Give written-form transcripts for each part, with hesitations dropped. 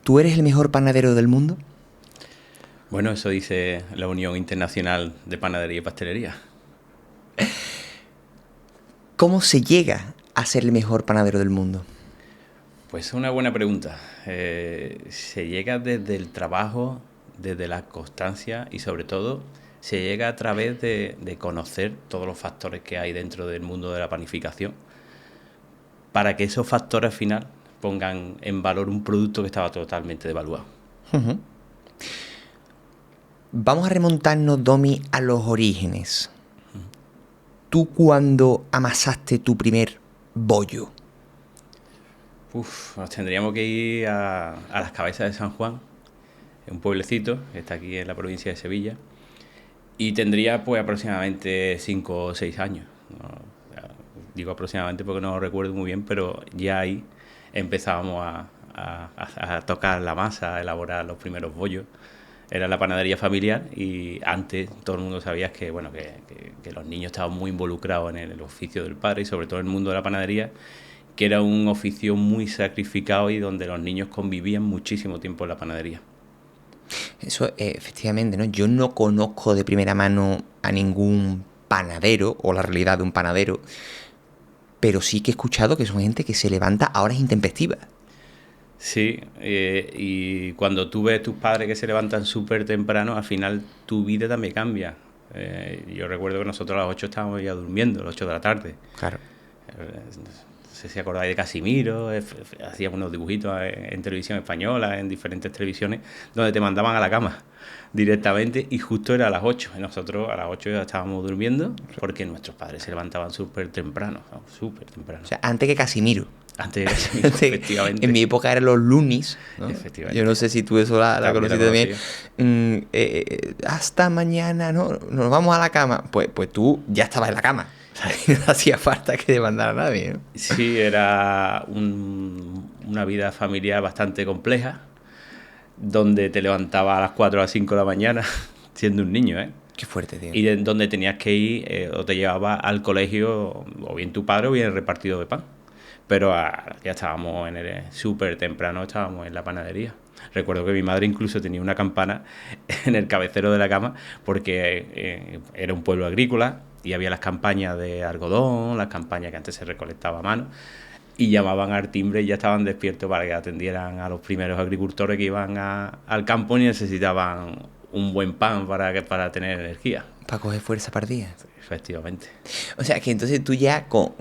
¿Tú eres el mejor panadero del mundo? Bueno, eso dice la Unión Internacional de Panadería y Pastelería. ¿Cómo se llega a ser el mejor panadero del mundo? Pues es una buena pregunta. Se llega desde el trabajo, desde la constancia y sobre todo se llega a través de conocer todos los factores que hay dentro del mundo de la panificación para que esos factores al final pongan en valor un producto que estaba totalmente devaluado. Ujú. Vamos a remontarnos, Domi, a los orígenes. ¿Tú cuando amasaste tu primer bollo? Nos tendríamos que ir a las Cabezas de San Juan, un pueblecito que está aquí en la provincia de Sevilla, y tendría pues aproximadamente 5 o 6 años. ¿No? O sea, digo aproximadamente porque no lo recuerdo muy bien, pero ya ahí empezábamos a tocar la masa, a elaborar los primeros bollos. Era la panadería familiar y antes todo el mundo sabía que, bueno, que los niños estaban muy involucrados en el oficio del padre y sobre todo en el mundo de la panadería, que era un oficio muy sacrificado y donde los niños convivían muchísimo tiempo en la panadería. Eso, efectivamente, ¿no? Yo no conozco de primera mano a ningún panadero o la realidad de un panadero, pero sí que he escuchado que son gente que se levanta a horas intempestivas. Sí, y cuando tú ves tus padres que se levantan súper temprano, al final tu vida también cambia. Yo recuerdo que nosotros a las 8 estábamos ya durmiendo, a las 8 de la tarde. Claro. No sé si acordáis de Casimiro, hacíamos unos dibujitos en televisión española, en diferentes televisiones, donde te mandaban a la cama directamente y justo era a las 8. Y nosotros a las 8 ya estábamos durmiendo porque nuestros padres se levantaban súper temprano, ¿no? Súper temprano. O sea, antes que Casimiro. Antes de Casimiro, En mi efectivamente. época eran los Lunis, ¿no? Yo no Efectivamente. sé si tú eso la También la conociste también. conocía. Hasta mañana, ¿no? Nos vamos a la cama. Pues tú ya estabas en la cama. O sea, no hacía falta que te mandara nadie, ¿no? Sí, era una vida familiar bastante compleja, donde te levantaba a las 4 o las 5 de la mañana, siendo un niño, ¿eh? Qué fuerte, tío. Y de donde tenías que ir o te llevaba al colegio o bien tu padre o bien el repartido de pan. Pero ya estábamos en el súper temprano, estábamos en la panadería. Recuerdo que mi madre incluso tenía una campana en el cabecero de la cama porque era un pueblo agrícola y había las campañas de algodón, las campañas que antes se recolectaba a mano y llamaban al timbre y ya estaban despiertos para que atendieran a los primeros agricultores que iban al campo y necesitaban un buen pan para tener energía. Para coger fuerza para el día. Efectivamente. O sea, que entonces tú ya con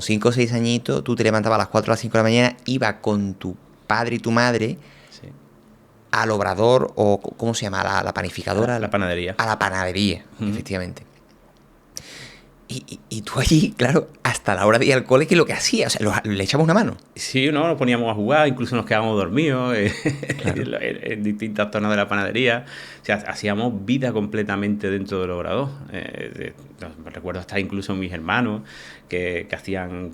5 o 6 añitos, tú te levantabas a las 4 o las 5 de la mañana, ibas con tu padre y tu madre Sí. al obrador o, ¿cómo se llama? La panificadora. La panadería. A la panadería, Uh-huh. efectivamente. Y tú allí, claro, hasta la hora de ir al cole, ¿qué es lo que hacía? O sea, le echamos una mano. Sí, no, nos poníamos a jugar, incluso nos quedábamos dormidos Claro. en distintas zonas de la panadería. O sea, hacíamos vida completamente dentro del obrador. Me recuerdo hasta incluso mis hermanos que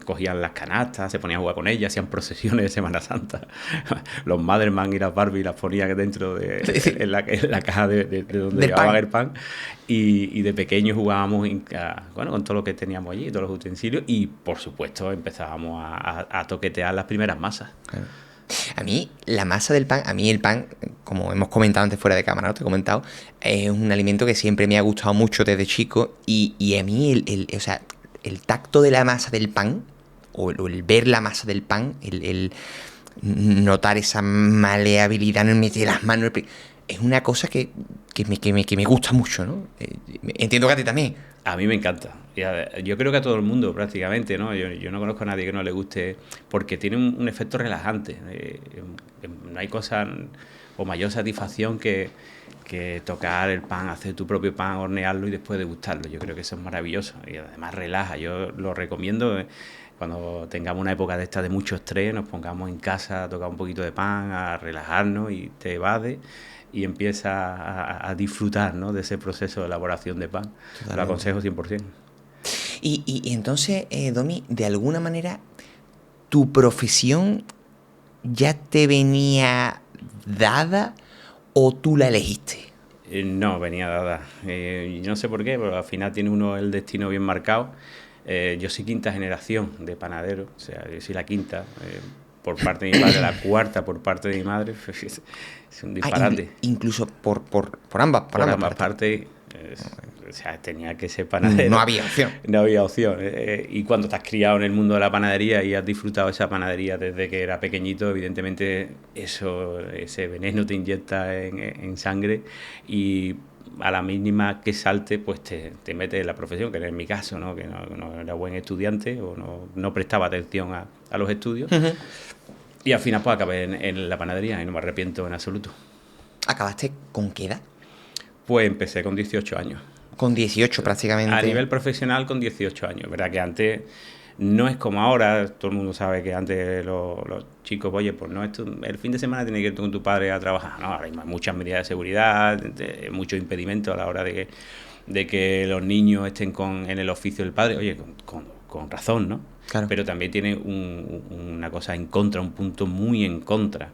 cogían las canastas, se ponían a jugar con ellas, hacían procesiones de Semana Santa. Los Motherman y las Barbie las ponían dentro en la caja de donde Del llevaban pan. el pan. Y de pequeños jugábamos bueno, con todo lo que teníamos allí, todos los utensilios. Y por supuesto empezábamos a toquetear las primeras masas. Claro. A mí, la masa del pan, a mí el pan, como hemos comentado antes fuera de cámara, ¿no? Te he comentado, es un alimento que siempre me ha gustado mucho desde chico y a mí o sea, el tacto de la masa del pan, o el ver la masa del pan, el notar esa maleabilidad en el meter las manos, es una cosa que me gusta mucho, ¿no? Entiendo que a ti también. A mí me encanta. Yo creo que a todo el mundo prácticamente, ¿no? Yo no conozco a nadie que no le guste porque tiene un efecto relajante. No hay cosa o mayor satisfacción que tocar el pan, hacer tu propio pan, hornearlo y después degustarlo. Yo creo que eso es maravilloso y además relaja. Yo lo recomiendo. Cuando tengamos una época de esta de mucho estrés, nos pongamos en casa a tocar un poquito de pan, a relajarnos y te evades y empieza a disfrutar, ¿no?, de ese proceso de elaboración de pan. Totalmente. Lo aconsejo 100%. Y entonces, Domi, de alguna manera, tu profesión ya te venía dada o tú la elegiste. No, venía dada. No sé por qué, pero al final tiene uno el destino bien marcado. Yo soy quinta generación de panadero, o sea, yo soy la quinta. por parte de mi padre, la cuarta por parte de mi madre, es un disparate. Incluso por ambas, Por ambas partes, o sea, tenía que ser No panadero. había opción. No había opción. Y cuando te has criado en el mundo de la panadería y has disfrutado esa panadería desde que era pequeñito, evidentemente ese veneno te inyecta en sangre y a la mínima que salte, pues te metes en la profesión, que era en mi caso, ¿no? Que no era buen estudiante o no prestaba atención a los estudios. Y al final pues acabé en la panadería y no me arrepiento en absoluto. ¿Acabaste con qué edad? Pues empecé con 18 años. Con 18 prácticamente. A nivel profesional con 18 años, ¿verdad? Que antes no es como ahora, todo el mundo sabe que antes los chicos, oye, pues no, el fin de semana tienes que ir con tu padre a trabajar. No, ahora hay muchas medidas de seguridad, muchos impedimentos a la hora de que los niños estén en el oficio del padre. Oye, con razón, ¿no? Claro. Pero también tiene una cosa en contra, un punto muy en contra.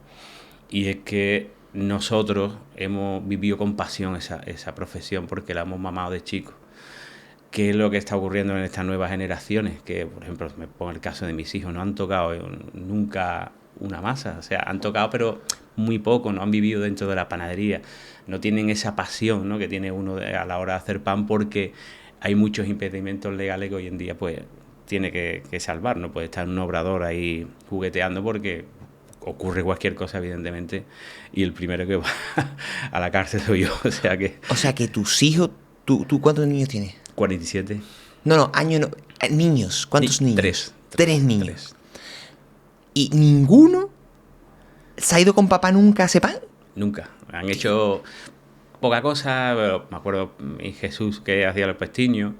Y es que nosotros hemos vivido con pasión esa profesión porque la hemos mamado de chicos. ¿Qué es lo que está ocurriendo en estas nuevas generaciones? Que, por ejemplo, me pongo el caso de mis hijos, no han tocado nunca una masa, o sea, han tocado pero muy poco, no han vivido dentro de la panadería, no tienen esa pasión, ¿no?, que tiene uno a la hora de hacer pan, porque hay muchos impedimentos legales que hoy en día pues tiene que salvar, no puede estar un obrador ahí jugueteando porque ocurre cualquier cosa, evidentemente, y el primero que va a la cárcel soy yo, o sea que tus hijos, ¿tú cuántos niños tienes? 47. No, años no. Niños, ¿cuántos niños? Tres niños. 3. ¿Y ninguno se ha ido con papá nunca a ese pan? Nunca. Han hecho poca cosa, pero me acuerdo mi Jesús que hacía los pestiños,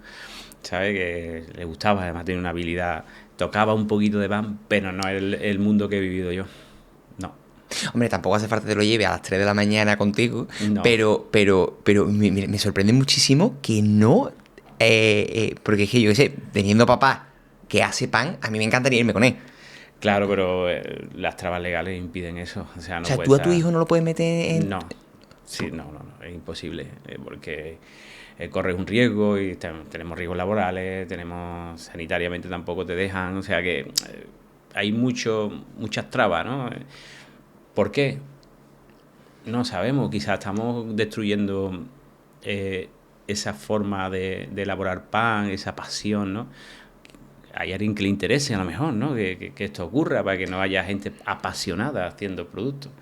¿sabes? Que le gustaba, además tiene una habilidad, tocaba un poquito de pan, pero no es el mundo que he vivido yo. No. Hombre, tampoco hace falta que te lo lleve a las 3 de la mañana contigo, No. pero me sorprende muchísimo que no... porque es que yo qué sé, teniendo papá que hace pan, a mí me encantaría irme con él. Claro, pero las trabas legales impiden eso. O sea, Tú a tu hijo no lo puedes meter en... No, sí, no, es imposible, porque corres un riesgo y tenemos riesgos laborales, sanitariamente tampoco te dejan, o sea que hay muchas trabas, ¿no? ¿Por qué? No sabemos, quizás estamos destruyendo esa forma de elaborar pan, esa pasión, ¿no? Hay alguien que le interese a lo mejor, ¿no? Que esto ocurra para que no haya gente apasionada haciendo productos.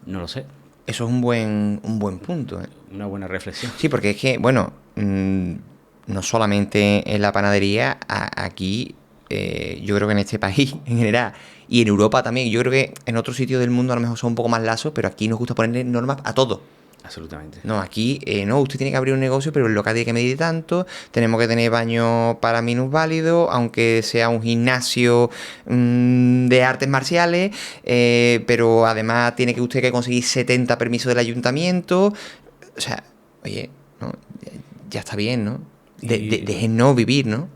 No lo sé. Eso es un buen punto, ¿eh? Una buena reflexión. Sí, porque es que, bueno, no solamente en la panadería, aquí, yo creo que en este país en general y en Europa también, yo creo que en otros sitios del mundo a lo mejor son un poco más laxos, pero aquí nos gusta ponerle normas a todo. Absolutamente. No, aquí no, usted tiene que abrir un negocio, pero el local tiene que medir tanto, tenemos que tener baños para minusválidos, aunque sea un gimnasio de artes marciales, pero además tiene que usted que conseguir 70 permisos del ayuntamiento. O sea, oye, ¿no? Ya está bien, ¿no? Déjennos vivir, ¿no?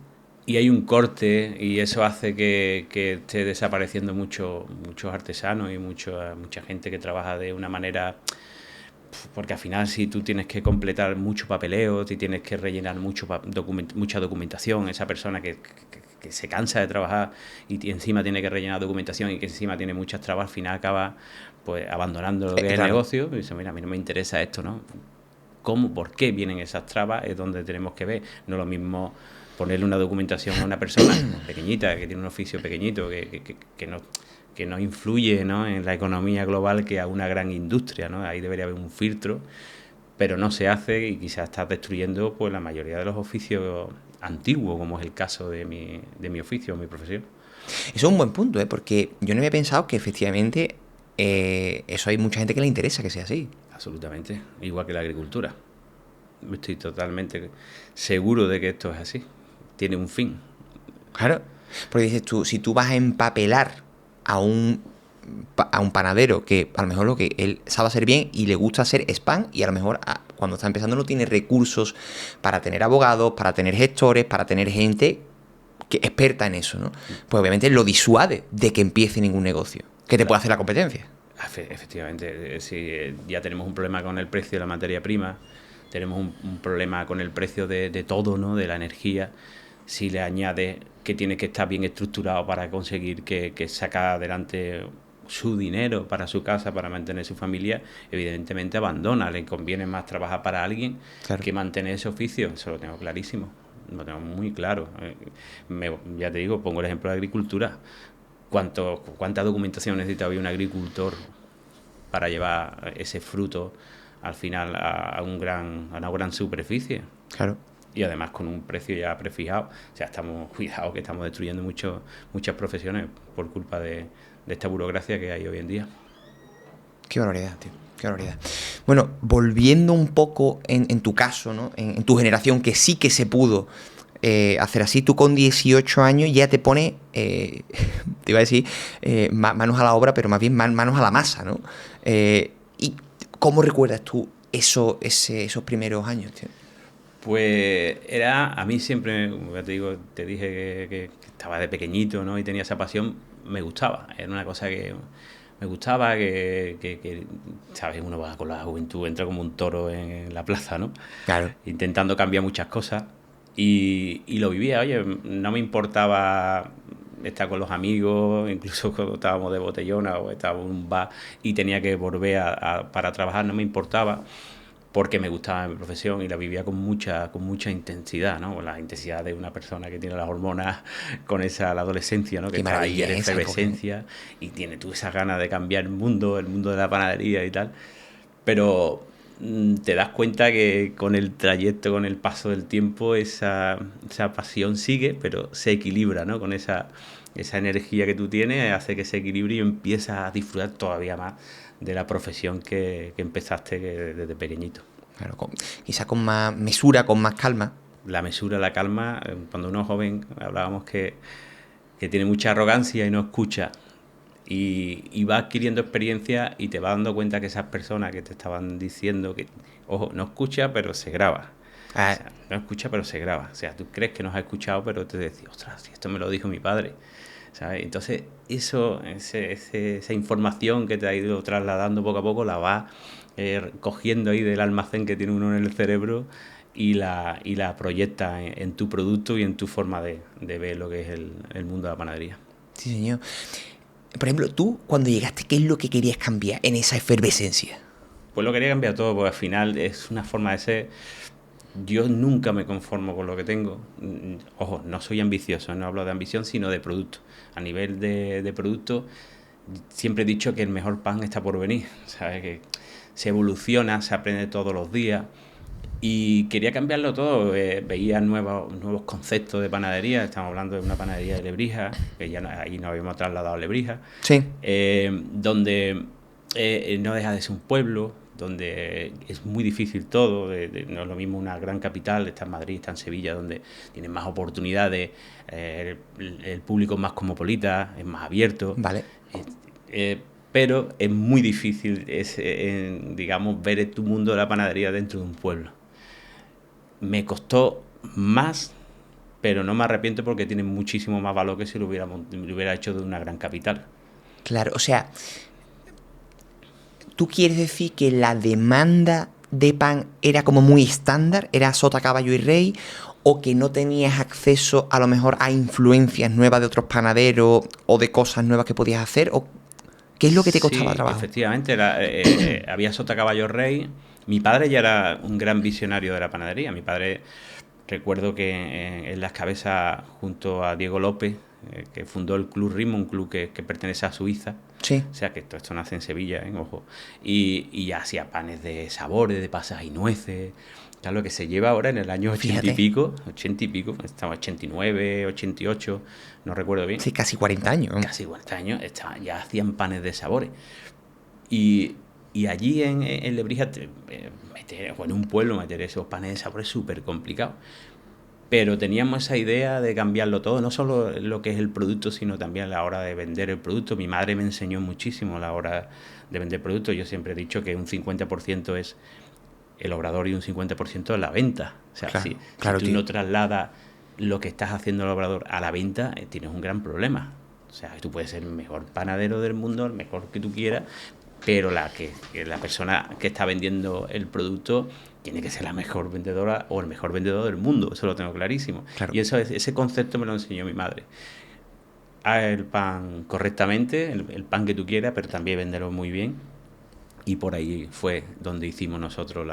Y hay un corte y eso hace que esté desapareciendo muchos artesanos y mucha gente que trabaja de una manera... Porque al final si tú tienes que completar mucho papeleo, si tienes que rellenar mucha documentación, esa persona que se cansa de trabajar y encima tiene que rellenar documentación y que encima tiene muchas trabas, al final acaba pues abandonando lo que es el negocio y dice, mira, a mí no me interesa esto, ¿no? ¿Por qué vienen esas trabas? Es donde tenemos que ver. No es lo mismo ponerle una documentación a una persona pequeñita, que tiene un oficio pequeñito, que no influye, ¿no?, en la economía global, que a una gran industria, ¿no? Ahí debería haber un filtro, pero no se hace y quizás está destruyendo pues la mayoría de los oficios antiguos, como es el caso de mi oficio, mi profesión. Eso es un buen punto, ¿eh? Porque yo no había pensado que efectivamente eso hay mucha gente que le interesa que sea así. Absolutamente, igual que la agricultura. Estoy totalmente seguro de que esto es así. Tiene un fin. Claro, porque dices tú, si tú vas a empapelar a un panadero que a lo mejor lo que él sabe hacer bien y le gusta hacer es pan, y a lo mejor cuando está empezando no tiene recursos para tener abogados, para tener gestores, para tener gente que experta en eso, ¿no? Pues obviamente lo disuade de que empiece ningún negocio que te pueda hacer la competencia. Efectivamente, si ya tenemos un problema con el precio de la materia prima, tenemos un problema con el precio de todo, ¿no?, de la energía. Si le añades que tiene que estar bien estructurado para conseguir que saca adelante su dinero para su casa, para mantener su familia, evidentemente abandona. Le conviene más trabajar para alguien Claro. que mantener ese oficio. Eso lo tengo clarísimo, lo tengo muy claro. Ya te digo, pongo el ejemplo de agricultura. ¿Cuánta documentación necesita hoy un agricultor para llevar ese fruto al final a una gran superficie? Claro. Y además con un precio ya prefijado. O sea, cuidado que estamos destruyendo muchas profesiones por culpa de esta burocracia que hay hoy en día. Qué barbaridad, tío. Qué barbaridad. Bueno, volviendo un poco en tu caso, ¿no? En tu generación, que sí que se pudo hacer así, tú con 18 años ya te pones, te iba a decir, manos a la obra, pero más bien manos a la masa, ¿no? ¿Y cómo recuerdas tú esos primeros años, tío? Pues a mí siempre, como ya te digo, te dije que estaba de pequeñito, ¿no? Y tenía esa pasión, me gustaba. Era una cosa que me gustaba, ¿sabes? Uno va con la juventud, entra como un toro en la plaza, ¿no? Claro. Intentando cambiar muchas cosas. Y lo vivía, oye, no me importaba estar con los amigos, incluso cuando estábamos de botellona o estábamos en un bar y tenía que volver para trabajar, no me importaba porque me gustaba mi profesión y la vivía con mucha intensidad, ¿no? La intensidad de una persona que tiene las hormonas con la adolescencia, ¿no? Que Qué está ahí maravilla en esa época, ¿eh? efervescencia y tiene tú esas ganas de cambiar el mundo de la panadería y tal. Pero te das cuenta que con el trayecto, con el paso del tiempo, esa pasión sigue, pero se equilibra, ¿no? Con esa energía que tú tienes, hace que se equilibre y empiezas a disfrutar todavía más de la profesión que empezaste desde pequeñito. Claro, quizá con más mesura, con más calma. La mesura, la calma, cuando uno es joven hablábamos que tiene mucha arrogancia y no escucha. Y va adquiriendo experiencia y te vas dando cuenta que esas personas que te estaban diciendo que, ojo, no escucha, pero se graba. O Ah, sea, no escucha, pero se graba. O sea, tú crees que nos ha escuchado, pero te decís, ostras, si esto me lo dijo mi padre. ¿Sabes? Entonces, esa información que te ha ido trasladando poco a poco la vas cogiendo ahí del almacén que tiene uno en el cerebro y la proyecta en tu producto y en tu forma de ver lo que es el mundo de la panadería. sí, señor. Por ejemplo, tú, cuando llegaste, ¿qué es lo que querías cambiar en esa efervescencia? Pues lo quería cambiar todo, porque al final es una forma de ser. Yo nunca me conformo con lo que tengo. Ojo, no soy ambicioso, no hablo de ambición, sino de producto. A nivel de producto, siempre he dicho que el mejor pan está por venir. ¿Sabes? Que se evoluciona, se aprende todos los días. Y quería cambiarlo todo. Veía nuevos conceptos de panadería. Estamos hablando de una panadería de Lebrija, que ya ahí nos habíamos trasladado a Lebrija. Sí. Donde no deja de ser un pueblo, donde es muy difícil todo. No es lo mismo una gran capital, está en Madrid, está en Sevilla, donde tienen más oportunidades, el público es más cosmopolita, es más abierto. Vale. Pero es muy difícil, digamos, ver tu mundo de la panadería dentro de un pueblo. Me costó más, pero no me arrepiento porque tiene muchísimo más valor que si lo hubiera hecho de una gran capital. Claro, o sea, ¿tú quieres decir que la demanda de pan era como muy estándar? ¿Era sota, caballo y rey? ¿O que no tenías acceso a lo mejor a influencias nuevas de otros panaderos o de cosas nuevas que podías hacer? ¿O qué es lo que te costaba Sí, trabajo? efectivamente, había sota, caballo, rey. Mi padre ya era un gran visionario de la panadería. Mi padre, recuerdo que en las cabezas, junto a Diego López, que fundó el Club Ritmo, un club que pertenece a Suiza. Sí. O sea, que todo esto nace en Sevilla, ojo. Y ya hacía panes de sabores, de pasas y nueces. Claro, lo que se lleva ahora en el año 80 y pico, estaba 89, 88, no recuerdo bien. Sí, casi 40 años. Casi 40 años, ya hacían panes de sabores. Y allí en Lebrija, en un pueblo, meter esos panes de sabores es súper complicado. Pero teníamos esa idea de cambiarlo todo, no solo lo que es el producto, sino también a la hora de vender el producto. Mi madre me enseñó muchísimo a la hora de vender productos. Yo siempre he dicho que un 50% es el obrador y un 50% es la venta. O sea, Claro, si claro, tú tío. no trasladas lo que estás haciendo el obrador a la venta, tienes un gran problema. O sea, tú puedes ser el mejor panadero del mundo, el mejor que tú quieras, pero que la persona que está vendiendo el producto tiene que ser la mejor vendedora o el mejor vendedor del mundo, eso lo tengo clarísimo. Claro. Y ese concepto me lo enseñó mi madre. Haz el pan correctamente, el pan que tú quieras, pero también venderlo muy bien. Y por ahí fue donde hicimos nosotros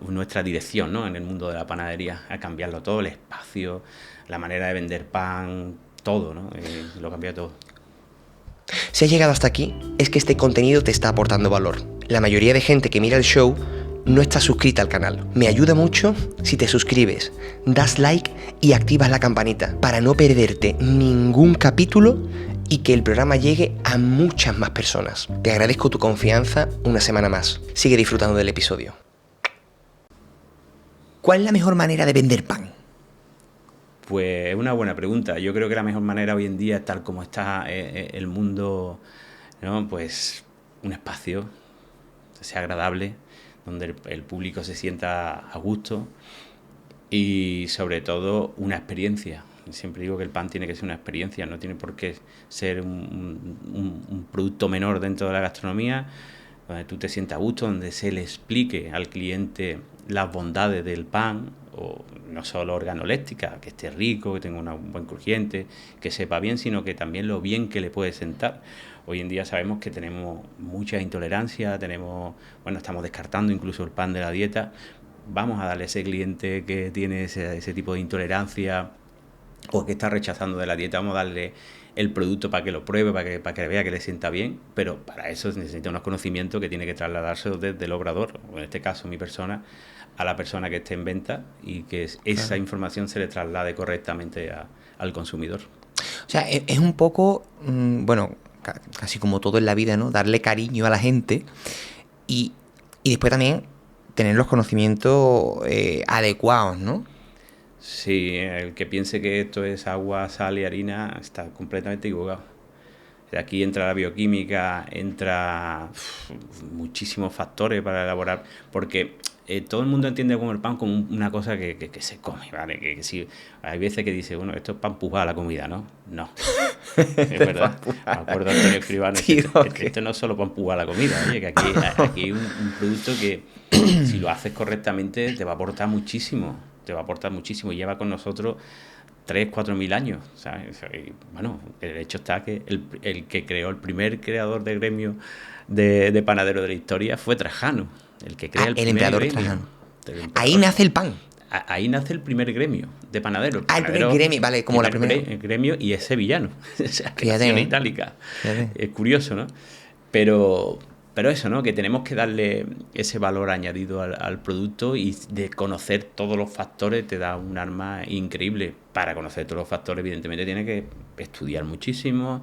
nuestra dirección, ¿no? En el mundo de la panadería, a cambiarlo todo, el espacio, la manera de vender pan, todo, ¿no? Lo cambió todo. Si has llegado hasta aquí, es que este contenido te está aportando valor. La mayoría de gente que mira el show no está suscrita al canal. Me ayuda mucho si te suscribes, das like y activas la campanita para no perderte ningún capítulo y que el programa llegue a muchas más personas. Te agradezco tu confianza una semana más. Sigue disfrutando del episodio. ¿Cuál es la mejor manera de vender pan? Pues es una buena pregunta. Yo creo que la mejor manera hoy en día, tal como está el mundo, ¿no? Pues un espacio que sea agradable, donde el público se sienta a gusto y sobre todo una experiencia. Siempre digo que el pan tiene que ser una experiencia, no tiene por qué ser un producto menor dentro de la gastronomía, donde tú te sientas a gusto, donde se le explique al cliente las bondades del pan, o no solo organoléptica, que esté rico, que tenga un buen crujiente, que sepa bien, sino que también lo bien que le puede sentar. Hoy en día sabemos que tenemos mucha intolerancia, estamos descartando incluso el pan de la dieta. Vamos a darle a ese cliente que tiene ese tipo de intolerancia o que está rechazando de la dieta, vamos a darle el producto para que lo pruebe, para que vea que le sienta bien, pero para eso necesita unos conocimientos que tiene que trasladarse desde el obrador, o en este caso mi persona, a la persona que esté en venta y que esa información se le traslade correctamente al consumidor. O sea, es un poco, casi como todo en la vida, ¿no? Darle cariño a la gente y después también tener los conocimientos adecuados, ¿no? Sí, el que piense que esto es agua, sal y harina está completamente equivocado. Aquí entra la bioquímica, entra muchísimos factores para elaborar, porque todo el mundo entiende como el pan como una cosa que se come, ¿vale? Que si, hay veces que dice, bueno, esto es pan pujada la comida, ¿no? No, es verdad. Me acuerdo de Antonio Escribano, esto no es solo pan pujada la comida, oye, que aquí hay un producto que si lo haces correctamente te va a aportar muchísimo, y lleva con nosotros 3.000-4.000 años, ¿sabes? Y, bueno, el hecho está que el que creó, el primer creador de gremio de panadero de la historia fue Trajano, el que crea el primer emperador gremio. Trajano. Ahí nace el pan. Ahí nace el primer gremio de panadero. El primer gremio, vale, como la primera. El gremio y es sevillano, o sea, Fíjate, itálica. Es curioso, ¿no? Pero eso, ¿no? Que tenemos que darle ese valor añadido al producto y de conocer todos los factores te da un arma increíble. Para conocer todos los factores, evidentemente, tiene que estudiar muchísimo,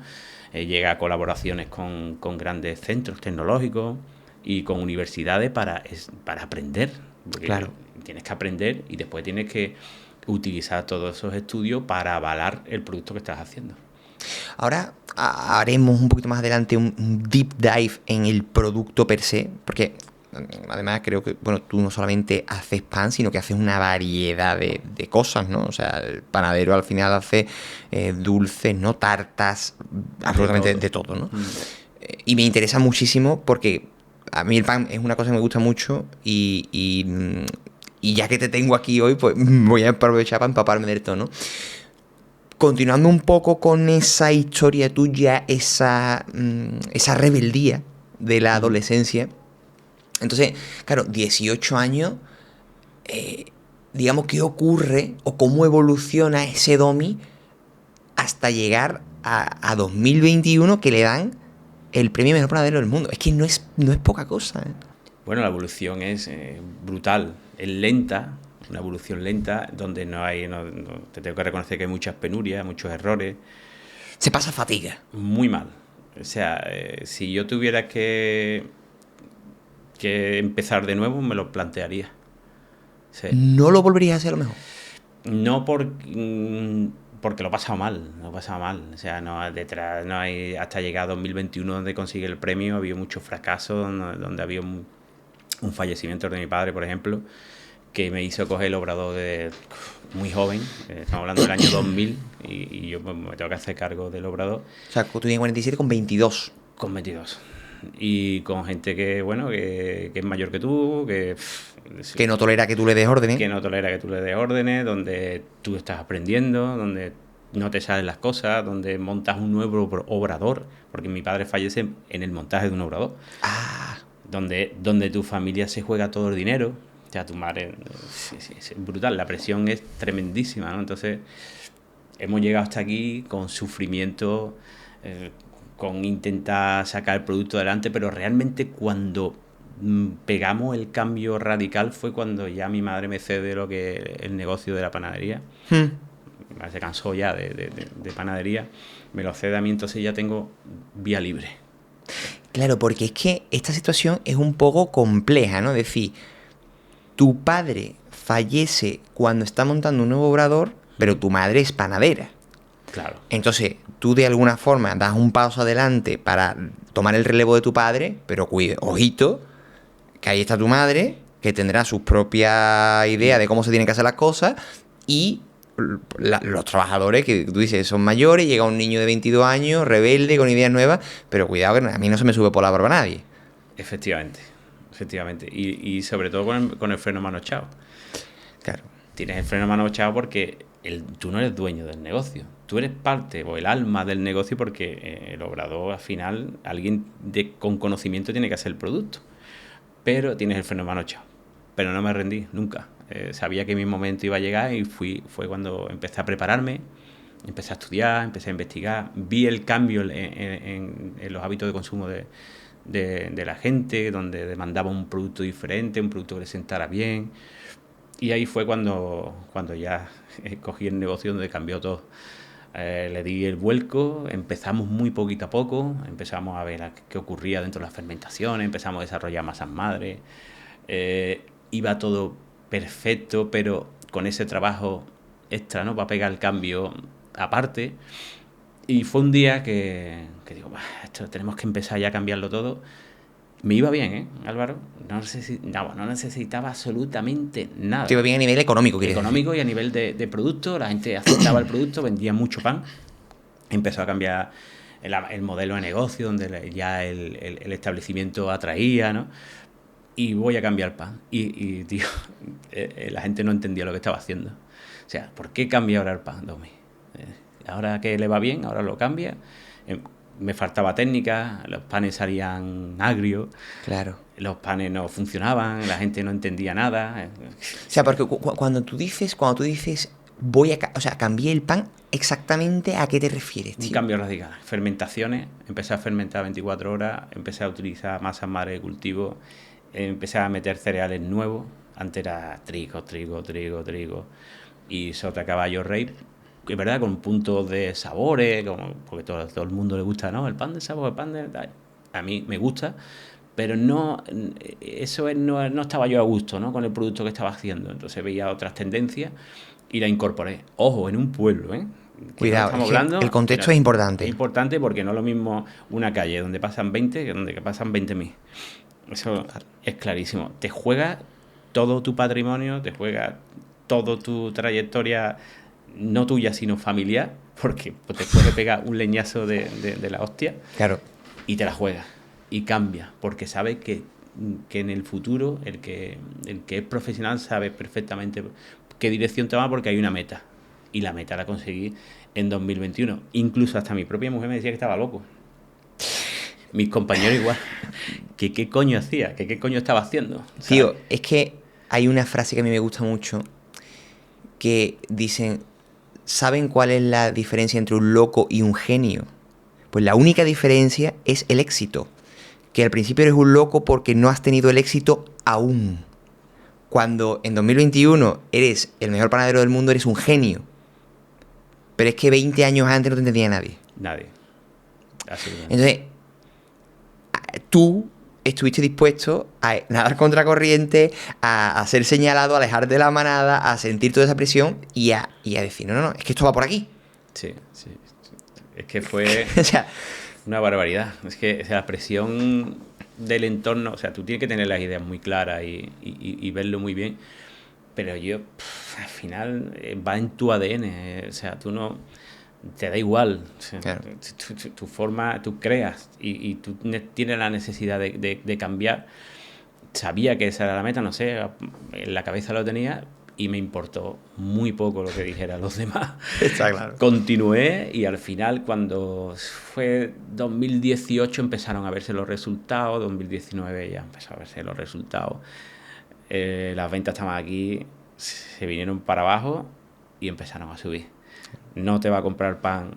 llega a colaboraciones con grandes centros tecnológicos y con universidades para aprender. Porque claro. Tienes que aprender y después tienes que utilizar todos esos estudios para avalar el producto que estás haciendo. Ahora haremos un poquito más adelante un deep dive en el producto per se, porque además creo que, bueno, tú no solamente haces pan, sino que haces una variedad de cosas, ¿no? O sea, el panadero al final hace dulces, ¿no? Tartas, absolutamente de todo, ¿no? Y me interesa muchísimo porque a mí el pan es una cosa que me gusta mucho y ya que te tengo aquí hoy, pues voy a aprovechar para empaparme del todo, ¿no? Continuando un poco con esa historia tuya, esa rebeldía de la adolescencia. Entonces, claro, 18 años, digamos, ¿qué ocurre o cómo evoluciona ese Domi hasta llegar a 2021 que le dan el premio mejor panadero del mundo? Es que no es poca cosa, ¿eh? Bueno, la evolución es brutal, es lenta. Una evolución lenta donde te tengo que reconocer que hay muchas penurias, muchos errores. Se pasa fatiga. Muy mal. O sea, si yo tuviera que empezar de nuevo, me lo plantearía. Sí. ¿No lo volverías a hacer a lo mejor? No porque lo he pasado mal, O sea, detrás no hay, hasta llegar a 2021 donde consigue el premio, había muchos fracasos, donde había un fallecimiento de mi padre, por ejemplo, que me hizo coger el obrador de muy joven, estamos hablando del año 2000, y yo me tengo que hacer cargo del obrador. O sea, tú tenías 47 con 22. Con 22. Y con gente que, bueno, que es mayor que tú, Que no tolera que tú le des órdenes. que no tolera que tú le des órdenes, donde tú estás aprendiendo, donde no te salen las cosas, donde montas un nuevo obrador, porque mi padre fallece en el montaje de un obrador, Ah, donde tu familia se juega todo el dinero, o sea, tu madre, es brutal, la presión es tremendísima, ¿no? Entonces, hemos llegado hasta aquí con sufrimiento, con intentar sacar el producto adelante, pero realmente cuando pegamos el cambio radical fue cuando ya mi madre me cede lo que el negocio de la panadería. Mi madre se cansó ya de panadería, me lo cede a mí, entonces ya tengo vía libre. claro, porque es que esta situación es un poco compleja, ¿no? Es decir, tu padre fallece cuando está montando un nuevo obrador, pero tu madre es panadera. Claro. Entonces, tú de alguna forma das un paso adelante para tomar el relevo de tu padre, pero cuide, ojito, que ahí está tu madre, que tendrá sus propias ideas de cómo se tienen que hacer las cosas, y los trabajadores que tú dices son mayores, llega un niño de 22 años, rebelde, con ideas nuevas, pero cuidado que a mí no se me sube por la barba nadie. Efectivamente, efectivamente. Y sobre todo con el freno mano echado. Claro. Tienes el freno a mano echado porque tú no eres dueño del negocio. Tú eres parte o el alma del negocio porque el obrador, al final, alguien con conocimiento tiene que hacer el producto. Pero tienes el freno a mano echado. Pero no me rendí, nunca. Sabía que mi momento iba a llegar y fue cuando empecé a prepararme, empecé a estudiar, empecé a investigar, vi el cambio en los hábitos de consumo de la gente, donde demandaba un producto diferente, un producto que le sentara bien. Y ahí fue cuando ya cogí el negocio donde cambió todo. Le di el vuelco, empezamos muy poquito a poco, empezamos a ver qué ocurría dentro de las fermentaciones, empezamos a desarrollar masas madres. Iba todo perfecto, pero con ese trabajo extra, ¿no? Para pegar el cambio aparte. Y fue un día que digo, esto tenemos que empezar ya a cambiarlo todo. Me iba bien, ¿eh, Álvaro? No necesitaba absolutamente nada. Te iba bien a nivel económico, ¿quieres decir? Económico y a nivel de producto. La gente aceptaba el producto, vendía mucho pan. Empezó a cambiar el modelo de negocio, donde ya el establecimiento atraía, ¿no? Y voy a cambiar pan. Y tío, la gente no entendía lo que estaba haciendo. O sea, ¿por qué cambia ahora el pan, Domi? Ahora que le va bien, ahora lo cambia. Me faltaba técnica, los panes salían agrios, Claro. los panes no funcionaban, la gente no entendía nada. O sea, porque cuando tú dices, cambié el pan, exactamente a qué te refieres, tío. Un cambio radical. Fermentaciones, empecé a fermentar 24 horas, empecé a utilizar masas madre de cultivo, empecé a meter cereales nuevos. Antes era trigo. Y sota caballo rey, que es verdad, con puntos de sabores, porque todo el mundo le gusta, ¿no? El pan de sabor, el pan de... A mí me gusta, pero no estaba yo a gusto, ¿no? Con el producto que estaba haciendo. Entonces veía otras tendencias y la incorporé. Ojo, en un pueblo, ¿eh? Cuidado, es que el contexto es importante. Es importante porque no es lo mismo una calle donde pasan 20 que donde pasan 20.000. Eso es clarísimo. Te juega todo tu patrimonio, te juega toda tu trayectoria, no tuya, sino familiar, porque te puede pegar un leñazo de la hostia. Claro. Y te la juegas. Y cambia, porque sabe que en el futuro el que es profesional sabe perfectamente qué dirección te va porque hay una meta. Y la meta la conseguí en 2021. Incluso hasta mi propia mujer me decía que estaba loco. Mis compañeros igual. Que qué coño hacía, que qué coño estaba haciendo. ¿Sabes? Tío, es que hay una frase que a mí me gusta mucho que dicen, ¿saben cuál es la diferencia entre un loco y un genio? Pues la única diferencia es el éxito. Que al principio eres un loco porque no has tenido el éxito aún. Cuando en 2021 eres el mejor panadero del mundo, eres un genio. Pero es que 20 años antes no te entendía nadie. Nadie. Entonces, tú estuviste dispuesto a nadar contra corriente, a ser señalado, a alejarte de la manada, a sentir toda esa presión y a decir, no, es que esto va por aquí. Sí. Es que fue O sea, una barbaridad. Es que la presión del entorno, o sea, tú tienes que tener las ideas muy claras y verlo muy bien, pero al final va en tu ADN. O sea, tú no te da igual. O sea, Claro. tu forma, tú creas y tú tienes la necesidad de cambiar. Sabía que esa era la meta, no sé, en la cabeza lo tenía y me importó muy poco lo que dijeran los demás. Está claro. Continué y al final, cuando fue 2018, empezaron a verse los resultados, 2019 ya empezó a verse los resultados. Las ventas estaban aquí, se vinieron para abajo y empezaron a subir. No te va a comprar pan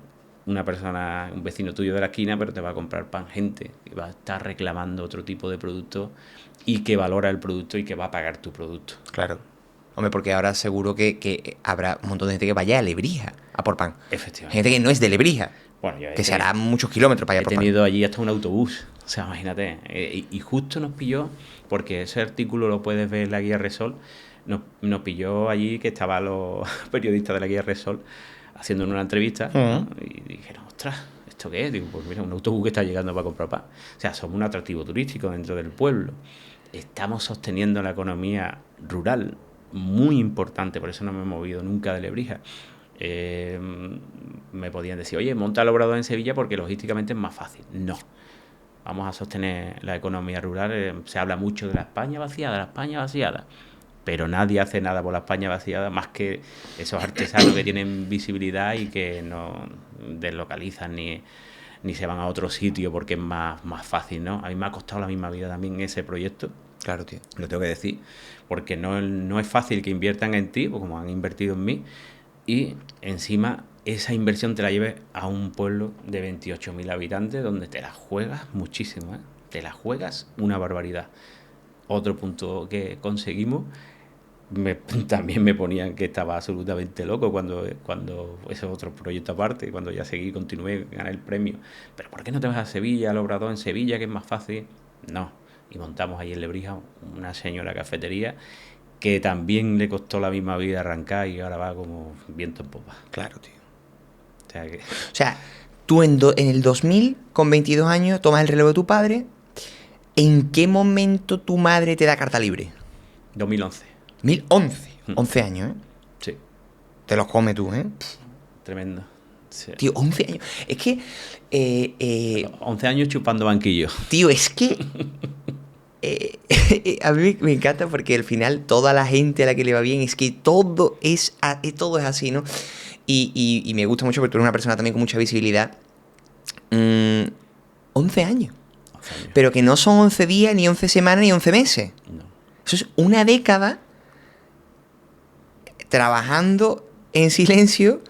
una persona, un vecino tuyo de la esquina, pero te va a comprar pan gente que va a estar reclamando otro tipo de producto y que valora el producto y que va a pagar tu producto. Claro. Hombre, porque ahora seguro que habrá un montón de gente que vaya a Lebrija a por pan. Efectivamente. Gente que no es de Lebrija. Bueno, yo Que se hará muchos kilómetros para he ir a por tenido pan. allí hasta un autobús. O sea, imagínate. Y justo nos pilló, porque ese artículo lo puedes ver en la guía Resol, nos pilló allí que estaban los periodistas de la guía Resol haciendo una entrevista, ¿no? Y dijeron, ostras, ¿esto qué es? Digo, pues mira, un autobús que está llegando para comprar pan. O sea, somos un atractivo turístico dentro del pueblo. Estamos sosteniendo la economía rural, muy importante, por eso no me he movido nunca de Lebrija. Me podían decir, oye, monta el obrador en Sevilla porque logísticamente es más fácil. No. Vamos a sostener la economía rural. Se habla mucho de la España vaciada, pero nadie hace nada por la España vaciada más que esos artesanos que tienen visibilidad y que no deslocalizan ni se van a otro sitio porque es más fácil, ¿no? A mí me ha costado la misma vida también ese proyecto. Claro, tío. Lo tengo que decir, porque no es fácil que inviertan en ti, como han invertido en mí, y encima esa inversión te la lleves a un pueblo de 28.000 habitantes donde te la juegas muchísimo, ¿eh? Te la juegas una barbaridad. Otro punto que conseguimos, también me ponían que estaba absolutamente loco cuando ese otro proyecto aparte, cuando ya continué, gané el premio. ¿Pero por qué no te vas a Sevilla, al Obrador en Sevilla, que es más fácil? No. Y montamos ahí en Lebrija una señora cafetería que también le costó la misma vida arrancar y ahora va como viento en popa. Claro, tío. O sea, tú en el 2000, con 22 años, tomas el relevo de tu padre. ¿En qué momento tu madre te da carta libre? 2011. 2011. 11 años, ¿eh? Sí. Te los come tú, ¿eh? Tremendo. Sí. Tío, 11 años. Es que... 11 años chupando banquillo. Tío, es que... a mí me encanta porque al final toda la gente a la que le va bien es que todo es así, ¿no? Y me gusta mucho porque tú eres una persona también con mucha visibilidad. 11 años. Pero que no son 11 días, ni 11 semanas, ni 11 meses. No. Eso es una década trabajando en silencio.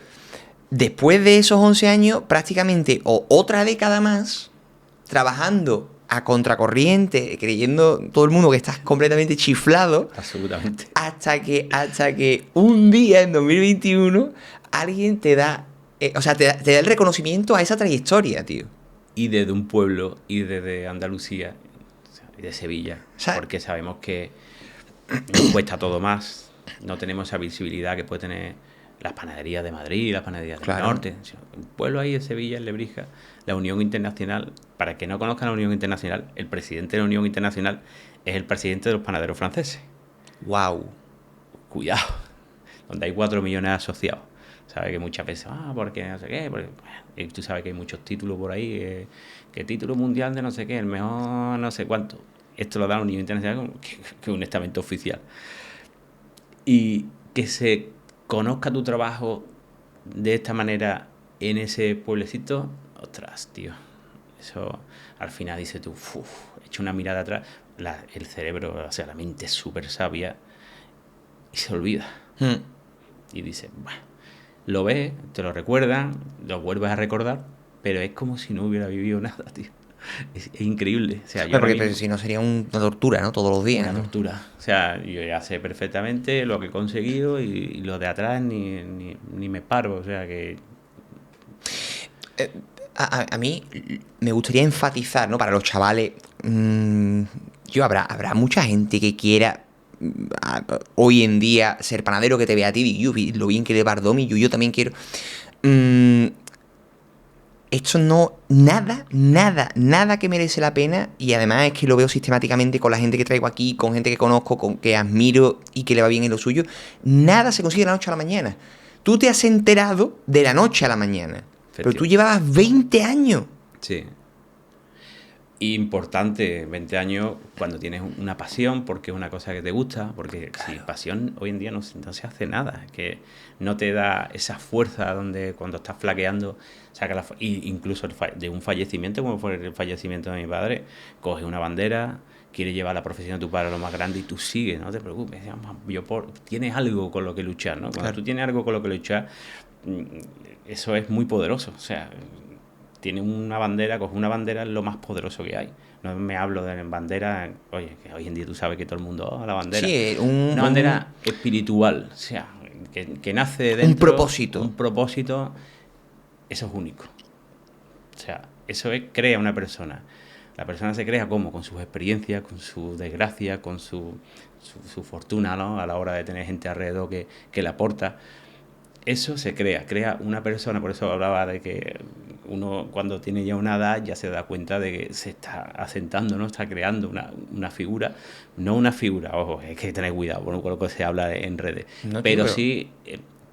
Después de esos 11 años, prácticamente, o otra década más, trabajando a contracorriente, creyendo todo el mundo que estás completamente chiflado. Absolutamente. Hasta que un día, en 2021, alguien te da... te da el reconocimiento a esa trayectoria, tío. Y desde un pueblo, y desde Andalucía, y de Sevilla. Porque sabemos que nos cuesta todo más. No tenemos esa visibilidad que puede tener las panaderías de Madrid, las panaderías del norte. Un pueblo ahí de Sevilla, en Lebrija, la Unión Internacional. Para el que no conozcan la Unión Internacional, el presidente de la Unión Internacional es el presidente de los panaderos franceses. ¡Wow! Cuidado. Donde hay 4 millones de asociados. Sabes que muchas veces, porque no sé qué, porque, y tú sabes que hay muchos títulos por ahí, que título mundial de no sé qué, el mejor no sé cuánto. Esto lo da la Unión Internacional que es un estamento oficial. Y que se conozca tu trabajo de esta manera en ese pueblecito, ostras, tío. Eso al final dice tú, echa una mirada atrás, el cerebro, o sea, la mente es súper sabia y se olvida. Y dice, bueno, lo ves, te lo recuerdan, lo vuelves a recordar, pero es como si no hubiera vivido nada, tío. Es increíble. O sea, pero si no sería una tortura, ¿no? Todos los días. Una tortura. O sea, yo ya sé perfectamente lo que he conseguido y lo de atrás ni me paro. O sea que... A mí me gustaría enfatizar, ¿no? Para los chavales, habrá mucha gente que quiera hoy en día ser panadero, que te vea a ti y lo bien que le va a Domi, yo también quiero. Esto no, nada que merece la pena, y además es que lo veo sistemáticamente con la gente que traigo aquí, con gente que conozco, con que admiro y que le va bien en lo suyo. Nada se consigue de la noche a la mañana. tú te has enterado de la noche a la mañana. Pero tú llevabas 20 años. Sí. Importante, 20 años cuando tienes una pasión, porque es una cosa que te gusta, porque sin pasión hoy en día no se hace nada, que no te da esa fuerza donde cuando estás flaqueando, saca incluso de un fallecimiento, como fue el fallecimiento de mi padre, coges una bandera, quieres llevar la profesión de tu padre a lo más grande y tú sigues, no te preocupes, tienes algo con lo que luchar, ¿no? Cuando tú tienes algo con lo que luchar, eso es muy poderoso, o sea, tiene una bandera, coge una bandera, es lo más poderoso que hay. No me hablo de bandera, oye, que hoy en día tú sabes que todo el mundo, la bandera. Sí, una bandera espiritual, o sea, que nace dentro. Un propósito. Un propósito, eso es único. O sea, eso crea una persona. La persona se crea ¿cómo? Con sus experiencias, con su desgracia, con su fortuna, ¿no? A la hora de tener gente alrededor que le aporta. Eso se crea una persona, por eso hablaba de que uno cuando tiene ya una edad ya se da cuenta de que se está asentando, ¿no? Está creando una figura, no una figura, ojo, hay que tener cuidado con lo que se habla en redes, pero sí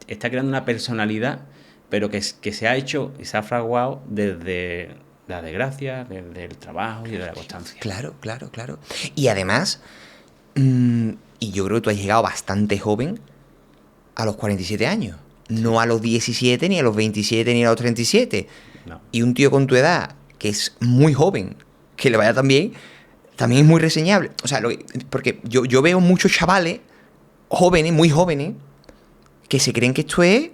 está creando una personalidad, pero que se ha hecho y se ha fraguado desde la desgracia, desde el trabajo y de la constancia. Claro. Y además, y yo creo que tú has llegado bastante joven a los 47 años. No a los 17, ni a los 27, ni a los 37. No. Y un tío con tu edad, que es muy joven, que le vaya tan bien, también es muy reseñable. O sea, porque yo veo muchos chavales jóvenes, muy jóvenes, que se creen que esto es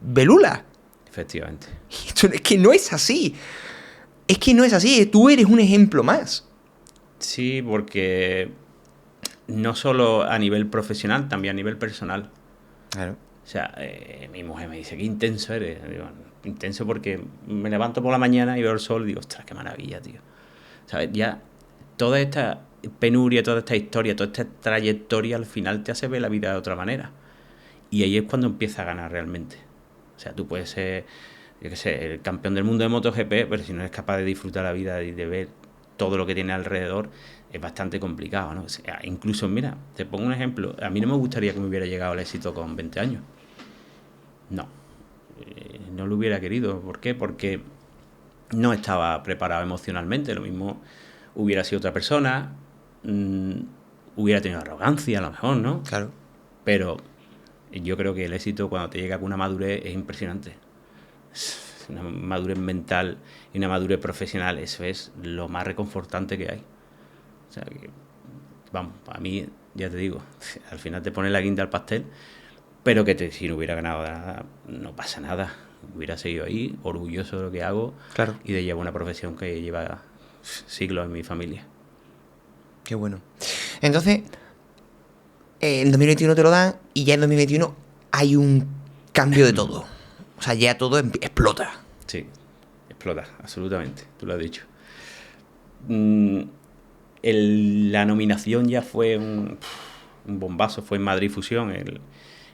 belula. Efectivamente. Es que no es así. Es que no es así. Tú eres un ejemplo más. Sí, porque no solo a nivel profesional, también a nivel personal. Claro. O sea, mi mujer me dice, qué intenso eres. Digo, intenso porque me levanto por la mañana y veo el sol y digo, ostras, qué maravilla, tío. ¿Sabes? Ya toda esta penuria, toda esta historia, toda esta trayectoria al final te hace ver la vida de otra manera. Y ahí es cuando empieza a ganar realmente. O sea, tú puedes ser, yo qué sé, el campeón del mundo de MotoGP, pero si no eres capaz de disfrutar la vida y de ver todo lo que tiene alrededor, es bastante complicado, ¿no? O sea, incluso, mira, te pongo un ejemplo. A mí no me gustaría que me hubiera llegado el éxito con 20 años. No. No lo hubiera querido. ¿Por qué? Porque no estaba preparado emocionalmente. Lo mismo hubiera sido otra persona, hubiera tenido arrogancia a lo mejor, ¿no? Claro. Pero yo creo que el éxito cuando te llega con una madurez es impresionante. Una madurez mental y una madurez profesional, eso es lo más reconfortante que hay. O sea, que, vamos, a mí, ya te digo, al final te pone la guinda al pastel, pero que si no hubiera ganado nada, no pasa nada. Hubiera seguido ahí, orgulloso de lo que hago, claro, y de llevar una profesión que lleva siglos en mi familia. Qué bueno. Entonces, en 2021 te lo dan y ya en 2021 hay un cambio de todo. O sea, ya todo explota. Sí, explota, absolutamente, tú lo has dicho. La nominación ya fue un bombazo, fue en Madrid Fusión,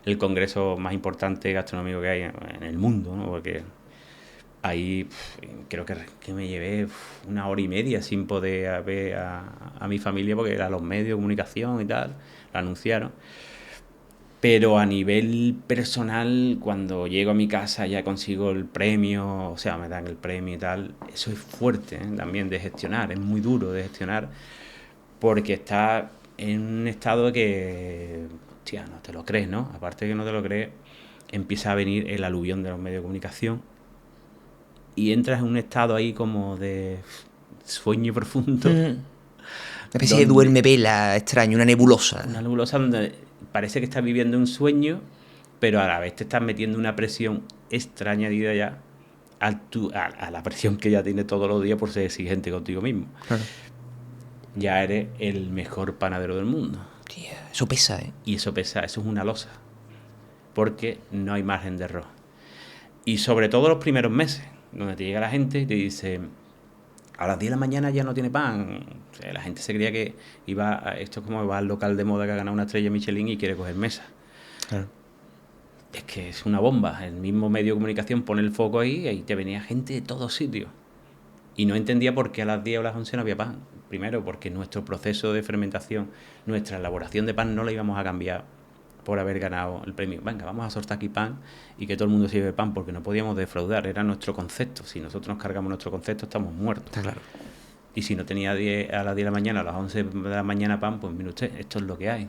el congreso más importante gastronómico que hay en el mundo, ¿no? Porque ahí creo que me llevé 1 hora y media sin poder ver a mi familia porque eran los medios de comunicación y tal, lo anunciaron. Pero a nivel personal, cuando llego a mi casa ya consigo el premio, o sea, me dan el premio y tal, eso es fuerte, ¿eh? También de gestionar, es muy duro de gestionar porque está en un estado que, tía, no te lo crees, ¿no? Aparte de que no te lo crees, empieza a venir el aluvión de los medios de comunicación y entras en un estado ahí como de sueño profundo. Una especie de duerme vela extraño, una nebulosa. Una nebulosa donde parece que estás viviendo un sueño, pero a la vez te estás metiendo una presión extra añadida ya a la presión que ya tienes todos los días por ser exigente contigo mismo. Claro. Ya eres el mejor panadero del mundo. Tía, eso pesa, ¿eh? Y eso pesa, eso es una losa. Porque no hay margen de error. Y sobre todo los primeros meses, donde te llega la gente y te dice, a las 10 de la mañana ya no tiene pan. O sea, la gente se creía que esto es como va al local de moda que ha ganado una estrella Michelin y quiere coger mesa. Claro. Es que es una bomba. El mismo medio de comunicación pone el foco ahí y ahí te venía gente de todos sitios. Y no entendía por qué a las 10 o las 11 no había pan. Primero, porque nuestro proceso de fermentación, nuestra elaboración de pan no la íbamos a cambiar por haber ganado el premio. Venga, vamos a sortear aquí pan y que todo el mundo se lleve pan, porque no podíamos defraudar, era nuestro concepto. Si nosotros nos cargamos nuestro concepto, estamos muertos. Está claro. Y si no tenía a las 10 de la mañana, a las 11 de la mañana pan, pues mire usted, esto es lo que hay.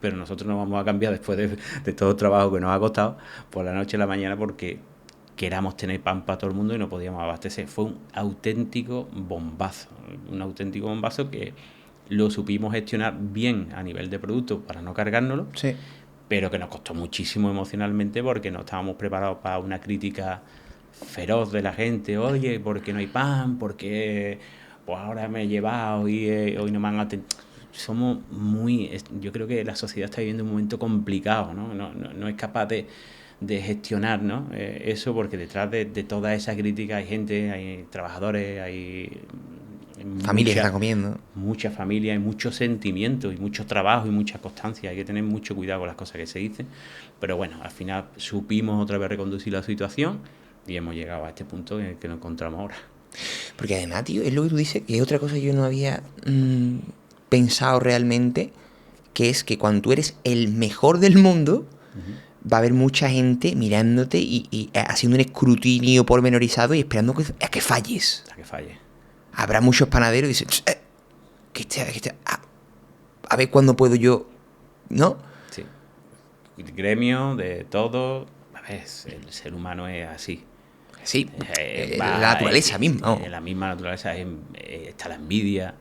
Pero nosotros no vamos a cambiar después de todo el trabajo que nos ha costado por la noche a la mañana porque queramos tener pan para todo el mundo y no podíamos abastecer. Fue un auténtico bombazo que lo supimos gestionar bien a nivel de producto para no cargárnoslo, Sí. pero que nos costó muchísimo emocionalmente porque no estábamos preparados para una crítica feroz de la gente. Oye, ¿por qué no hay pan? ¿Por qué pues ahora me he llevado y hoy no me han atendido? Somos yo creo que la sociedad está viviendo un momento complicado, ¿no? No es capaz de gestionar, ¿no? Eso, porque detrás de toda esa crítica hay gente, hay trabajadores, hay Familias que están comiendo. Mucha familia, hay mucho sentimiento y mucho trabajo y mucha constancia. Hay que tener mucho cuidado con las cosas que se dicen. Pero bueno, al final supimos otra vez reconducir la situación y hemos llegado a este punto en el que nos encontramos ahora. Porque además, tío, es lo que tú dices, que es otra cosa que yo no había pensado realmente, que es que cuando tú eres el mejor del mundo, va a haber mucha gente mirándote y haciendo un escrutinio pormenorizado y esperando a que falles. A que falle. Habrá muchos panaderos y dicen, a ver cuándo puedo yo, ¿no? Sí. El gremio de todo, a ver, el ser humano es así. Sí, la naturaleza misma. ¿No? La misma naturaleza está la envidia,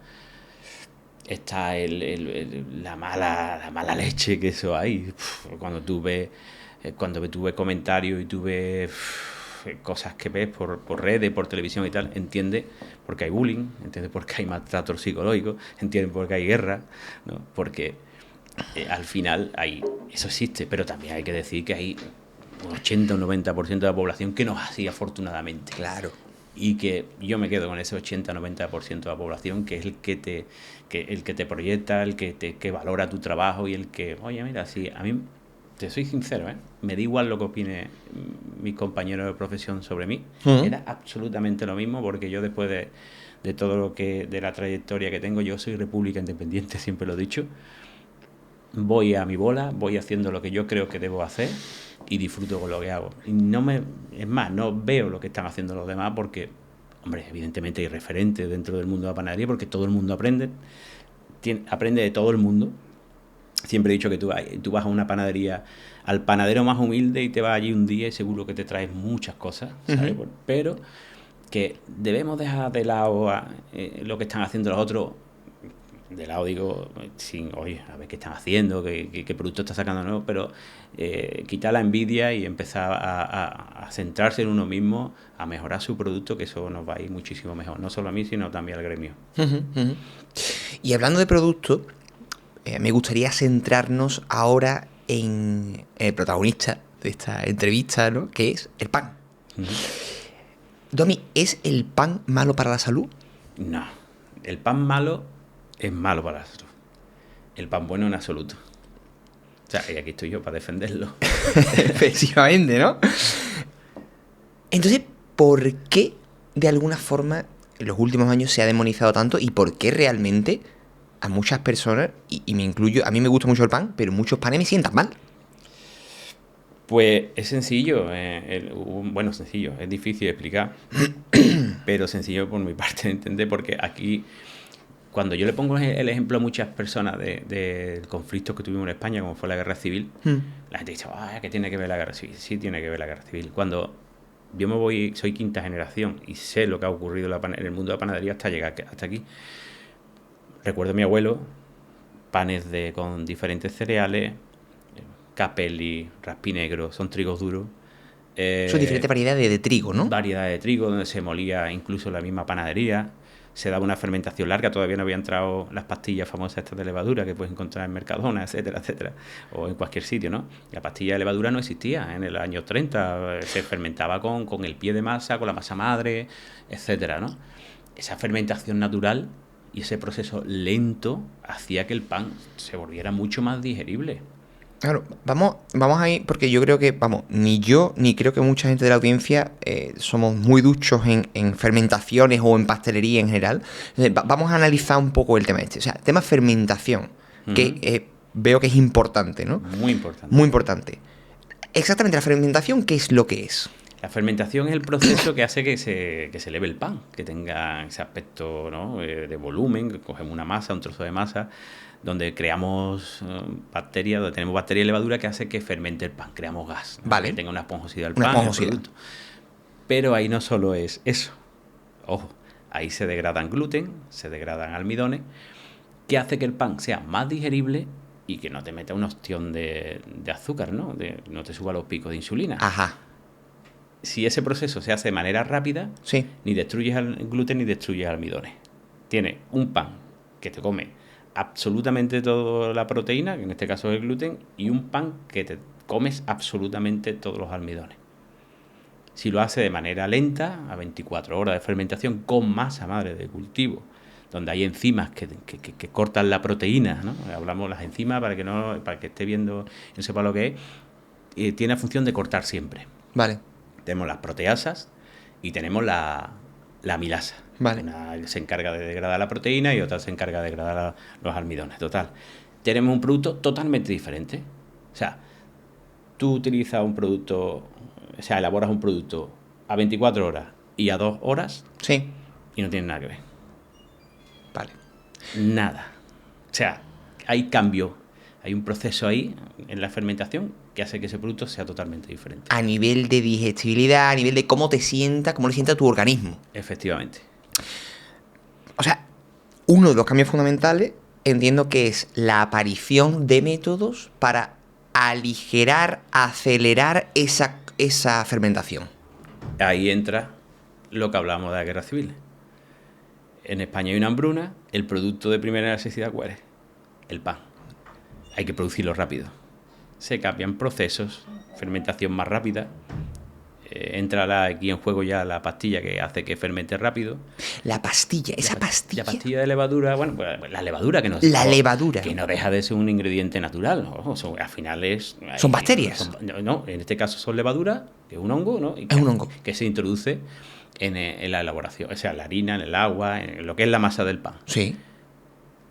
está la mala leche que eso hay. Cuando tú ves comentarios y tú ves cosas que ves por redes, por televisión y tal, entiendes por qué hay bullying, entiendes por qué hay maltrato psicológico, entiendes por qué hay guerra, ¿no? Porque al final eso existe, pero también hay que decir que hay un 80 o un 90% de la población que no es así, afortunadamente. Claro. Y que yo me quedo con ese 80-90% de la población, que es el que te proyecta, el que valora tu trabajo y el que, oye, mira, si a mí, te soy sincero, me da igual lo que opine mis compañeros de profesión sobre mí, era absolutamente lo mismo, porque yo después de todo de la trayectoria que tengo, yo soy república independiente, siempre lo he dicho, voy a mi bola, voy haciendo lo que yo creo que debo hacer y disfruto con lo que hago. Y es más, no veo lo que están haciendo los demás porque, hombre, evidentemente hay referentes dentro del mundo de la panadería porque todo el mundo aprende de todo el mundo. Siempre he dicho que tú vas a una panadería, al panadero más humilde y te vas allí un día y seguro que te traes muchas cosas, ¿sabes? Pero que debemos dejar de lado lo que están haciendo los otros. De lado digo, oye, a ver qué están haciendo, qué producto está sacando nuevo, pero quitar la envidia y empezar a centrarse en uno mismo, a mejorar su producto, que eso nos va a ir muchísimo mejor, no solo a mí, sino también al gremio. Y hablando de producto, me gustaría centrarnos ahora en el protagonista de esta entrevista, ¿no? Que es el pan. Domi, ¿es el pan malo para la salud? No, el pan malo es malo para la salud. El pan bueno en absoluto. O sea, y aquí estoy yo para defenderlo. Efectivamente, ¿no? Entonces, ¿por qué de alguna forma en los últimos años se ha demonizado tanto y por qué realmente a muchas personas, y me incluyo, a mí me gusta mucho el pan, pero muchos panes me sientan mal? Pues es sencillo, sencillo, es difícil de explicar, pero sencillo por mi parte de entender, porque aquí, cuando yo le pongo el ejemplo a muchas personas del conflicto que tuvimos en España, como fue la guerra civil, la gente dice, ¿qué tiene que ver la guerra civil? Sí tiene que ver la guerra civil. Cuando yo soy quinta generación y sé lo que ha ocurrido en el mundo de la panadería hasta llegar hasta aquí. Recuerdo a mi abuelo, panes con diferentes cereales, capelli, raspinegro, son trigos duros. Son diferentes variedades de trigo, ¿no? Variedades de trigo, donde se molía incluso en la misma panadería. Se daba una fermentación larga, todavía no habían entrado las pastillas famosas estas de levadura que puedes encontrar en Mercadona, etcétera, etcétera, o en cualquier sitio, ¿no? La pastilla de levadura no existía en el año 30, se fermentaba con el pie de masa, con la masa madre, etcétera, ¿no? Esa fermentación natural y ese proceso lento hacía que el pan se volviera mucho más digerible. Claro, vamos ahí, porque yo creo que, ni yo, ni creo que mucha gente de la audiencia somos muy duchos en fermentaciones o en pastelería en general. Entonces, vamos a analizar un poco el tema este. O sea, tema fermentación, que veo que es importante, ¿no? Muy importante. Muy importante. Exactamente, la fermentación, ¿qué es lo que es? La fermentación es el proceso que hace que se eleve el pan, que tenga ese aspecto, ¿no?, de volumen, que cogemos una masa, un trozo de masa, donde creamos bacterias, donde tenemos bacteria y levadura que hace que fermente el pan, creamos gas, ¿no?, Vale. que tenga una esponjosidad el Una pan, esponjosidad. el producto. Pero ahí no solo es eso. Ojo, ahí se degradan gluten, se degradan almidones, que hace que el pan sea más digerible y que no te meta una ostión de azúcar, ¿no? No te suba los picos de insulina. Ajá. Si ese proceso se hace de manera rápida, Sí. ni destruyes el gluten ni destruyes almidones. Tienes un pan que te come absolutamente toda la proteína, que en este caso es el gluten, y un pan que te comes absolutamente todos los almidones. Si lo hace de manera lenta, a 24 horas de fermentación, con masa madre de cultivo, donde hay enzimas que cortan la proteína, ¿no? Hablamos de las enzimas para que esté viendo, no sepa lo que es, tiene la función de cortar siempre. Vale. Tenemos las proteasas y tenemos la amilasa. Vale. Una se encarga de degradar la proteína y otra se encarga de degradar los almidones. Total. Tenemos un producto totalmente diferente. O sea, tú utilizas un producto, o sea, elaboras un producto a 24 horas y a 2 horas Sí. y no tiene nada que ver. Vale. Nada. O sea, hay cambio. Hay un proceso ahí en la fermentación que hace que ese producto sea totalmente diferente. A nivel de digestibilidad, a nivel de cómo te sienta, cómo le sienta tu organismo. Efectivamente. O sea, uno de los cambios fundamentales entiendo que es la aparición de métodos para aligerar, acelerar esa fermentación. Ahí entra lo que hablábamos de la guerra civil. En España hay una hambruna, el producto de primera necesidad, ¿cuál es? El pan. Hay que producirlo rápido. Se cambian procesos, fermentación más rápida. Entra aquí en juego ya la pastilla que hace que fermente rápido. La pastilla, esa pastilla. La pastilla de levadura, bueno, pues la levadura que no levadura. Que no deja de ser un ingrediente natural, ¿no? Al final Son bacterias. No, en este caso son levadura, que es un hongo, ¿no? Es un hongo. Que se introduce en la elaboración, o sea, en la harina, en el agua, en lo que es la masa del pan. Sí.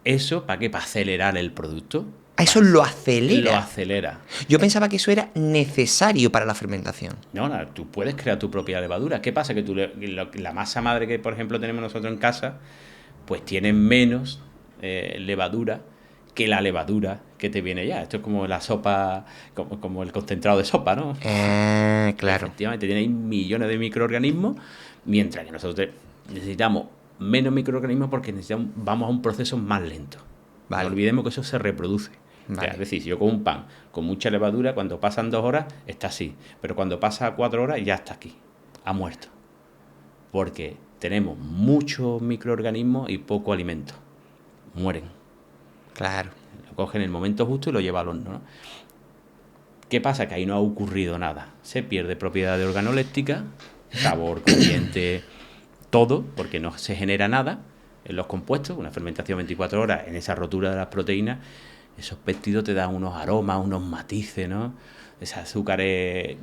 ¿Eso para qué? Para acelerar el producto. Eso lo acelera. Lo acelera. Yo pensaba que eso era necesario para la fermentación. No, tú puedes crear tu propia levadura. ¿Qué pasa? Que la masa madre que, por ejemplo, tenemos nosotros en casa, pues tiene menos levadura que la levadura que te viene ya. Esto es como la sopa, como el concentrado de sopa, ¿no? Claro. Efectivamente, tiene ahí millones de microorganismos, mientras que nosotros necesitamos menos microorganismos porque vamos a un proceso más lento. Vale. No olvidemos que eso se reproduce. Vale. O sea, es decir, si yo como un pan con mucha levadura, cuando pasan 2 horas está así, pero cuando pasa 4 horas ya está aquí, ha muerto. Porque tenemos muchos microorganismos y poco alimento. Mueren. Claro. Lo cogen en el momento justo y lo lleva al horno, ¿no? ¿Qué pasa? Que ahí no ha ocurrido nada. Se pierde propiedades organolépticas, sabor, caliente, todo, porque no se genera nada en los compuestos. Una fermentación 24 horas en esa rotura de las proteínas, esos péptidos te dan unos aromas, unos matices, ¿no? Esos azúcares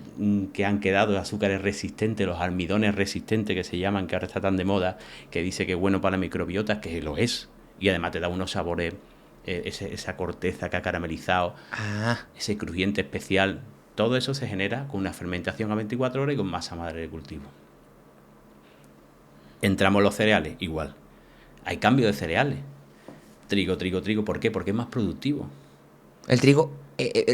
que han quedado, azúcares resistentes, los almidones resistentes que se llaman, que ahora está tan de moda, que dice que es bueno para la microbiota, que lo es. Y además te da unos sabores, esa corteza que ha caramelizado, ese crujiente especial. Todo eso se genera con una fermentación a 24 horas y con masa madre de cultivo. Entramos los cereales, igual. Hay cambio de cereales. Trigo. ¿Por qué? Porque es más productivo. El trigo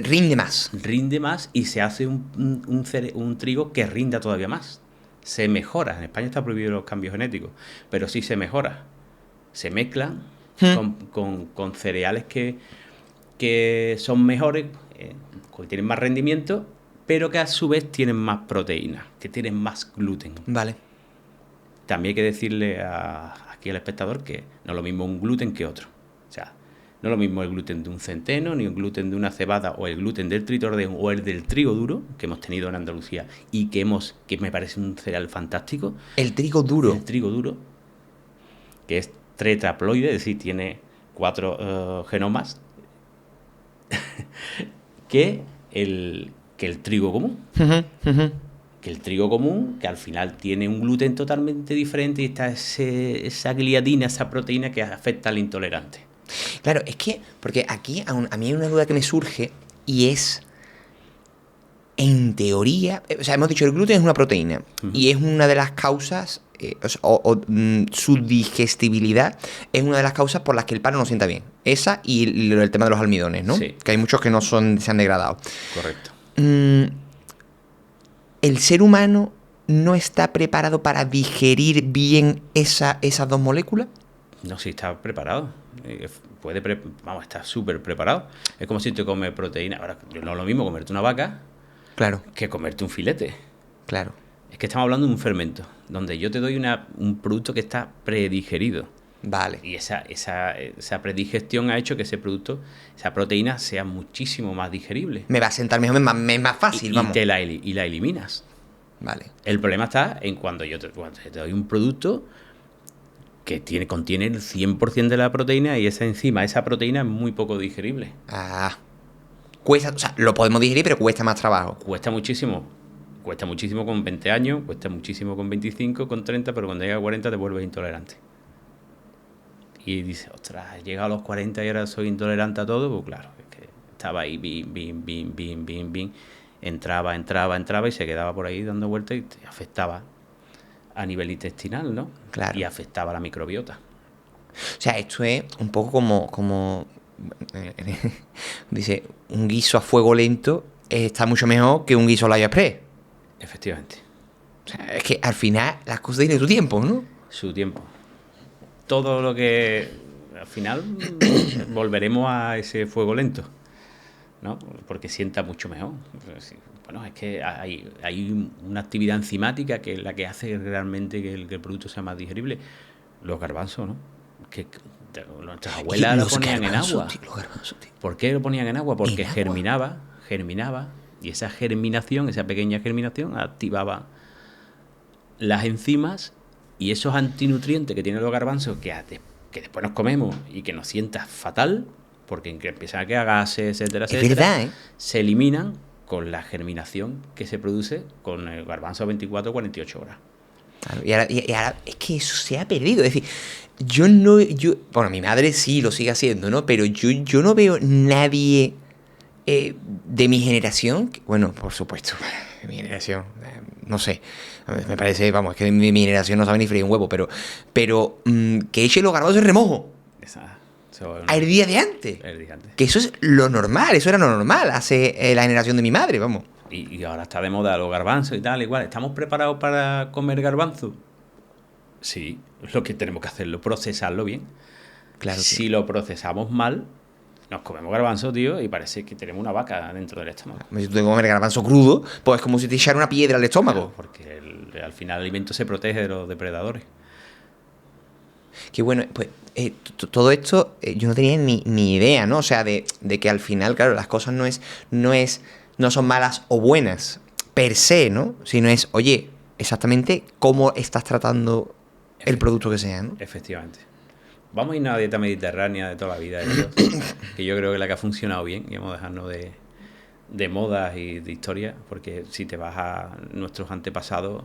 rinde más. Rinde más y se hace un trigo que rinda todavía más. Se mejora. En España está prohibido los cambios genéticos, pero sí se mejora. Se mezclan con cereales que son mejores, que tienen más rendimiento, pero que a su vez tienen más proteína, que tienen más gluten. Vale. También hay que decirle aquí al espectador que no es lo mismo un gluten que otro. O sea, no es lo mismo el gluten de un centeno, ni el gluten de una cebada, o el gluten del tritordeum, o el del trigo duro, que hemos tenido en Andalucía y que me parece un cereal fantástico. El trigo duro. El trigo duro, que es tetraploide, es decir, tiene 4 genomas, que el trigo común. Que el trigo común, que al final tiene un gluten totalmente diferente y está esa gliadina, esa proteína que afecta al intolerante. Claro, es que, porque aquí a mí hay una duda que me surge y es, en teoría, o sea, hemos dicho el gluten es una proteína y es una de las causas, su digestibilidad es una de las causas por las que el pan no sienta bien. Esa y el tema de los almidones, ¿no? Sí. Que hay muchos que no son, se han degradado. Correcto. ¿El ser humano no está preparado para digerir bien esas dos moléculas? No, si está preparado. Vamos, está súper preparado. Es como si te comes proteína. Ahora, no es lo mismo comerte una vaca Claro, que comerte un filete. claro. Es que estamos hablando de un fermento, donde yo te doy un producto que está predigerido. Vale. Y esa predigestión ha hecho que ese producto, esa proteína, sea muchísimo más digerible. Me va a sentar mejor, es más fácil, Y vamos. la eliminas. Vale. El problema está en cuando cuando te doy un producto que contiene el 100% de la proteína y esa proteína es muy poco digerible. Ah. Cuesta, o sea, lo podemos digerir, pero cuesta más trabajo. Cuesta muchísimo con 20 años, cuesta muchísimo con 25, con 30, pero cuando llega a 40 te vuelves intolerante. Y dices, ostras, he llegado a los 40 y ahora soy intolerante a todo. Pues claro, es que estaba ahí, bin. Entraba y se quedaba por ahí dando vueltas y te afectaba a nivel intestinal, ¿no? Claro. Y afectaba a la microbiota. O sea, esto es un poco como dice, un guiso a fuego lento está mucho mejor que un guiso a la express. Efectivamente. O sea, es que al final las cosas tienen su tiempo, ¿no? Su tiempo. Todo lo que... Al final volveremos a ese fuego lento, ¿no? Porque sienta mucho mejor. Bueno, es que hay una actividad enzimática que es la que hace realmente que el producto sea más digerible. Los garbanzos, ¿no? Que nuestras abuelas lo ponían en agua. Tío, los garbanzos, tío. ¿Por qué lo ponían en agua? Porque ¿En agua? germinaba, y esa germinación, esa pequeña germinación, activaba las enzimas y esos antinutrientes que tienen los garbanzos que después nos comemos y que nos sienta fatal, porque empiezan a quedar gases, etcétera, Es verdad, ¿eh? se eliminan con la germinación que se produce con el garbanzo a 24 o 48 horas. Claro, y ahora es que eso se ha perdido. Es decir, bueno, mi madre sí lo sigue haciendo, ¿no? Pero yo no veo nadie de mi generación, bueno, por supuesto, de mi generación, no sé, me parece, vamos, es que de mi generación no sabe ni freír un huevo, pero que eche los garbanzos en remojo al día de antes. El día antes. Que eso es lo normal, eso era lo normal hace la generación de mi madre, vamos. Y ahora está de moda los garbanzos y tal, igual. ¿Estamos preparados para comer garbanzo? Sí, lo que tenemos que hacerlo, procesarlo bien. Claro, tío. Si lo procesamos mal, nos comemos garbanzo, tío, y parece que tenemos una vaca dentro del estómago. Si tú te comes garbanzo crudo, pues es como si te echara una piedra al estómago. Porque al final el alimento se protege de los depredadores. Que bueno, pues todo esto yo no tenía ni idea, ¿no? O sea, de que al final, claro, las cosas no son malas o buenas per se, ¿no? Sino es, oye, exactamente cómo estás tratando el producto que sea, ¿no? Efectivamente. Vamos a irnos a la dieta mediterránea de toda la vida, que yo creo que es la que ha funcionado bien, y vamos a dejarnos de modas y de historia, porque si te vas a nuestros antepasados,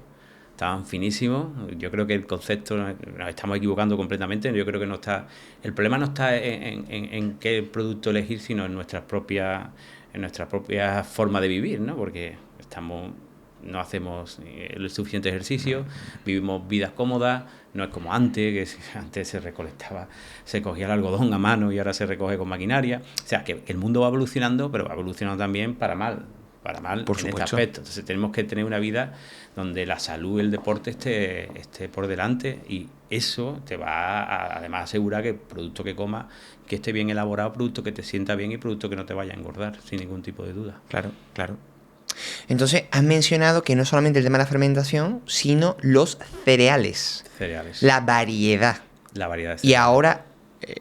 estaban finísimos. Yo creo que el concepto nos estamos equivocando completamente. Yo creo que no está, el problema no está en qué producto elegir, sino en nuestra propia forma de vivir, ¿no? Porque no hacemos el suficiente ejercicio, vivimos vidas cómodas, no es como antes, que antes se cogía el algodón a mano y ahora se recoge con maquinaria. O sea, que el mundo va evolucionando, pero va evolucionando también para mal Por en supuesto. este aspecto. Entonces tenemos que tener una vida donde la salud y el deporte esté por delante, y eso te va a además asegurar que el producto que comas, que esté bien elaborado, producto que te sienta bien y producto que no te vaya a engordar, sin ningún tipo de duda. Claro, claro. Entonces, has mencionado que no solamente el tema de la fermentación, sino los cereales. La variedad. La variedad de Y cereales. ahora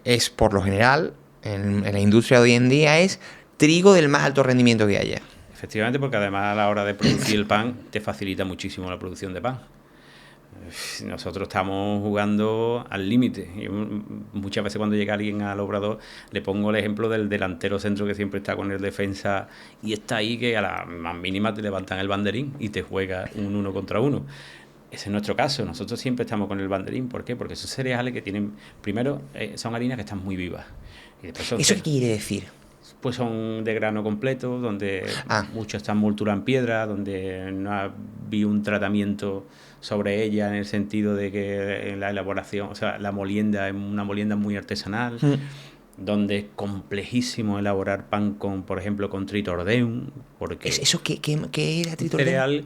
es, por lo general, en la industria de hoy en día, es trigo del más alto rendimiento que haya. Efectivamente, porque además a la hora de producir el pan te facilita muchísimo la producción de pan. Nosotros estamos jugando al límite. Muchas veces cuando llega alguien al obrador le pongo el ejemplo del delantero centro que siempre está con el defensa y está ahí, que a la más mínima te levantan el banderín y te juega un 1 contra 1. ese es nuestro caso. Nosotros siempre estamos con el banderín. ¿Por qué? Porque son cereales que tienen, primero, son harinas que están muy vivas. Y después ¿Eso qué quiere decir? pues son de grano completo, donde muchos están molturados en piedra, donde no ha habido un tratamiento sobre ella en el sentido de que en la elaboración, o sea, la molienda es una molienda muy artesanal, donde es complejísimo elaborar pan con, por ejemplo, con tritordeum, porque ¿Eso qué era un tritordeum? cereal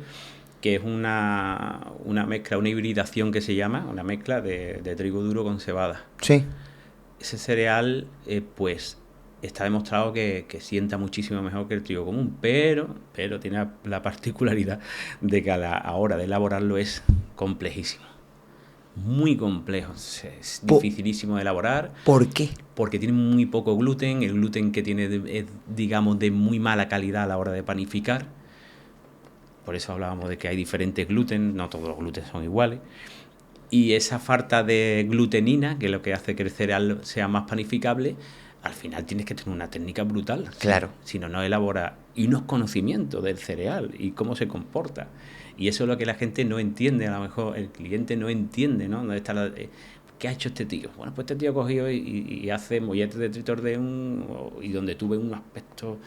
que es una mezcla, una hibridación que se llama, una mezcla de trigo duro con cebada. Sí. Ese cereal, pues está demostrado que sienta muchísimo mejor que el trigo común, pero tiene la particularidad de que a la hora de elaborarlo es complejísimo. Muy complejo, es dificilísimo de elaborar. ¿Por qué? Porque tiene muy poco gluten, el gluten que tiene es, digamos, de muy mala calidad a la hora de panificar. Por eso hablábamos de que hay diferentes gluten, no todos los gluten son iguales. Y esa falta de glutenina, que es lo que hace que el cereal sea más panificable, al final tienes que tener una técnica brutal. Claro. Si no, no elabora. Y unos conocimientos del cereal y cómo se comporta. Y eso es lo que la gente no entiende, a lo mejor el cliente no entiende, ¿no? ¿Dónde está ¿qué ha hecho este tío? Bueno, pues este tío ha cogido y hace molletes de tritordeum y donde tuve un aspecto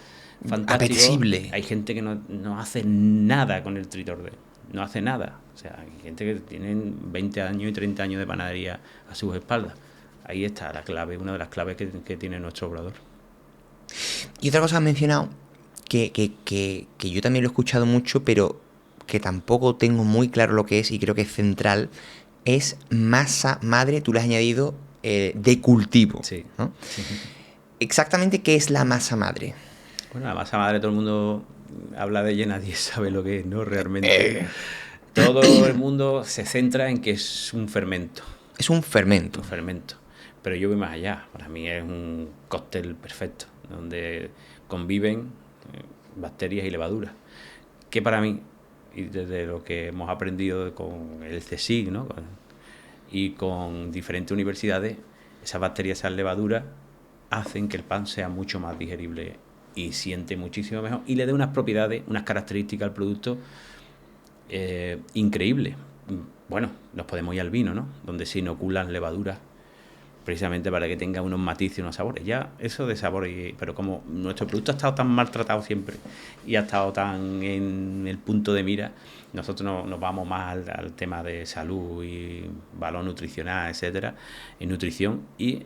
fantástico. Apetecible. Hay gente que no hace nada con el tritordeum. No hace nada. O sea, hay gente que tienen 20 años y 30 años de panadería a sus espaldas. Ahí está la clave, una de las claves que tiene nuestro obrador. Y otra cosa que has mencionado, que yo también lo he escuchado mucho, pero que tampoco tengo muy claro lo que es y creo que es central, es masa madre, tú le has añadido de cultivo. Sí. ¿No? Exactamente, ¿qué es la masa madre? Bueno, la masa madre todo el mundo habla de ella, nadie sabe lo que es, ¿no? Realmente todo el mundo se centra en que es un fermento. Es un fermento. Un fermento. Pero yo voy más allá. Para mí es un cóctel perfecto, donde conviven bacterias y levaduras. Que para mí, y desde lo que hemos aprendido con el CSIC, ¿no? Y con diferentes universidades, esas bacterias, esas levaduras, hacen que el pan sea mucho más digerible y siente muchísimo mejor y le dé unas propiedades, unas características al producto increíbles. Bueno, nos podemos ir al vino, ¿no? Donde se inoculan levaduras precisamente para que tenga unos matices y unos sabores. Ya eso de sabor, pero como nuestro producto ha estado tan maltratado siempre y ha estado tan en el punto de mira, nosotros nos vamos más al tema de salud y valor nutricional, etcétera, en nutrición y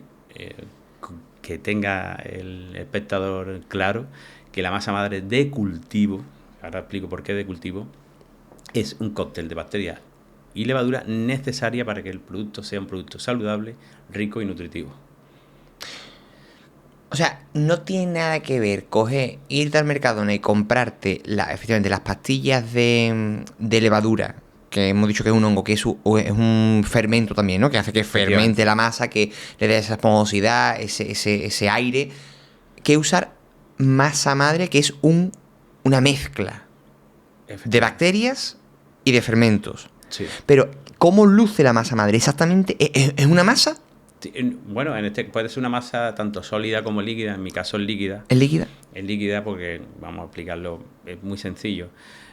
que tenga el espectador claro que la masa madre de cultivo, ahora explico por qué de cultivo, es un cóctel de bacterias y levadura necesaria para que el producto sea un producto saludable, rico y nutritivo. O sea, no tiene nada que ver irte al Mercadona y comprarte efectivamente las pastillas de levadura, que hemos dicho que es un hongo, que es un fermento también, ¿no? Que hace que fermente la masa, que le dé esa esponjosidad, ese aire, que usar masa madre, que es una mezcla de bacterias y de fermentos. Sí. Pero, ¿cómo luce la masa madre? Exactamente, ¿es una masa? Bueno, puede ser una masa tanto sólida como líquida. En mi caso es líquida. ¿Es líquida? Es líquida porque, vamos a explicarlo, es muy sencillo.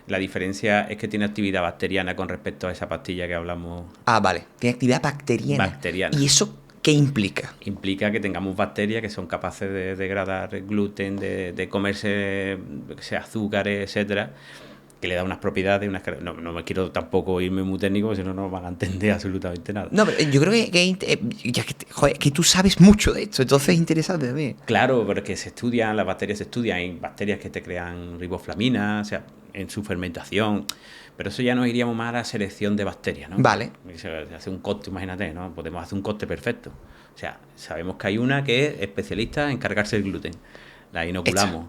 La diferencia es que tiene actividad bacteriana con respecto a esa pastilla que hablamos. Ah, vale. Tiene actividad bacteriana. ¿Y eso qué implica? Implica que tengamos bacterias que son capaces de degradar gluten, de comerse azúcares, etcétera, que le da unas propiedades, no me quiero tampoco irme muy técnico, porque si no, no van a entender absolutamente nada. No, pero yo creo que tú sabes mucho de esto, entonces es interesante también. Claro, porque las bacterias se estudian, hay bacterias que te crean riboflamina, o sea, en su fermentación, pero eso ya nos iríamos más a la selección de bacterias, ¿no? Vale. Se hace un cóctel, imagínate, ¿no? Podemos hacer un cóctel perfecto. O sea, sabemos que hay una que es especialista en cargarse el gluten, la inoculamos.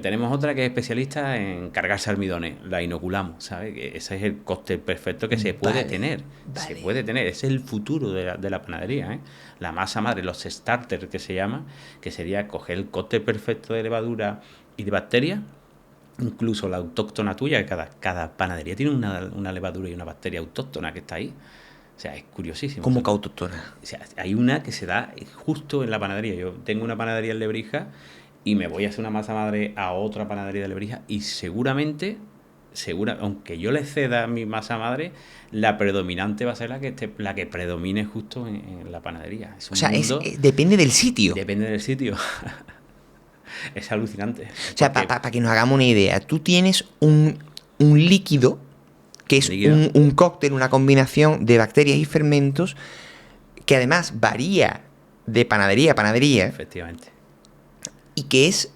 Tenemos otra que es especialista en cargarse almidones, la inoculamos, ¿sabes? Ese es el cóctel perfecto que se puede tener. Vale. Se puede tener, ese es el futuro de la panadería, ¿eh? La masa madre, los starters que se llama, que sería coger el cóctel perfecto de levadura y de bacterias, incluso la autóctona tuya, que cada panadería tiene una levadura y una bacteria autóctona que está ahí. O sea, es curiosísimo. ¿Cómo que autóctona? O sea, hay una que se da justo en la panadería. Yo tengo una panadería en Lebrija y me voy a hacer una masa madre a otra panadería de Lebrija y seguramente segura, aunque yo le ceda mi masa madre, la predominante va a ser la que predomine justo en la panadería. Es O un sea, mundo, depende del sitio. depende del sitio. Es alucinante. O sea, Porque para que nos hagamos una idea, tú tienes un líquido que es líquido, un cóctel, una combinación de bacterias y fermentos que además varía de panadería a panadería efectivamente. y que es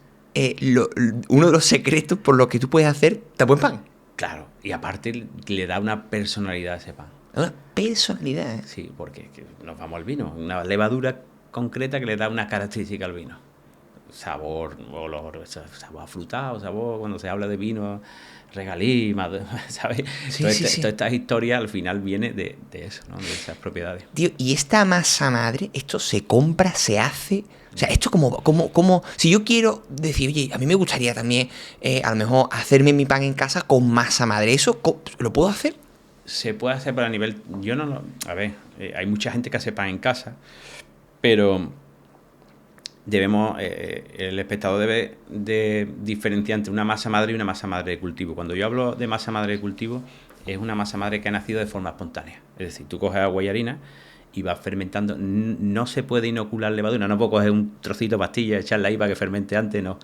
uno de los secretos por los que tú puedes hacer tan buen pan. Claro, y aparte le da una personalidad a ese pan. Una personalidad. Sí, porque es que nos vamos al vino. Una levadura concreta que le da una característica al vino. Sabor, olor, sabor afrutado, sabor, cuando se habla de vino, regalí, ¿sabes? Sí, Toda sí, sí. toda esta historia al final viene de eso, ¿no? De esas propiedades. Tío, y esta masa madre, esto se compra, se hace. O sea, esto como si yo quiero decir, oye, a mí me gustaría también, a lo mejor, hacerme mi pan en casa con masa madre. ¿Eso lo puedo hacer? Se puede hacer, pero a nivel... Yo no lo... A ver, hay mucha gente que hace pan en casa, pero debemos... el espectador debe de diferenciar entre una masa madre y una masa madre de cultivo. Cuando yo hablo de masa madre de cultivo, es una masa madre que ha nacido de forma espontánea. Es decir, tú coges agua y harina y vas fermentando. No se puede inocular levadura, no puedo coger un trocito de pastilla, echarla ahí para que fermente antes, no.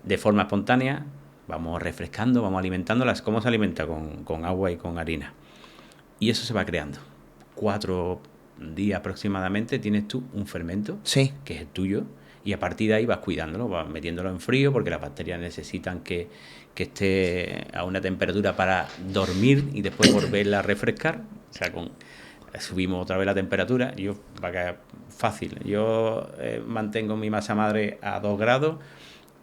De forma espontánea, vamos refrescando, vamos alimentándolas. ¿Cómo se alimenta? Con agua y con harina. Y eso se va creando. 4 días aproximadamente tienes tú un fermento, Sí. que es el tuyo, y a partir de ahí vas cuidándolo, vas metiéndolo en frío, porque las bacterias necesitan que esté a una temperatura para dormir y después volverla a refrescar. O sea, subimos otra vez la temperatura, para que fácil, yo mantengo mi masa madre a 2 grados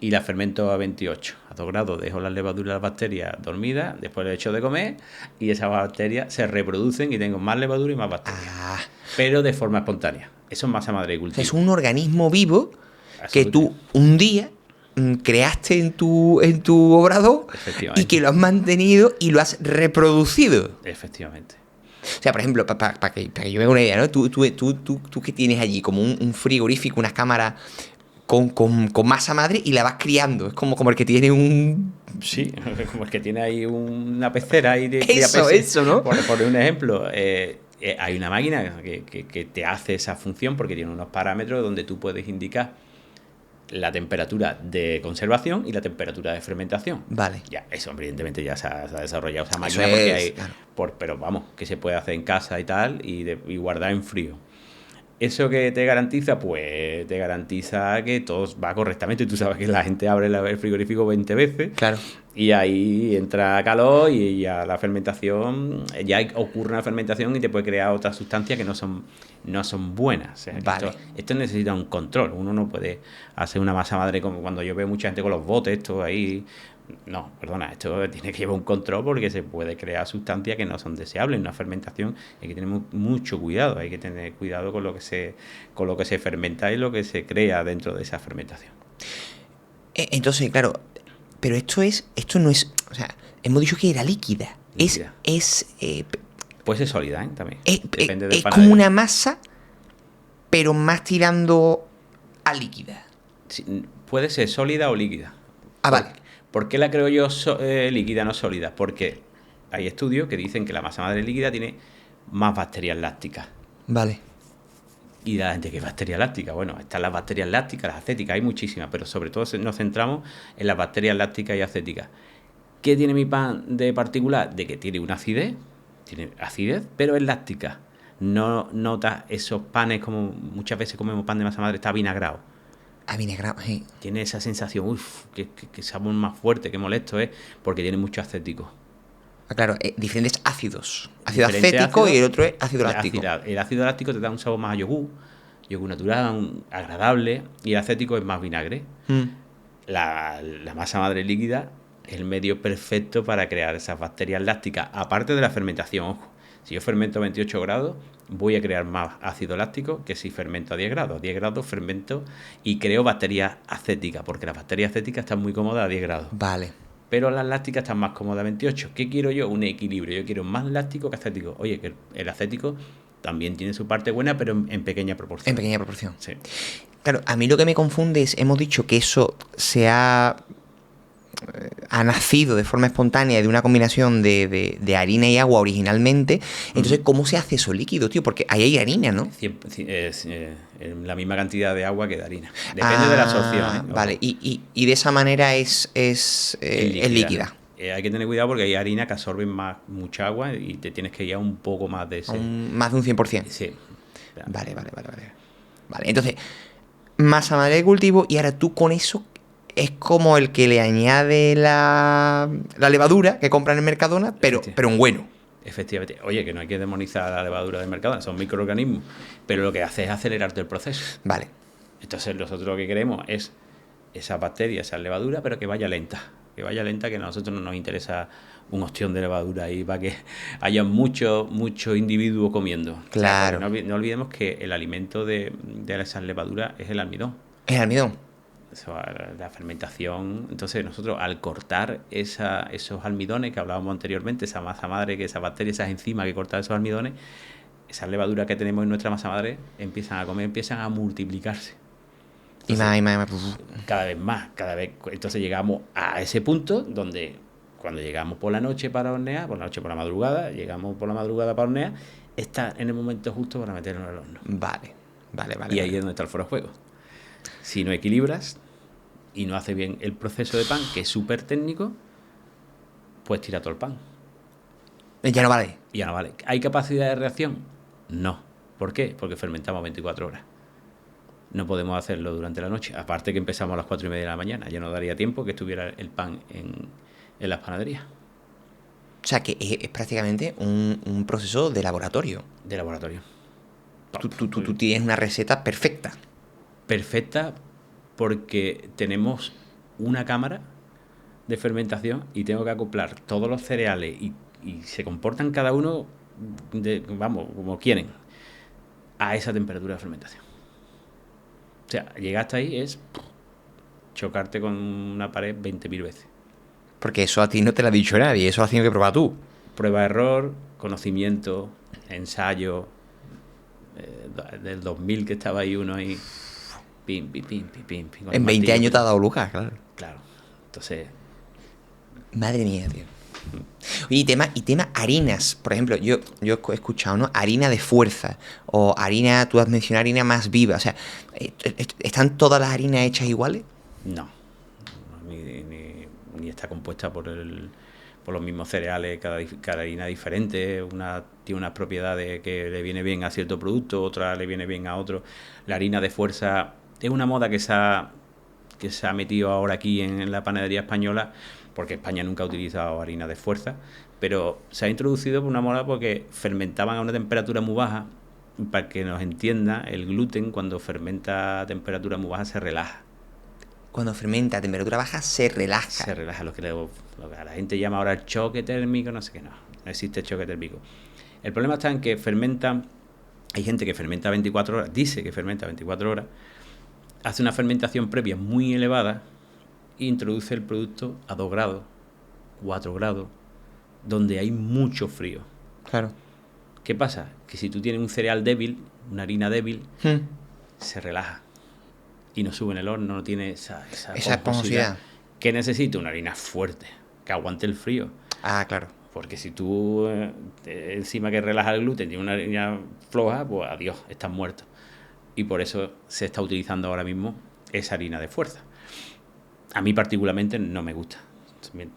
y la fermento a 28. A 2 grados dejo las levaduras y las bacterias dormidas, después le echo de comer y esas bacterias se reproducen y tengo más levadura y más bacterias. Ah, Pero de forma espontánea. Eso es masa madre de o sea, cultivo. es un organismo vivo que tú un día creaste en tu obrador y que lo has mantenido y lo has reproducido. Efectivamente. O sea, por ejemplo, para que yo me haga una idea, ¿no? Tú que tienes allí como un frigorífico, unas cámaras con masa madre y la vas criando. Es como el que tiene un... Sí, como el que tiene ahí una pecera ahí de Eso, ¿no? Por poner un ejemplo, hay una máquina que te hace esa función porque tiene unos parámetros donde tú puedes indicar la temperatura de conservación y la temperatura de fermentación. Vale. Ya, eso evidentemente ya se ha desarrollado esa Eso máquina porque hay, claro. pero vamos, que se puede hacer en casa y tal y guardar en frío. ¿Eso que te garantiza? Pues te garantiza que todo va correctamente. Tú sabes que la gente abre el frigorífico 20 veces. Claro. Y ahí entra calor y ya la fermentación, ya ocurre una fermentación y te puede crear otras sustancias que no son buenas. O sea, Vale. esto necesita un control. Uno no puede hacer una masa madre como cuando yo veo mucha gente con los botes, esto ahí. No, perdona, esto tiene que llevar un control porque se puede crear sustancias que no son deseables. En una fermentación hay que tener mucho cuidado, hay que tener cuidado con lo que se fermenta y lo que se crea dentro de esa fermentación. Entonces, claro, pero esto no es, o sea, hemos dicho que era líquida. Líquida. Puede ser sólida, también. Depende del es panadero. como una masa, pero más tirando a líquida. Sí, puede ser sólida o líquida. Vale. ¿Por qué la creo yo líquida, no sólida? Porque hay estudios que dicen que la masa madre líquida tiene más bacterias lácticas. Vale. ¿Y la gente qué es bacteria láctica? Bueno, están las bacterias lácticas, las acéticas, hay muchísimas, pero sobre todo nos centramos en las bacterias lácticas y acéticas. ¿Qué tiene mi pan de particular? De que tiene una acidez, pero es láctica. No notas esos panes como muchas veces comemos pan de masa madre, está vinagrado. Vinagrado, sí. Tiene esa sensación, uff, que sabor más fuerte, que molesto es, porque tiene mucho acético. Claro, diferentes ácidos. Ácido Diferentes acético ácidos, y el otro es ácido láctico. El ácido láctico te da un sabor más a yogur natural, agradable, y el acético es más vinagre. La masa madre líquida es el medio perfecto para crear esas bacterias lácticas, aparte de la fermentación, ojo. Si yo fermento a 28 grados, voy a crear más ácido láctico que si fermento a 10 grados. A 10 grados fermento y creo bacterias acéticas, porque las bacterias acéticas están muy cómodas a 10 grados. Vale. Pero las lácticas están más cómodas a 28. ¿Qué quiero yo? Un equilibrio. Yo quiero más láctico que acético. Oye, que el acético también tiene su parte buena, pero en pequeña proporción. En pequeña proporción. Sí. Claro, a mí lo que me confunde es, hemos dicho que eso se ha ha nacido de forma espontánea de una combinación de harina y agua originalmente. Entonces, ¿cómo se hace eso líquido, tío? Porque ahí hay harina, ¿no? Es la misma cantidad de agua que de harina. Depende de la absorción, ¿eh? Vale, y de esa manera es líquida. Hay que tener cuidado porque hay harina que absorben mucha agua y te tienes que ir a un poco más de ese. Más de un 100%. Sí. Vale. Vale, entonces, masa madre de cultivo, y ahora tú con eso es como el que le añade la levadura que compran en Mercadona, pero en bueno. Efectivamente. Oye, que no hay que demonizar la levadura de Mercadona, son microorganismos, pero lo que hace es acelerarte el proceso. Vale. Entonces nosotros lo que queremos es esa bacteria, esa levadura, pero que vaya lenta. Que vaya lenta, que a nosotros no nos interesa un ostión de levadura ahí para que haya mucho individuo comiendo. Claro. O sea, no olvidemos que el alimento de esas levaduras es el almidón. Es almidón. Eso, la fermentación. Entonces nosotros al cortar esos almidones que hablábamos anteriormente, esa masa madre, que esa bacteria, esas enzimas que cortan esos almidones, esas levaduras que tenemos en nuestra masa madre empiezan a comer, empiezan a multiplicarse. Entonces, y más. Cada vez más, entonces llegamos a ese punto donde cuando llegamos por la noche para hornear, por la madrugada, llegamos por la madrugada para hornear, está en el momento justo para meterlo en el horno. Vale. Y ahí es donde está el fuera de juego. Si no equilibras y no haces bien el proceso de pan, que es súper técnico, pues tira todo el pan. Ya no vale. Ya no vale. ¿Hay capacidad de reacción? No. ¿Por qué? Porque fermentamos 24 horas. No podemos hacerlo durante la noche. Aparte que empezamos a las 4:30 de la mañana. Ya no daría tiempo que estuviera el pan en las panaderías. O sea, que es prácticamente un proceso de laboratorio. De laboratorio. Tú tienes una receta perfecta. Perfecta porque tenemos una cámara de fermentación y tengo que acoplar todos los cereales y se comportan cada uno, como quieren, a esa temperatura de fermentación. O sea, llegar hasta ahí es chocarte con una pared 20.000 veces. Porque eso a ti no te lo ha dicho nadie, eso lo has tenido que probar tú. Prueba, error, conocimiento, ensayo. Del 2000 que estaba ahí uno ahí. Pim. En 20 años te ha dado lujas, claro. Claro. Entonces. Madre mía, tío. Oye, y tema harinas. Por ejemplo, yo he escuchado, ¿no? Harina de fuerza. O harina, tú has mencionado harina más viva. O sea, ¿están todas las harinas hechas iguales? No. Ni está compuesta por los mismos cereales, cada harina diferente. Una tiene unas propiedades que le viene bien a cierto producto, otra le viene bien a otro. La harina de fuerza es una moda que se ha metido ahora aquí en la panadería española, porque España nunca ha utilizado harina de fuerza, pero se ha introducido por una moda porque fermentaban a una temperatura muy baja. Para que nos entienda, el gluten cuando fermenta a temperatura muy baja se relaja. Cuando fermenta a temperatura baja se relaja. Se relaja, lo que la gente llama ahora el choque térmico, no sé qué, no existe choque térmico. El problema está en que fermentan, hay gente que fermenta 24 horas, dice que fermenta 24 horas, hace una fermentación previa muy elevada e introduce el producto a 2 grados, 4 grados, donde hay mucho frío. Claro. ¿Qué pasa? Que si tú tienes un cereal débil, una harina débil, se relaja. Y no sube en el horno, no tiene esa esponjosidad. ¿Qué necesita? Una harina fuerte, que aguante el frío. Ah, claro. Porque si tú, encima que relaja el gluten, tienes una harina floja, pues adiós, estás muerto. Y por eso se está utilizando ahora mismo esa harina de fuerza. A mí particularmente no me gusta.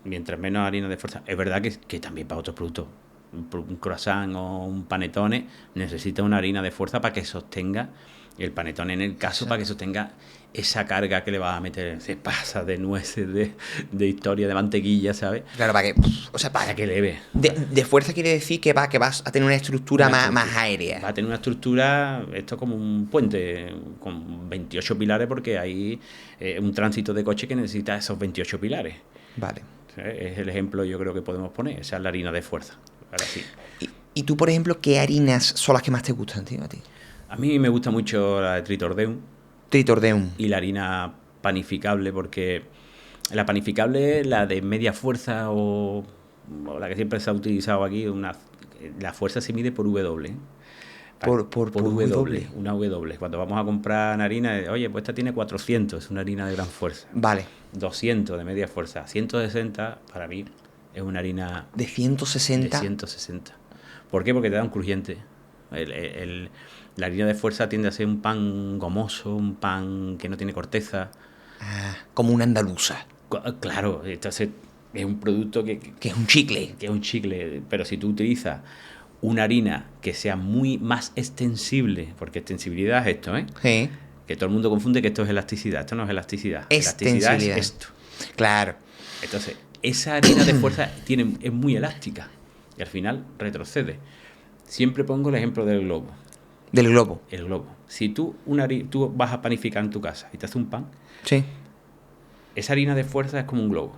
Mientras menos harina de fuerza. Es verdad que también para otros productos, un croissant o un panetone, necesita una harina de fuerza para que sostenga. El panetone, en el caso, para que sostenga esa carga que le vas a meter, se pasa de nueces, de historia, de mantequilla, ¿sabes? Claro, para que leve. De fuerza quiere decir que vas a tener una estructura más aérea. Va a tener una estructura, esto es como un puente con 28 pilares, porque hay un tránsito de coche que necesita esos 28 pilares. Vale. Es el ejemplo, yo creo, que podemos poner. Esa es la harina de fuerza. Ahora sí. ¿Y tú, por ejemplo, qué harinas son las que más te gustan, tío, a ti? A mí me gusta mucho la de Tritordeum. Tritordeum. Y la harina panificable, porque la panificable, la de media fuerza o la que siempre se ha utilizado aquí, la fuerza se mide por W. Por W. Una W. Cuando vamos a comprar harina, oye, pues esta tiene 400, es una harina de gran fuerza. Vale. 200 de media fuerza. 160 para mí es una harina De 160. de 160. ¿Por qué? Porque te da un crujiente. La harina de fuerza tiende a ser un pan gomoso, un pan que no tiene corteza. Como una andaluza. Claro, entonces es un producto que Que es un chicle. es un chicle, pero si tú utilizas una harina que sea muy más extensible, porque extensibilidad es esto, ¿eh? Sí. Que todo el mundo confunde que esto es elasticidad, esto no es elasticidad. Elasticidad Extensibilidad. es esto. Claro. Entonces, esa harina de fuerza es muy elástica y al final retrocede. Siempre pongo el ejemplo del globo. Del globo. El globo. Si tú vas a panificar en tu casa y te haces un pan, Sí. esa harina de fuerza es como un globo.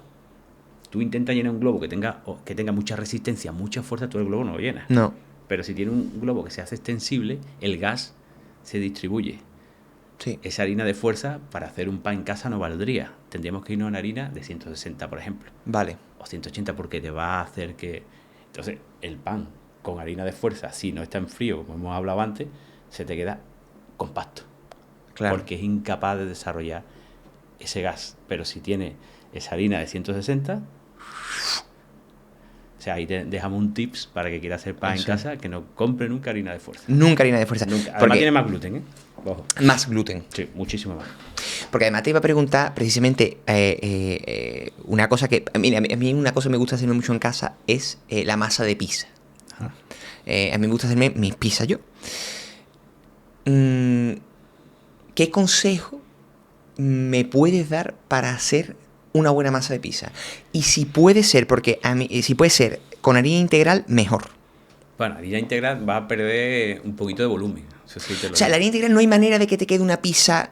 Tú intentas llenar un globo que tenga mucha resistencia, mucha fuerza, tú el globo no lo llenas. No. Pero si tiene un globo que se hace extensible, el gas se distribuye. Sí. Esa harina de fuerza para hacer un pan en casa no valdría. Tendríamos que irnos a una harina de 160, por ejemplo. Vale. O 180 porque te va a hacer que... Entonces, el pan con harina de fuerza, si no está en frío, como hemos hablado antes, se te queda compacto. Claro. Porque es incapaz de desarrollar ese gas. Pero si tiene esa harina de 160... O sea, ahí te dejamos un tips para que quiera hacer pan en casa, que no compre nunca harina de fuerza. Nunca harina de fuerza. Nunca. Además Porque tiene más gluten, ¿eh? Ojo. más gluten. Sí, muchísimo más. Porque además te iba a preguntar precisamente una cosa que... Mira, a mí una cosa que me gusta hacerme mucho en casa es la masa de pizza. A mí me gusta hacerme mis pizzas yo. ¿Qué consejo me puedes dar para hacer una buena masa de pizza? Y si puede ser, porque a mí, si puede ser con harina integral, mejor. Bueno, harina integral va a perder un poquito de volumen. Eso sí te lo O sea, digo. la harina integral no hay manera de que te quede una pizza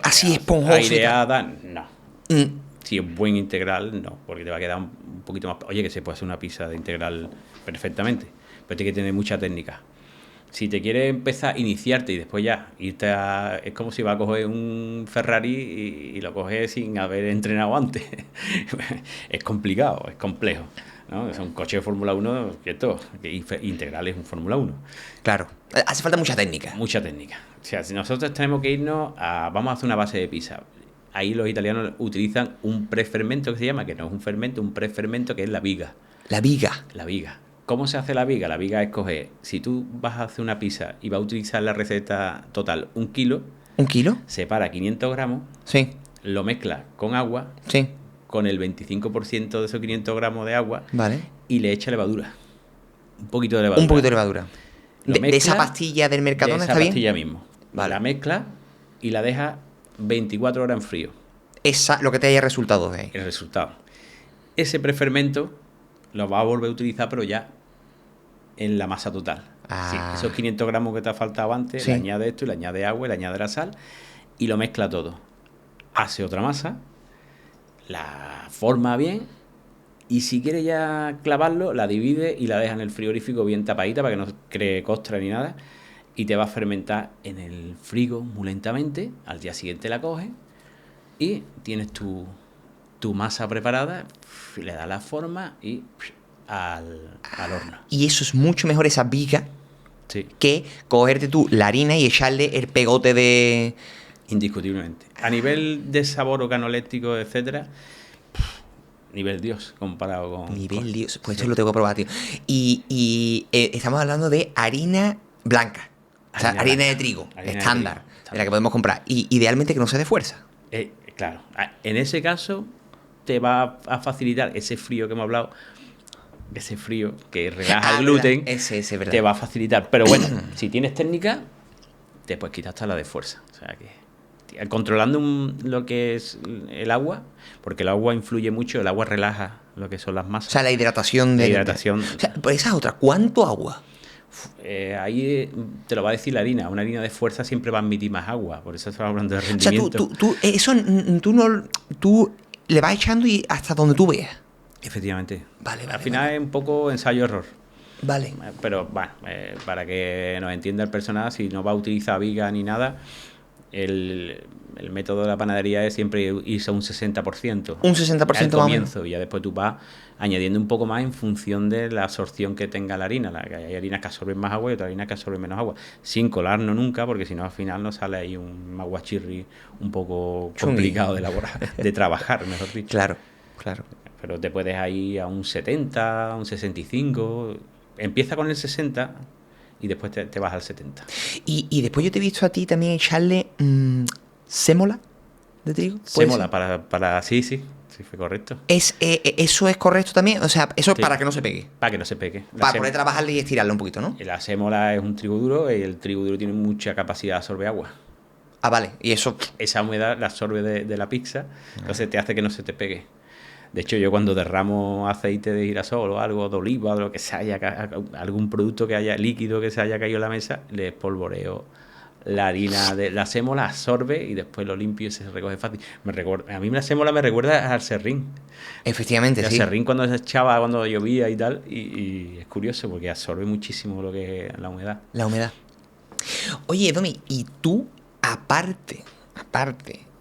así esponjosa. y tal. Aireada, no. Mm, Si es buen integral, no, porque te va a quedar un poquito más... Oye, que se puede hacer una pizza de integral perfectamente, pero tiene que tener mucha técnica. Si te quieres empezar, iniciarte y después ya irte a... Es como si vas a coger un Ferrari y lo coges sin haber entrenado antes. Es complicado, es complejo, ¿no? Es un coche de Fórmula 1, ¿cierto? Que integral es un Fórmula 1. claro. Hace falta mucha técnica. Mucha técnica. O sea, si nosotros tenemos que irnos a... Vamos a hacer una base de pizza. Ahí los italianos utilizan un prefermento que se llama, que no es un fermento, un prefermento que es la viga. La viga. La viga. ¿Cómo se hace la viga? La viga es coger, si tú vas a hacer una pizza y vas a utilizar la receta total 1 kilo, ¿1 kilo? separa 500 gramos, Sí, lo mezcla con agua, sí. con el 25% de esos 500 gramos de agua Vale. y le echa levadura. Un poquito de levadura. Un poquito de levadura. Lo De esa mezcla, pastilla del Mercadona, de esa ¿está bien? pastilla mismo. Vale. La mezcla y la deja 24 horas en frío. Lo que te haya resultado de ahí. El resultado. Ese prefermento lo vas a volver a utilizar, pero ya en la masa total. Ah. Sí, esos 500 gramos que te ha faltado antes, Sí. le añade esto, y le añade agua, y le añade la sal, y lo mezcla todo. Hace otra masa, la forma bien, y si quiere ya clavarlo, la divide y la deja en el frigorífico bien tapadita para que no cree costra ni nada, y te va a fermentar en el frigo muy lentamente. Al día siguiente la coges y tienes tu masa preparada, le das la forma y al horno. Y eso es mucho mejor, esa viga, Sí, que cogerte tú la harina y echarle el pegote de... indiscutiblemente. A nivel de sabor organoléptico, etcétera, nivel Dios comparado con... Nivel Dios. Pues Sí. esto lo tengo que probar, tío. Y estamos hablando de harina blanca. O sea, Harina harina blanca. de trigo, Harina de estándar, trigo, de la que podemos comprar. Y idealmente que no sea de fuerza. Claro, en ese caso te va a facilitar ese frío que hemos hablado, ese frío que relaja el gluten, verdad. Ese, verdad. te va a facilitar. Pero bueno, si tienes técnica, te puedes quitar hasta la de fuerza. O sea que controlando lo que es el agua, porque el agua influye mucho, el agua relaja lo que son las O masas. sea, la hidratación de... La hidratación. O sea, pues esa es otra. ¿Cuánto agua? Ahí te lo va a decir la harina. Una harina de fuerza siempre va a emitir más agua. Por eso estamos hablando de O sea, rendimiento. tú le vas echando y hasta donde tú veas. Efectivamente. Vale, Al final es un poco ensayo-error. Vale. Pero bueno, para que nos entienda el personal, si no va a utilizar viga ni nada, el método de la panadería es siempre irse a un 60%. Un 60% al más o comienzo, y ya después tú vas añadiendo un poco más en función de la absorción que tenga la harina. Hay harinas que absorben más agua y otras harinas que absorben menos agua, sin colarnos nunca, porque si no al final nos sale ahí un aguachirri un poco complicado de elaborar, de trabajar, mejor dicho. Claro, claro. Pero te puedes ir a un 70, un 65, empieza con el 60 y después te vas al 70. Y después yo te he visto a ti también echarle sémola de trigo. Sémola para sí, fue correcto. ¿Eso es correcto también? O sea, eso es Sí. para que no se pegue. Para que no se pegue. Para poder trabajarle y estirarlo un poquito, ¿no? La sémola es un trigo duro y el trigo duro tiene mucha capacidad de absorber agua. Ah, vale. Y eso... Esa humedad la absorbe de la pizza, entonces te hace que no se te pegue. De hecho, yo cuando derramo aceite de girasol o algo, de oliva, o lo que sea, algún producto que haya líquido que se haya caído en la mesa, le espolvoreo la harina de la sémola, absorbe y después lo limpio y se recoge fácil. A mí la sémola me recuerda al serrín. Efectivamente, El sí. serrín cuando se echaba, cuando llovía y tal, y es curioso porque absorbe muchísimo lo que es la humedad. La humedad. Oye, Domi, ¿y tú, aparte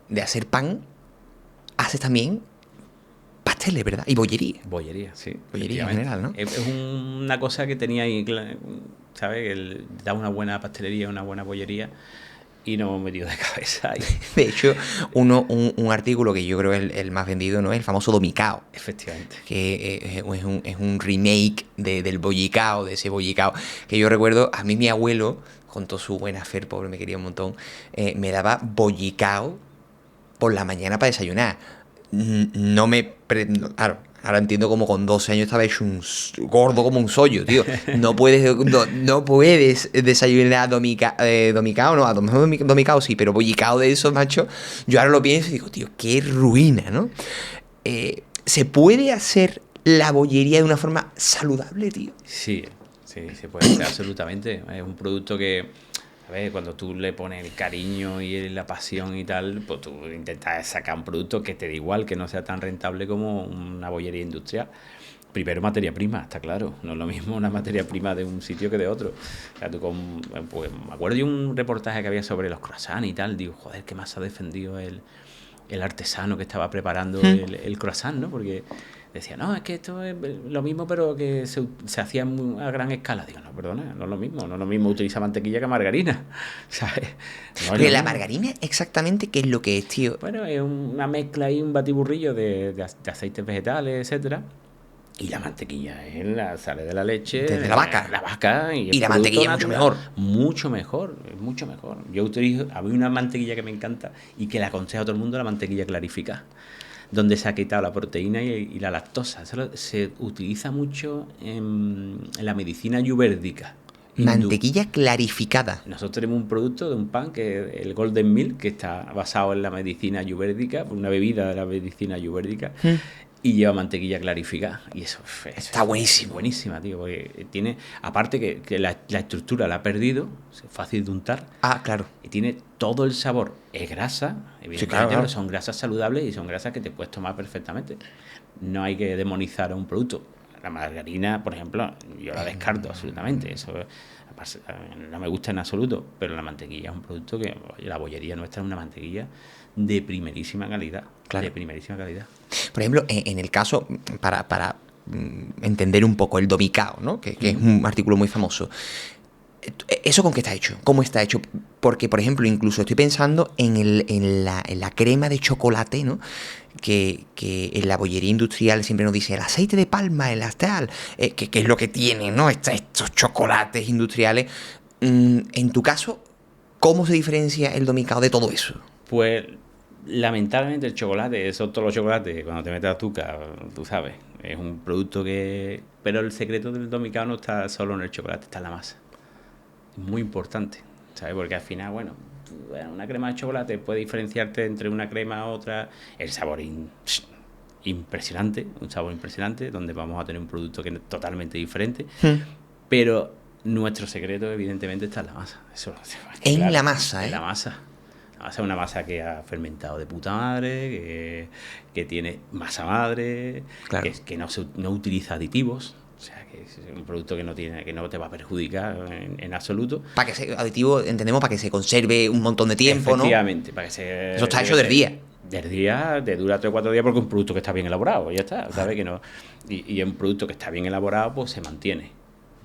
de hacer pan, haces también pasteles, ¿verdad? Y bollería. Bollería, sí. Bollería en general, ¿no? Es una cosa que tenía ahí, ¿sabes? Da una buena pastelería, una buena bollería, y nos hemos metido de cabeza ahí. De hecho, un artículo que yo creo es el más vendido, ¿no? Es el famoso Domicao. Efectivamente. Que es un remake del bollicao, de ese bollicao. Que yo recuerdo, a mí mi abuelo, con toda su buena fe, pobre, me quería un montón, me daba bollicao por la mañana para desayunar. No me... Claro, ahora entiendo como con 12 años estaba hecho gordo como un sollo, tío. No puedes desayunar domicao, no, a lo mejor domicao sí, pero bollicao de esos, macho. Yo ahora lo pienso y digo, tío, qué ruina, ¿no? ¿Se puede hacer la bollería de una forma saludable, tío? Sí, se puede hacer absolutamente. Es un producto que, a ver, cuando tú le pones el cariño y la pasión y tal, pues tú intentas sacar un producto que te dé igual, que no sea tan rentable como una bollería industrial. Primero, materia prima, está claro. No es lo mismo una materia prima de un sitio que de otro. O sea, pues, me acuerdo de un reportaje que había sobre los croissants y tal. Digo, joder, qué más ha defendido el artesano que estaba preparando el croissant, ¿no? Porque decía, no, es que esto es lo mismo, pero que se hacía a gran escala. Digo, no, perdona, no es lo mismo utilizar mantequilla que margarina, ¿sabes? No Pero la margarina, exactamente, ¿qué es lo que es, tío? Bueno, es una mezcla y un batiburrillo de aceites vegetales, etcétera. Y la mantequilla sale de la leche. Desde la vaca. La vaca. Y la mantequilla es mucho mejor. Mucho mejor, es mucho mejor. Yo utilizo, a mí una mantequilla que me encanta y que le aconsejo a todo el mundo, la mantequilla clarificada, donde se ha quitado la proteína y la lactosa. Eso se utiliza mucho en la medicina ayurvédica. Mantequilla clarificada. Nosotros tenemos un producto de un pan, que es el Golden Milk, que está basado en la medicina ayurvédica, una bebida de la medicina ayurvédica, y lleva mantequilla clarificada. Y eso está buenísimo. Buenísima, tío, porque tiene, aparte que la estructura la ha perdido, es fácil de untar. Ah, claro. Y tiene todo el sabor. Es grasa, evidentemente, sí, claro. pero son grasas saludables y son grasas que te puedes tomar perfectamente. No hay que demonizar a un producto. La margarina, por ejemplo, yo la descarto absolutamente. Eso no me gusta en absoluto, pero la mantequilla es un producto que, la bollería nuestra es una mantequilla de primerísima calidad. Claro. De primerísima calidad. Por ejemplo, en el caso, para entender un poco el Domicao, ¿no? Que es un artículo muy famoso. ¿Eso con qué está hecho? ¿Cómo está hecho? Porque, por ejemplo, incluso estoy pensando en la crema de chocolate, ¿no? Que en la bollería industrial siempre nos dice el aceite de palma, el astral, que es lo que tienen, ¿no? Estos chocolates industriales. En tu caso, ¿cómo se diferencia el Domicao de todo eso? Pues, lamentablemente, el chocolate, todos los chocolates, cuando te metes azúcar, tú sabes, es un producto que... Pero el secreto del Domicao no está solo en el chocolate, está en la masa. Muy importante, ¿sabes? Porque al final, bueno, una crema de chocolate puede diferenciarte entre una crema y otra. El sabor impresionante, un sabor impresionante, donde vamos a tener un producto que es totalmente diferente. Pero nuestro secreto, evidentemente, está en la masa. Eso, en la masa, ¿eh? En la masa. La masa es una masa que ha fermentado de puta madre, que tiene masa madre, claro, que no utiliza aditivos. O sea, que es un producto que no te va a perjudicar en absoluto. Para que ese aditivo, entendemos, para que se conserve un montón de tiempo, ¿no? Efectivamente, para que se... Eso está hecho del día. Del día, te dura 3 o 4 días porque es un producto que está bien elaborado, ya está, ¿sabes? Que no, y es un producto que está bien elaborado, pues se mantiene.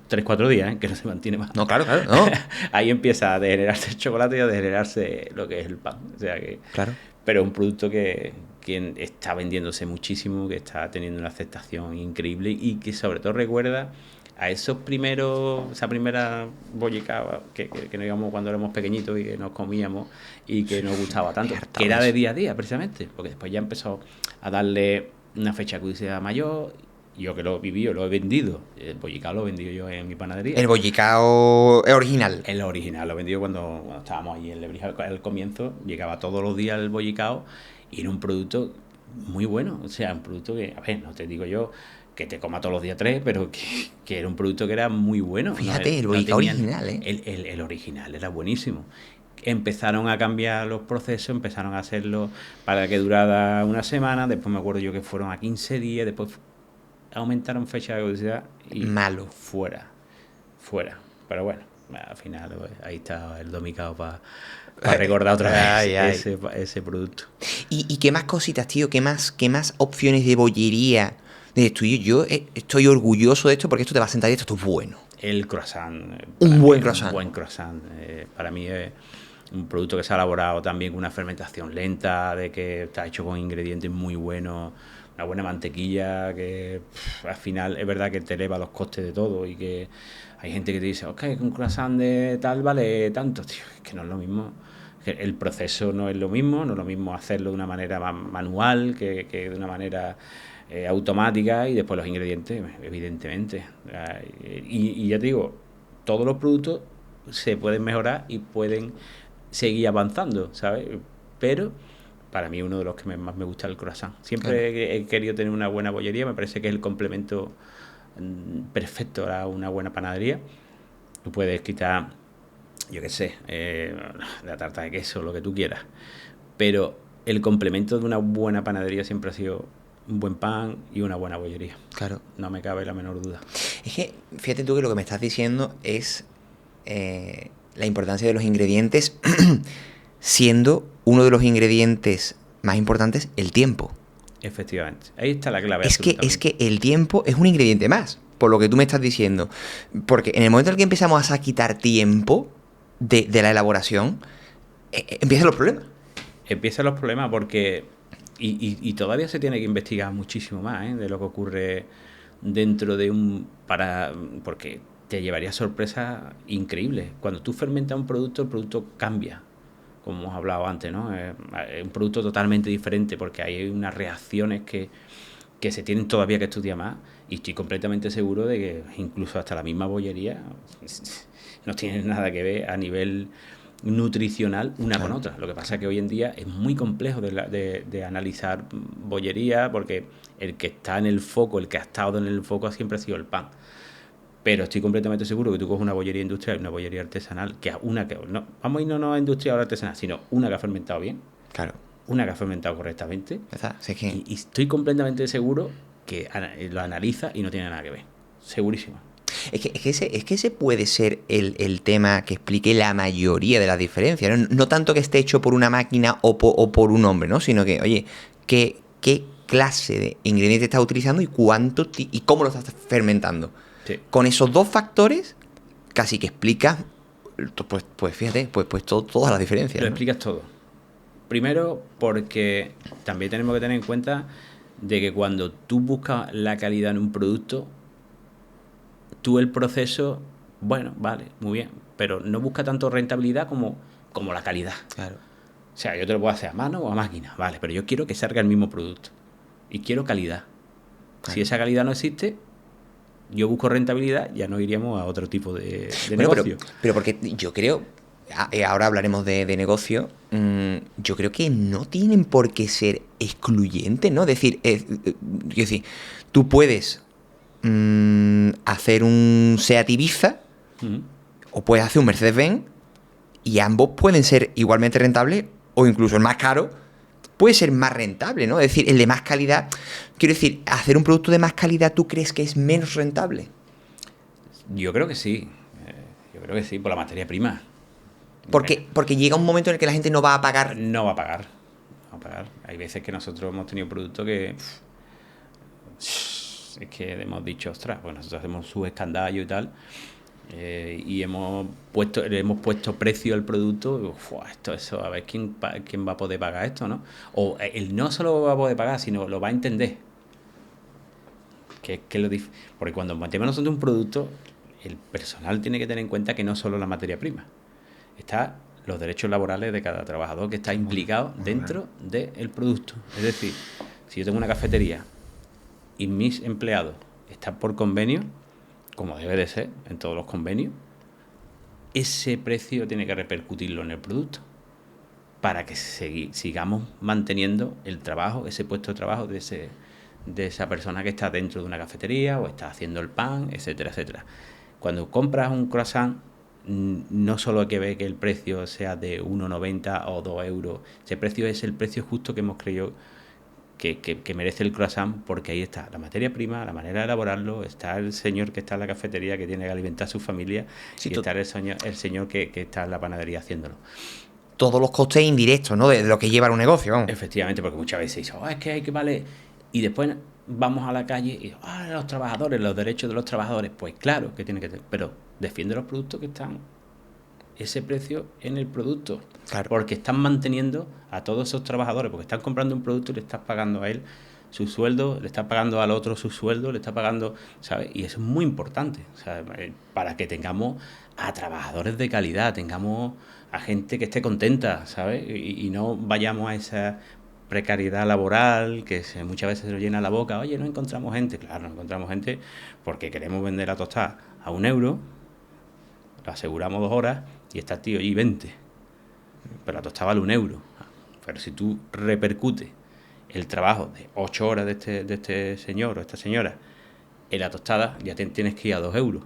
3 o 4 días, que no se mantiene más. No, claro, no. Ahí empieza a degenerarse el chocolate y a degenerarse lo que es el pan. O sea que... Claro. Pero es un producto que está vendiéndose muchísimo, que está teniendo una aceptación increíble y que sobre todo recuerda a esa primera bollicao que nos íbamos cuando éramos pequeñitos y que nos comíamos y que nos gustaba tanto, que era de día a día precisamente, porque después ya empezó a darle una fecha de caducidad mayor. Yo que lo viví, yo lo he vendido. El bollicao lo he vendido yo en mi panadería. El bollicao es original. El original lo he vendido cuando estábamos ahí en Lebrija al comienzo. Llegaba todos los días el bollicao y era un producto muy bueno. O sea, un producto que, a ver, no te digo yo que te coma todos los días 3, pero que era un producto que era muy bueno. Fíjate, el bollicao original, ¿eh? El original era buenísimo. Empezaron a cambiar los procesos, empezaron a hacerlo para que durara una semana. Después me acuerdo yo que fueron a 15 días, después aumentaron fecha de caducidad y malo. Fuera. Pero bueno, al final pues, ahí está el domicao para recordar otra vez ese producto. ¿Y qué más cositas, tío? ¿Qué más opciones de bollería? Yo estoy orgulloso de esto porque esto te va a sentar y esto es bueno. El croissant. Un buen croissant. Un buen croissant. Para mí es un producto que se ha elaborado también con una fermentación lenta, de que está hecho con ingredientes muy buenos, una buena mantequilla que al final es verdad que te eleva los costes de todo y que hay gente que te dice, ok, un croissant de tal vale tanto, tío, es que no es lo mismo. El proceso no es lo mismo hacerlo de una manera manual que de una manera automática y después los ingredientes, evidentemente. Y ya te digo, todos los productos se pueden mejorar y pueden seguir avanzando, ¿sabes? Pero para mí uno de los que más me gusta es el croissant. Siempre he querido tener una buena bollería, me parece que es el complemento perfecto a una buena panadería. Tú puedes quitar, yo qué sé, la tarta de queso, lo que tú quieras, pero el complemento de una buena panadería siempre ha sido un buen pan y una buena bollería. Claro. No me cabe la menor duda. Es que, fíjate tú que lo que me estás diciendo es la importancia de los ingredientes, siendo uno de los ingredientes más importantes el tiempo. Efectivamente. Ahí está la clave. Es que el tiempo es un ingrediente más, por lo que tú me estás diciendo. Porque en el momento en el que empezamos a quitar tiempo de la elaboración, empiezan los problemas. Empiezan los problemas porque... Y todavía se tiene que investigar muchísimo más de lo que ocurre dentro de porque te llevaría sorpresas increíbles. Cuando tú fermentas un producto, el producto cambia, como hemos hablado antes, ¿no? Es un producto totalmente diferente porque hay unas reacciones que se tienen todavía que estudiar más y estoy completamente seguro de que incluso hasta la misma bollería no tiene nada que ver a nivel nutricional una con otra. Lo que pasa es que hoy en día es muy complejo de analizar bollería porque el que está en el foco, el que ha estado en el foco siempre ha sido el pan. Pero estoy completamente seguro que tú coges una bollería industrial y una bollería artesanal, vamos a irnos no a industrial o artesanal, sino una que ha fermentado bien, claro, una que ha fermentado correctamente, sí, que... y estoy completamente seguro que lo analiza y no tiene nada que ver. Segurísimo. Es que ese puede ser el tema que explique la mayoría de las diferencias, ¿no? No tanto que esté hecho por una máquina o por un hombre, ¿no? Sino que, oye, ¿qué clase de ingrediente estás utilizando y cuánto y cómo lo estás fermentando? Sí. Con esos dos factores, casi que explicas, pues fíjate, pues todas las diferencias. Lo ¿no? explicas todo. Primero, porque también tenemos que tener en cuenta de que cuando tú buscas la calidad en un producto, tú el proceso, bueno, vale, muy bien, pero no busca tanto rentabilidad como la calidad. Claro. O sea, yo te lo puedo hacer a mano o a máquina, vale, pero yo quiero que salga el mismo producto. Y quiero calidad. Claro. Si esa calidad no existe, yo busco rentabilidad, ya no iríamos a otro tipo de negocio. Pero porque yo creo, ahora hablaremos de negocio, yo creo que no tienen por qué ser excluyentes, ¿no? Es decir, tú puedes hacer un Seat Ibiza o puedes hacer un Mercedes-Benz y ambos pueden ser igualmente rentables o incluso el más caro puede ser más rentable, ¿no? Es decir, el de más calidad, quiero decir, hacer un producto de más calidad, ¿tú crees que es menos rentable? Yo creo que sí. Yo creo que sí, por la materia prima. Porque llega un momento en el que la gente no va a pagar. No va a pagar. No va a pagar. Hay veces que nosotros hemos tenido productos que... es que hemos dicho, ostras, pues nosotros hacemos su escandallo y tal, y le hemos puesto precio al producto, y, eso, a ver quién va a poder pagar esto, ¿no? O él no solo va a poder pagar, sino lo va a entender. Porque cuando metemos nosotros un producto, el personal tiene que tener en cuenta que no solo la materia prima, está los derechos laborales de cada trabajador que está implicado dentro del producto. Es decir, si yo tengo una cafetería y mis empleados están por convenio, como debe de ser en todos los convenios, ese precio tiene que repercutirlo en el producto para que sigamos manteniendo el trabajo, ese puesto de trabajo de esa persona que está dentro de una cafetería o está haciendo el pan, etcétera, etcétera. Cuando compras un croissant, no solo hay que ver que el precio sea de 1,90 o 2 euros, ese precio es el precio justo que hemos creído que merece el croissant, porque ahí está la materia prima, la manera de elaborarlo, está el señor que está en la cafetería que tiene que alimentar a su familia, sí, y está el señor que está en la panadería haciéndolo. Todos los costes indirectos, ¿no? De lo que lleva un negocio, vamos. Efectivamente, porque muchas veces dice, es que hay que vale... Y después vamos a la calle y los trabajadores, los derechos de los trabajadores. Pues claro que tiene que tener, pero defiende los productos que están ese precio en el producto. Claro. Porque están manteniendo a todos esos trabajadores, porque están comprando un producto y le estás pagando a él su sueldo, le estás pagando al otro su sueldo, le estás pagando, ¿sabes? Y eso es muy importante, ¿sabes? Para que tengamos a trabajadores de calidad, tengamos a gente que esté contenta, ¿sabes? Y no vayamos a esa precariedad laboral que muchas veces se nos llena la boca. Oye, no encontramos gente. Claro, no encontramos gente porque queremos vender la tostada a 1 euro, lo aseguramos 2 horas y está el tío allí 20. Pero la tostada vale 1 euro. Pero si tú repercutes el trabajo de 8 horas de este señor o esta señora en la tostada, ya tienes que ir a 2 euros.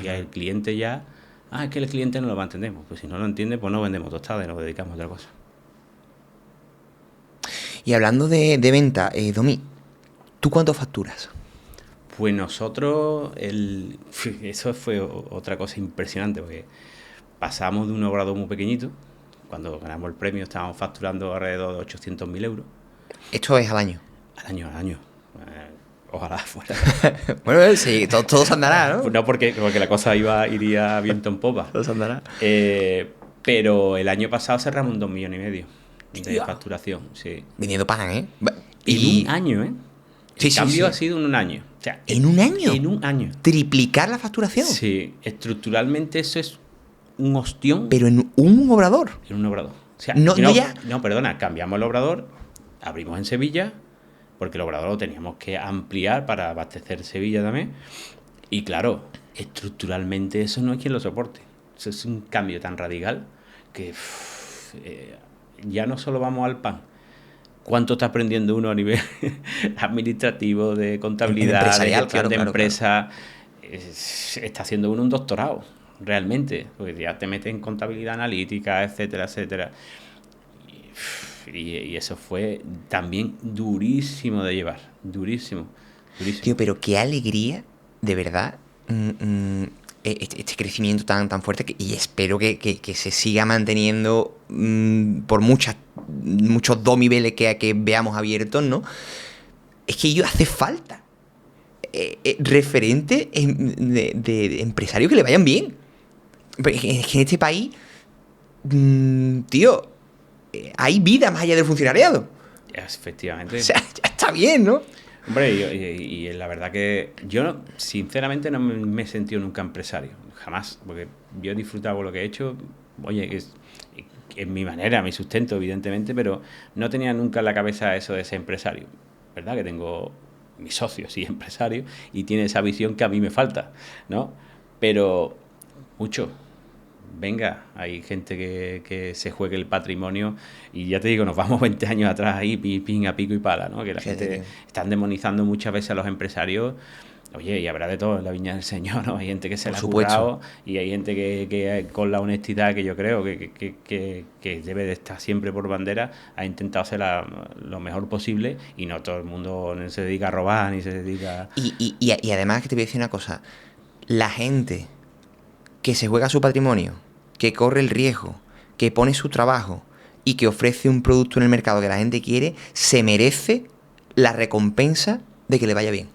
Y el cliente ya... es que el cliente no lo va a entender. Pues si no lo entiende, pues no vendemos tostada y nos dedicamos a otra cosa. Y hablando de venta, Domi, ¿tú cuánto facturas? Pues nosotros, eso fue otra cosa impresionante, porque pasamos de un obrador muy pequeñito. Cuando ganamos el premio estábamos facturando alrededor de 800.000 euros. ¿Esto es al año? Al año. Ojalá fuera. Bueno, sí, todo se andará, ¿no? No, porque la cosa iría viento en popa. Todo se andará. Pero el año pasado cerramos un 2,5 millones de facturación, sí. Vendiendo pan, ¿eh? En un año, ¿eh? Sí, el cambio ha sido en un año. O sea, ¿en un año? En un año. ¿Triplicar la facturación? Sí, estructuralmente eso es un ostión. ¿Pero en un obrador? En un obrador. O sea, no, perdona, cambiamos el obrador, abrimos en Sevilla, porque el obrador lo teníamos que ampliar para abastecer Sevilla también. Y claro, estructuralmente eso no hay quien lo soporte. Eso es un cambio tan radical que ya no solo vamos al pan. ¿Cuánto está aprendiendo uno a nivel administrativo, de contabilidad, de gestión de empresa? Claro. Está haciendo uno un doctorado, realmente, porque ya te metes en contabilidad analítica, etcétera, etcétera. Y eso fue también durísimo de llevar, durísimo. Tío, pero qué alegría, de verdad, este crecimiento tan fuerte, y espero que se siga manteniendo por muchos niveles que veamos abiertos, ¿no? Es que ello hace falta referentes de empresarios que le vayan bien. Es que en este país, tío, hay vida más allá del funcionariado. Efectivamente. O sea, ya está bien, ¿no? Hombre, y la verdad que yo, sinceramente, no me he sentido nunca empresario. Jamás. Porque yo he disfrutado lo que he hecho. Oye, es mi manera, mi sustento, evidentemente, pero no tenía nunca en la cabeza eso de ser empresario. ¿Verdad? Que tengo mis socios, sí, empresarios, y tiene esa visión que a mí me falta, ¿no? Pero mucho. Venga, hay gente que se juegue el patrimonio y ya te digo, nos vamos 20 años atrás ahí, pin a pico y pala, ¿no? Que la gente están demonizando muchas veces a los empresarios Oye, y habrá de todo en la viña del Señor, ¿no? Hay gente que se Por la ha supuesto. currado y hay gente que con la honestidad que yo creo que debe de estar siempre por bandera, ha intentado hacer lo mejor posible y no todo el mundo se dedica a robar ni se dedica... Y además que te voy a decir una cosa, la gente que se juega su patrimonio, que corre el riesgo, que pone su trabajo y que ofrece un producto en el mercado que la gente quiere, se merece la recompensa de que le vaya bien.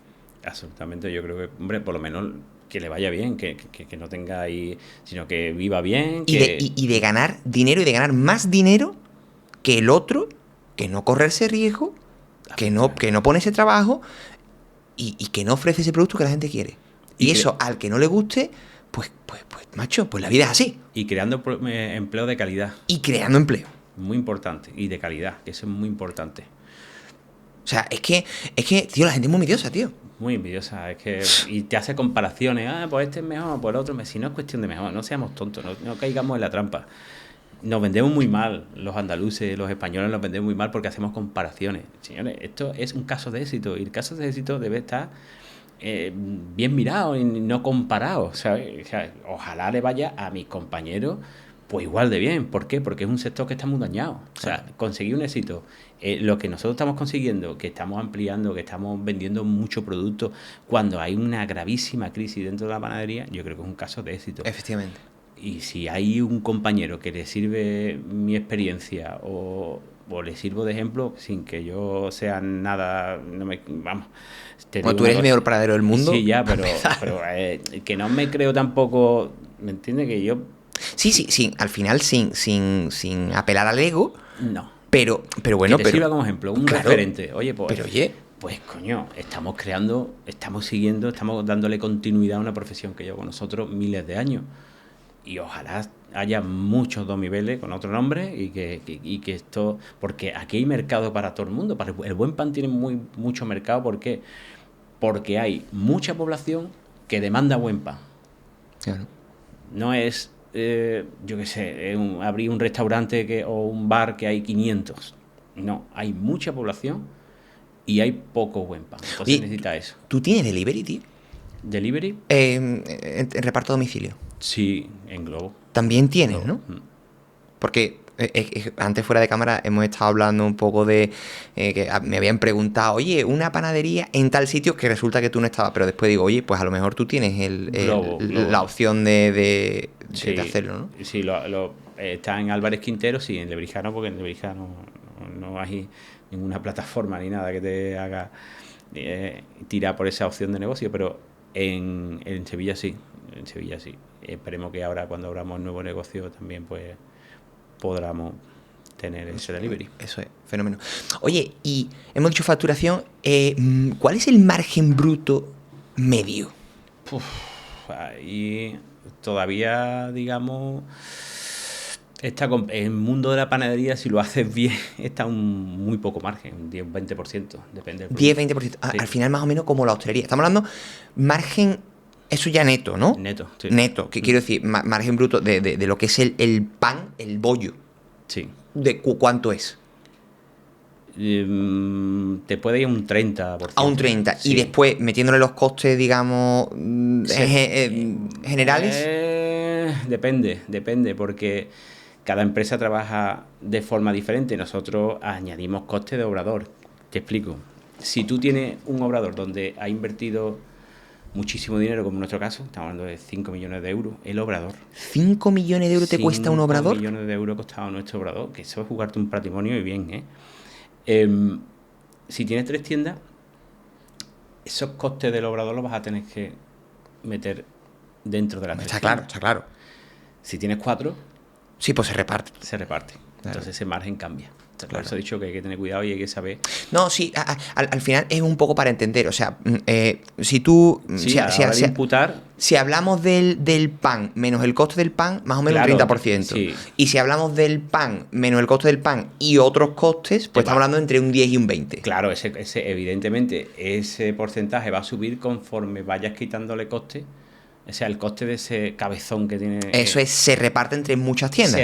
Absolutamente, yo creo que, hombre, por lo menos que le vaya bien, que no tenga ahí, sino que viva bien, Y de ganar dinero y de ganar más dinero que el otro, que no corre ese riesgo, que no pone ese trabajo y que no ofrece ese producto que la gente quiere. Y eso, al que no le guste, pues, macho, pues la vida es así. Y creando empleo de calidad. Y creando empleo. Muy importante. Y de calidad, que eso es muy importante. O sea, es que, tío, la gente es muy envidiosa, tío. Muy envidiosa, es que... Y te hace comparaciones, pues este es mejor, pues el otro... Si no es cuestión de mejor, no seamos tontos, no caigamos en la trampa. Nos vendemos muy mal, los andaluces, los españoles nos vendemos muy mal porque hacemos comparaciones. Señores, esto es un caso de éxito y el caso de éxito debe estar bien mirado y no comparado, ¿sabes? O sea, ojalá le vaya a mis compañeros pues igual de bien. ¿Por qué? Porque es un sector que está muy dañado. O sea, conseguir un éxito, lo que nosotros estamos consiguiendo, que estamos ampliando, que estamos vendiendo mucho producto, cuando hay una gravísima crisis dentro de la panadería, yo creo que es un caso de éxito. Efectivamente. Y si hay un compañero que le sirve mi experiencia o le sirvo de ejemplo sin que yo sea nada, vamos. Bueno, tú eres el mejor panadero del mundo. Sí, ya, pero que no me creo tampoco, ¿me entiendes? Que yo... Sí, al final sin apelar al ego. No. Pero bueno, que te sirva como ejemplo, un referente. Oye, pues... Pero oye... Pues coño, estamos creando, estamos siguiendo, estamos dándole continuidad a una profesión que lleva con nosotros miles de años. Y ojalá haya muchos Domiveles con otro nombre y que esto... Porque aquí hay mercado para todo el mundo. El buen pan tiene mucho mercado. ¿Por qué? Porque hay mucha población que demanda buen pan. Claro. No es, yo qué sé, abrir un restaurante o un bar que hay 500. No, hay mucha población y hay poco buen pan. Entonces necesita eso. ¿Tú tienes delivery, tío? ¿Delivery? En reparto a domicilio. Sí, en Globo. También tienes, ¿no? Porque antes fuera de cámara hemos estado hablando un poco de que me habían preguntado, oye, una panadería en tal sitio, que resulta que tú no estabas, pero después digo, oye, pues a lo mejor tú tienes Globo. la opción de hacerlo, ¿no? Sí, está en Álvarez Quintero, sí, en Lebrija no, porque en Lebrija no hay ninguna plataforma ni nada que te haga tirar por esa opción de negocio, pero en Sevilla sí, Esperemos que ahora cuando abramos un nuevo negocio también pues podamos tener ese delivery. Eso es, fenómeno. Oye, y hemos dicho facturación, ¿cuál es el margen bruto medio? Ahí todavía, digamos, en el mundo de la panadería, si lo haces bien, está un muy poco margen, un 10-20%, depende del producto. 10-20%. Sí. Al final más o menos como la hostelería. Estamos hablando margen... Eso ya neto, ¿no? Neto, sí. Neto, que quiero decir, margen bruto de lo que es el pan, el bollo. Sí. ¿De cuánto es? Te puede ir a un 30%. A un 30%. Sí. Y después, metiéndole los costes, digamos, generales. Depende, porque cada empresa trabaja de forma diferente. Nosotros añadimos costes de obrador. Te explico. Si tú tienes un obrador donde ha invertido muchísimo dinero, como en nuestro caso, estamos hablando de 5 millones de euros, el obrador. ¿5 millones de euros te cuesta un obrador? 5 millones de euros costaba nuestro obrador, que eso es jugarte un patrimonio y bien, ¿eh? Si tienes 3 tiendas, esos costes del obrador los vas a tener que meter dentro de la tienda. Está claro. Si tienes 4... Sí, pues se reparte. Claro. Entonces ese margen cambia. Claro. Por eso he dicho que hay que tener cuidado y hay que saber... No, sí, al final es un poco para entender. O sea, si tú... Sí, imputar... Si hablamos del pan menos el coste del pan, más o menos un 30%. Sí. Y si hablamos del pan menos el coste del pan y otros costes, pues estamos hablando entre un 10 y un 20. Claro, evidentemente ese porcentaje va a subir conforme vayas quitándole coste. O sea, el coste de ese cabezón que tiene... Eso se reparte entre muchas tiendas.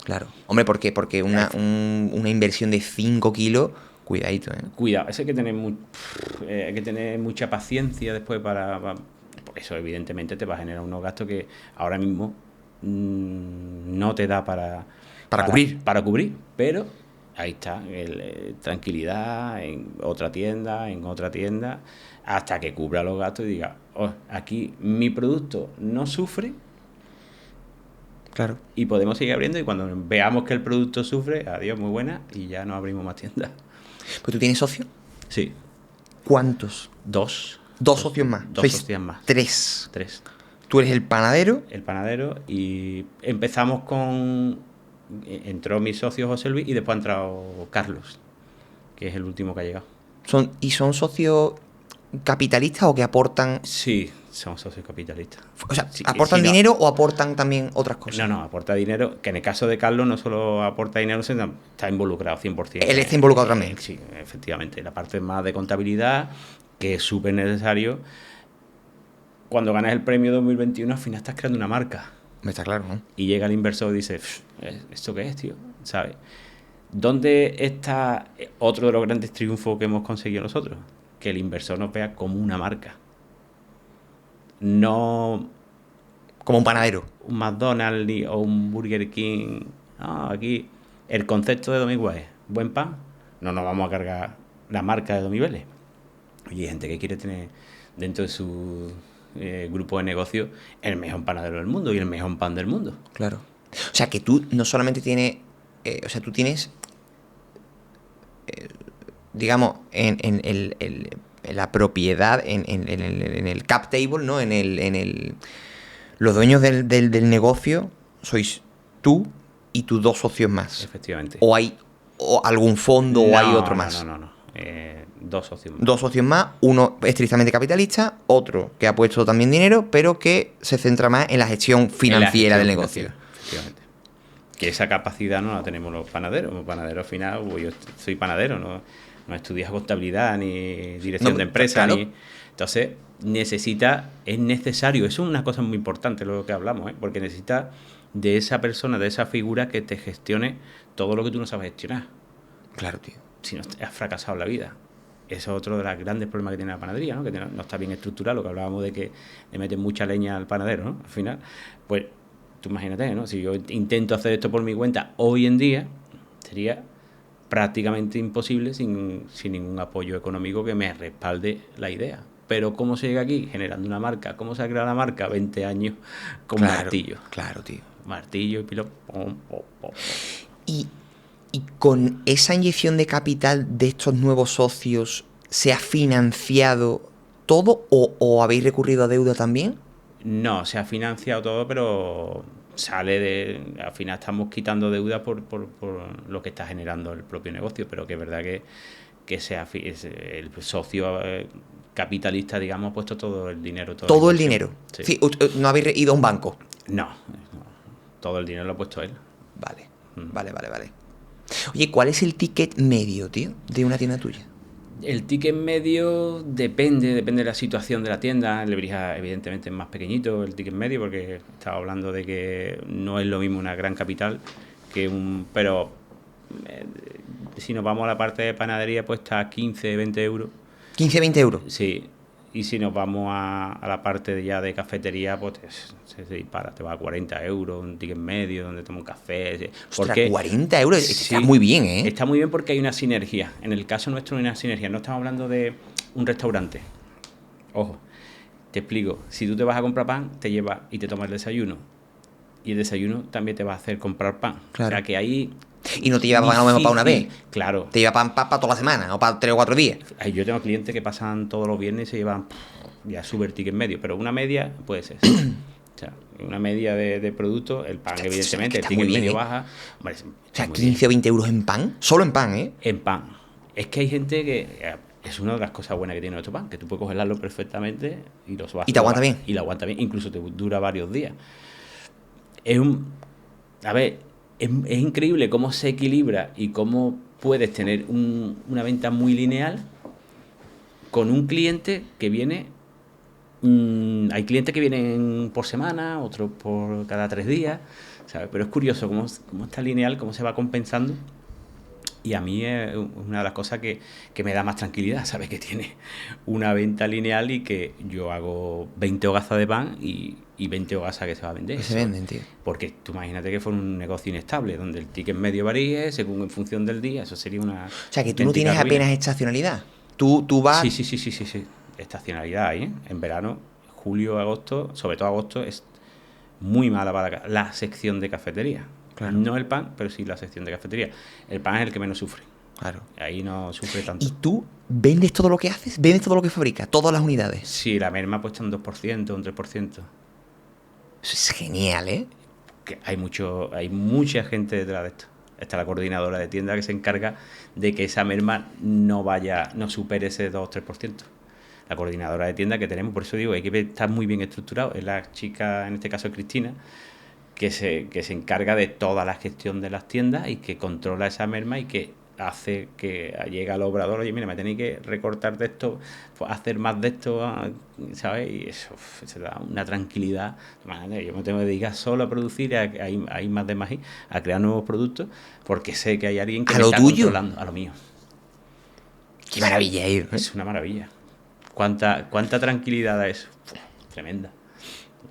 Claro. Hombre, ¿por qué? Porque una inversión de 5 kilos, Cuidadito, ¿eh? Cuidado, eso hay que tener mucha paciencia después por eso evidentemente te va a generar unos gastos que ahora mismo no te da para cubrir, pero ahí está, tranquilidad en otra tienda, hasta que cubra los gastos y diga, oh, aquí mi producto no sufre. Claro. Y podemos seguir abriendo y cuando veamos que el producto sufre, adiós, muy buena, y ya no abrimos más tiendas. ¿Pues tú tienes socio? Sí. ¿Cuántos? Dos socios más. Dos Sois socios más. Tres. Tú eres el panadero. El panadero, y empezamos entró mi socio José Luis y después ha entrado Carlos, que es el último que ha llegado. ¿Son socios capitalistas o que aportan? Sí, son socios capitalistas. O sea, Sí, ¿aportan dinero o aportan también otras cosas? No, aporta dinero, que en el caso de Carlos no solo aporta dinero, sino está involucrado 100%. Él está involucrado también. Sí, efectivamente. La parte más de contabilidad, que es súper necesario. Cuando ganas el premio 2021, al final estás creando una marca. Me está claro, ¿no? Y llega el inversor y dice, ¿esto qué es, tío? ¿Sabes? ¿Dónde está otro de los grandes triunfos que hemos conseguido nosotros? Que el inversor nos vea como una marca. No como un panadero. Un McDonald's o un Burger King. No, aquí el concepto de Domingo es buen pan. No nos vamos a cargar la marca de Domingo. Oye, hay gente que quiere tener dentro de su grupo de negocio el mejor panadero del mundo y el mejor pan del mundo. Claro. O sea, que tú no solamente tienes... o sea, tú tienes... digamos, en la propiedad, en el cap table, ¿no? Los dueños del negocio sois tú y tus dos socios más. Efectivamente. ¿O hay algún fondo o hay otro más? No. Dos socios más. Dos socios más, uno estrictamente capitalista, otro que ha puesto también dinero, pero que se centra más en la gestión financiera del negocio. Efectivamente. Que esa capacidad no la tenemos los panaderos. Los panaderos al final, yo soy panadero, no estudias contabilidad ni dirección de empresa. Claro. Entonces, es necesario, eso es una cosa muy importante lo que hablamos, porque necesitas de esa persona, de esa figura que te gestione todo lo que tú no sabes gestionar. Claro, tío. Si no, has fracasado en la vida. Eso es otro de los grandes problemas que tiene la panadería, ¿no? Que no está bien estructurado, lo que hablábamos de que le meten mucha leña al panadero, ¿no? Al final, pues tú imagínate, ¿no? Si yo intento hacer esto por mi cuenta hoy en día, sería prácticamente imposible sin ningún apoyo económico que me respalde la idea. Pero ¿cómo se llega aquí? Generando una marca. ¿Cómo se ha creado la marca? 20 años con martillo. Claro, tío. Martillo y piloto. Y con esa inyección de capital de estos nuevos socios, ¿se ha financiado todo o habéis recurrido a deuda también? No, se ha financiado todo, pero al final estamos quitando deuda por lo que está generando el propio negocio, pero que es verdad que el socio capitalista, digamos, ha puesto todo el dinero. ¿Todo el dinero? Sí. Sí, ¿no habéis ido a un banco? No, todo el dinero lo ha puesto él. Vale. Oye, ¿cuál es el ticket medio, tío, de una tienda tuya? El ticket medio depende de la situación de la tienda. El Lebrija, evidentemente, es más pequeñito el ticket medio, porque estaba hablando de que no es lo mismo una gran capital que pero si nos vamos a la parte de panadería, pues está a 15, 20 euros. ¿15, 20 euros? Sí. Y si nos vamos a la parte ya de cafetería, pues se dispara, te va a 40 euros, un ticket medio, donde toma un café. Ostras, 40 euros, sí, está muy bien, ¿eh? Está muy bien porque hay una sinergia. En el caso nuestro hay una sinergia. No estamos hablando de un restaurante. Ojo, te explico. Si tú te vas a comprar pan, te llevas y te tomas el desayuno. Y el desayuno también te va a hacer comprar pan. Claro. O sea que ahí... Y no te lleva pan a lo mejor para una vez. Claro. Te lleva pan para toda la semana o para 3 o 4 días. Yo tengo clientes que pasan todos los viernes y se llevan ya súper ticket medio, pero una media puede ser. O sea, una media de productos, el pan, evidentemente, el ticket medio baja. Hombre, o sea, 15 o 20 euros en pan. Solo en pan, ¿eh? En pan. Es que hay gente que... Es una de las cosas buenas que tiene nuestro pan, que tú puedes congelarlo perfectamente y los vas. ¿Y te aguanta bien? Y lo aguanta bien, incluso te dura varios días. Es increíble cómo se equilibra y cómo puedes tener una venta muy lineal con un cliente que viene... hay clientes que vienen por semana, otros por cada 3 días, ¿sabes? Pero es curioso cómo está lineal, cómo se va compensando Y a mí es una de las cosas que me da más tranquilidad, ¿sabes? Que tiene una venta lineal y que yo hago 20 hogazas de pan y 20 hogazas que se va a vender. Que se venden, tío. Porque tú imagínate que fuera un negocio inestable, donde el ticket medio varíe según en función del día, eso sería una... O sea, que tú no tienes ruina. apenas estacionalidad. Tú vas... Sí. Estacionalidad ahí, ¿eh? En verano, julio, agosto, sobre todo agosto, es muy mala para la sección de cafetería. Claro. No el pan, pero sí la sección de cafetería. El pan es el que menos sufre. Claro. Ahí no sufre tanto. ¿Y tú vendes todo lo que haces? ¿Vendes todo lo que fabricas? ¿Todas las unidades? Sí, la merma ha puesto un 2%, un 3%. Eso es genial, ¿eh? Que hay mucha gente detrás de esto. Está la coordinadora de tienda que se encarga de que esa merma no supere ese 2-3%. La coordinadora de tienda que tenemos, por eso digo, hay que estar muy bien estructurado. Es la chica, en este caso Cristina, que se encarga de toda la gestión de las tiendas y que controla esa merma y que hace que llegue al obrador, oye, mira, me tenéis que recortar de esto, pues hacer más de esto, ¿sabes? Y eso se da una tranquilidad. Imagínate, yo me tengo que dedicar solo a producir, a ir más de más, a crear nuevos productos, porque sé que hay alguien que ¿A me lo está tuyo? controlando, a lo mío. Qué maravilla, ¿eh? Es una maravilla. ¿Cuánta tranquilidad da eso? Tremenda.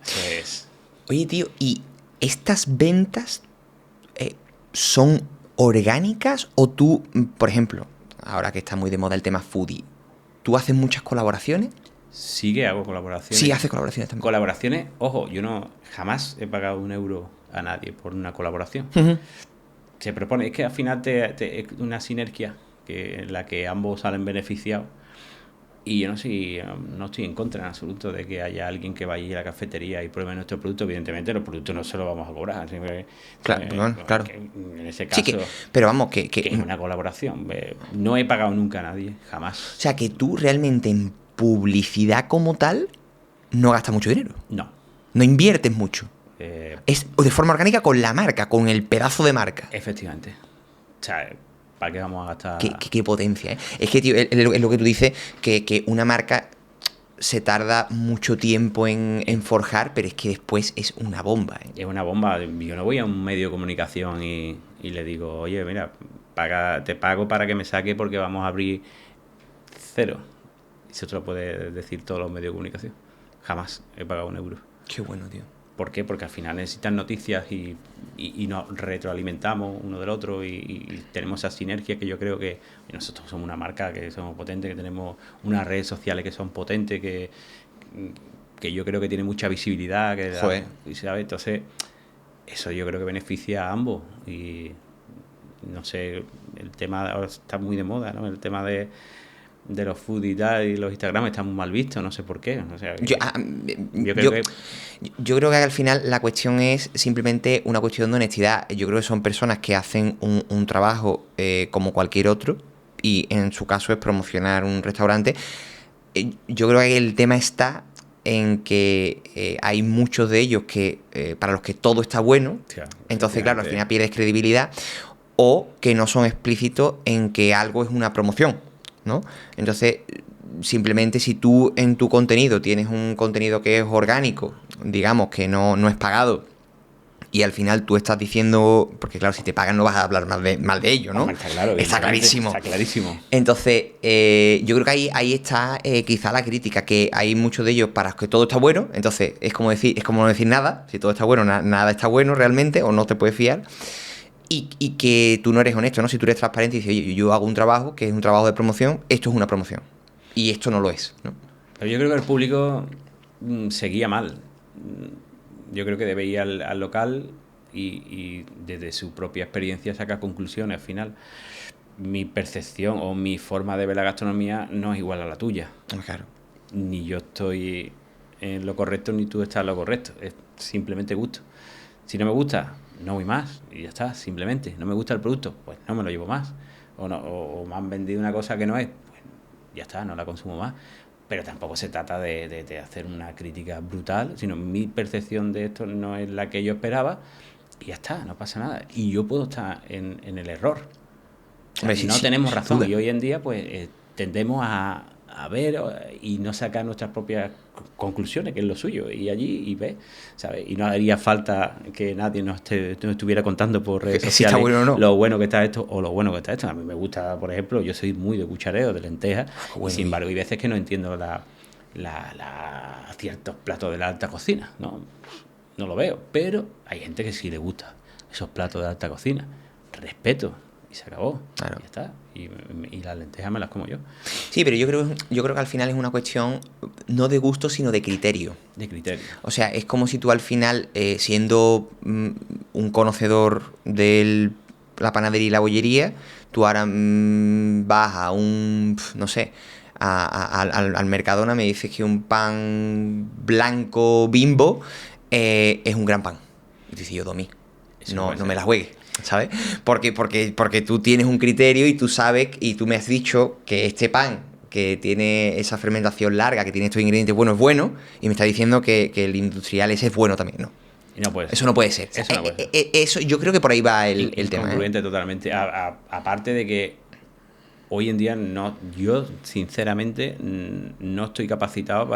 Eso es... Oye, tío, ¿y estas ventas son orgánicas o tú, por ejemplo, ahora que está muy de moda el tema foodie, ¿tú haces muchas colaboraciones? Sí que hago colaboraciones. Sí, haces colaboraciones también. Colaboraciones, ojo, yo jamás he pagado un euro a nadie por una colaboración. Uh-huh. Se propone, es que al final es una sinergia en la que ambos salen beneficiados. Y yo no estoy en contra en absoluto de que haya alguien que vaya a la cafetería y pruebe nuestro producto. Evidentemente, los productos no se los vamos a cobrar. Claro, claro. En ese caso, Sí, pero vamos, que es una colaboración. No he pagado nunca a nadie, jamás. O sea, que tú realmente en publicidad como tal no gastas mucho dinero. No. No inviertes mucho. Es de forma orgánica con la marca, con el pedazo de marca. Efectivamente. O sea, ¿para qué vamos a gastar? Qué potencia, ¿eh? Es que, tío, es lo que tú dices, que una marca se tarda mucho tiempo en forjar, pero es que después es una bomba, ¿eh? Es una bomba. Yo no voy a un medio de comunicación y le digo, oye, mira, te pago para que me saque porque vamos a abrir 0. Eso te lo puede decir todos los medios de comunicación. Jamás he pagado un euro. Qué bueno, tío. ¿Por qué? Porque al final necesitan noticias y nos retroalimentamos uno del otro y tenemos esa sinergia que yo creo que nosotros somos una marca que somos potentes, que tenemos unas redes sociales que son potentes, que yo creo que tiene mucha visibilidad. Joder. ¿Sabes? Entonces, eso yo creo que beneficia a ambos. Y no sé, el tema ahora está muy de moda, ¿no? El tema de los food y tal, y los Instagram están muy mal vistos, no sé por qué. O sea, yo creo que al final la cuestión es simplemente una cuestión de honestidad. Yo creo que son personas que hacen un trabajo como cualquier otro, y en su caso es promocionar un restaurante. Yo creo que el tema está en que hay muchos de ellos que para los que todo está bueno, entonces claro, al final pierdes credibilidad, o que no son explícitos en que algo es una promoción, ¿no? Entonces, simplemente si tú en tu contenido tienes un contenido que es orgánico, digamos que no es pagado, y al final tú estás diciendo, porque claro, si te pagan no vas a hablar mal de ello, ¿no? Está claro, está clarísimo. Está clarísimo. Entonces, yo creo que ahí está quizá la crítica, que hay muchos de ellos para los que todo está bueno, entonces es como no decir nada. Si todo está bueno, nada está bueno realmente, o no te puedes fiar. Y que tú no eres honesto, ¿no? Si tú eres transparente y dices, oye, yo hago un trabajo que es un trabajo de promoción, esto es una promoción. Y esto no lo es, ¿no? Pero yo creo que el público seguía mal. Yo creo que debe ir al local y desde su propia experiencia sacar conclusiones. Al final, mi percepción o mi forma de ver la gastronomía no es igual a la tuya. Claro. Ni yo estoy en lo correcto, ni tú estás en lo correcto. Es simplemente gusto. Si no me gusta, no voy más. Y ya está, simplemente. No me gusta el producto, pues no me lo llevo más. O me han vendido una cosa que no es, pues ya está, no la consumo más. Pero tampoco se trata de hacer una crítica brutal, sino mi percepción de esto no es la que yo esperaba, y ya está, no pasa nada. Y yo puedo estar en el error. O sea, no tenemos razón. Duda. Y hoy en día pues tendemos a ver y no sacar nuestras propias conclusiones, que es lo suyo, y allí y ve, ¿sabes? Y no haría falta que nadie nos estuviera contando por redes Si sociales está bueno o no. lo bueno que está esto o lo bueno que está esto. A mí me gusta, por ejemplo, yo soy muy de cuchareo, de lentejas, y sin embargo hay veces que no entiendo ciertos platos de la alta cocina, no lo veo, pero hay gente que sí le gusta esos platos de alta cocina. Respeto, y se acabó. Claro. Y ya está. Y las lentejas me las como yo. Sí, pero yo creo que al final es una cuestión no de gusto, sino de criterio. De criterio. O sea, es como si tú al final, siendo un conocedor de la panadería y la bollería, tú ahora vas a no sé, al Mercadona, me dices que un pan blanco Bimbo es un gran pan. Y dices yo, Domi, no me la juegues, ¿sabes? Porque tú tienes un criterio y tú sabes, y tú me has dicho que este pan que tiene esa fermentación larga, que tiene estos ingredientes buenos, es bueno, y me está diciendo que el industrial ese es bueno también, ¿no? Y no puede ser. Eso no puede ser. Eso no puede ser. Eso, yo creo que por ahí va el tema. Incongruente totalmente. Aparte de que hoy en día yo sinceramente no estoy capacitado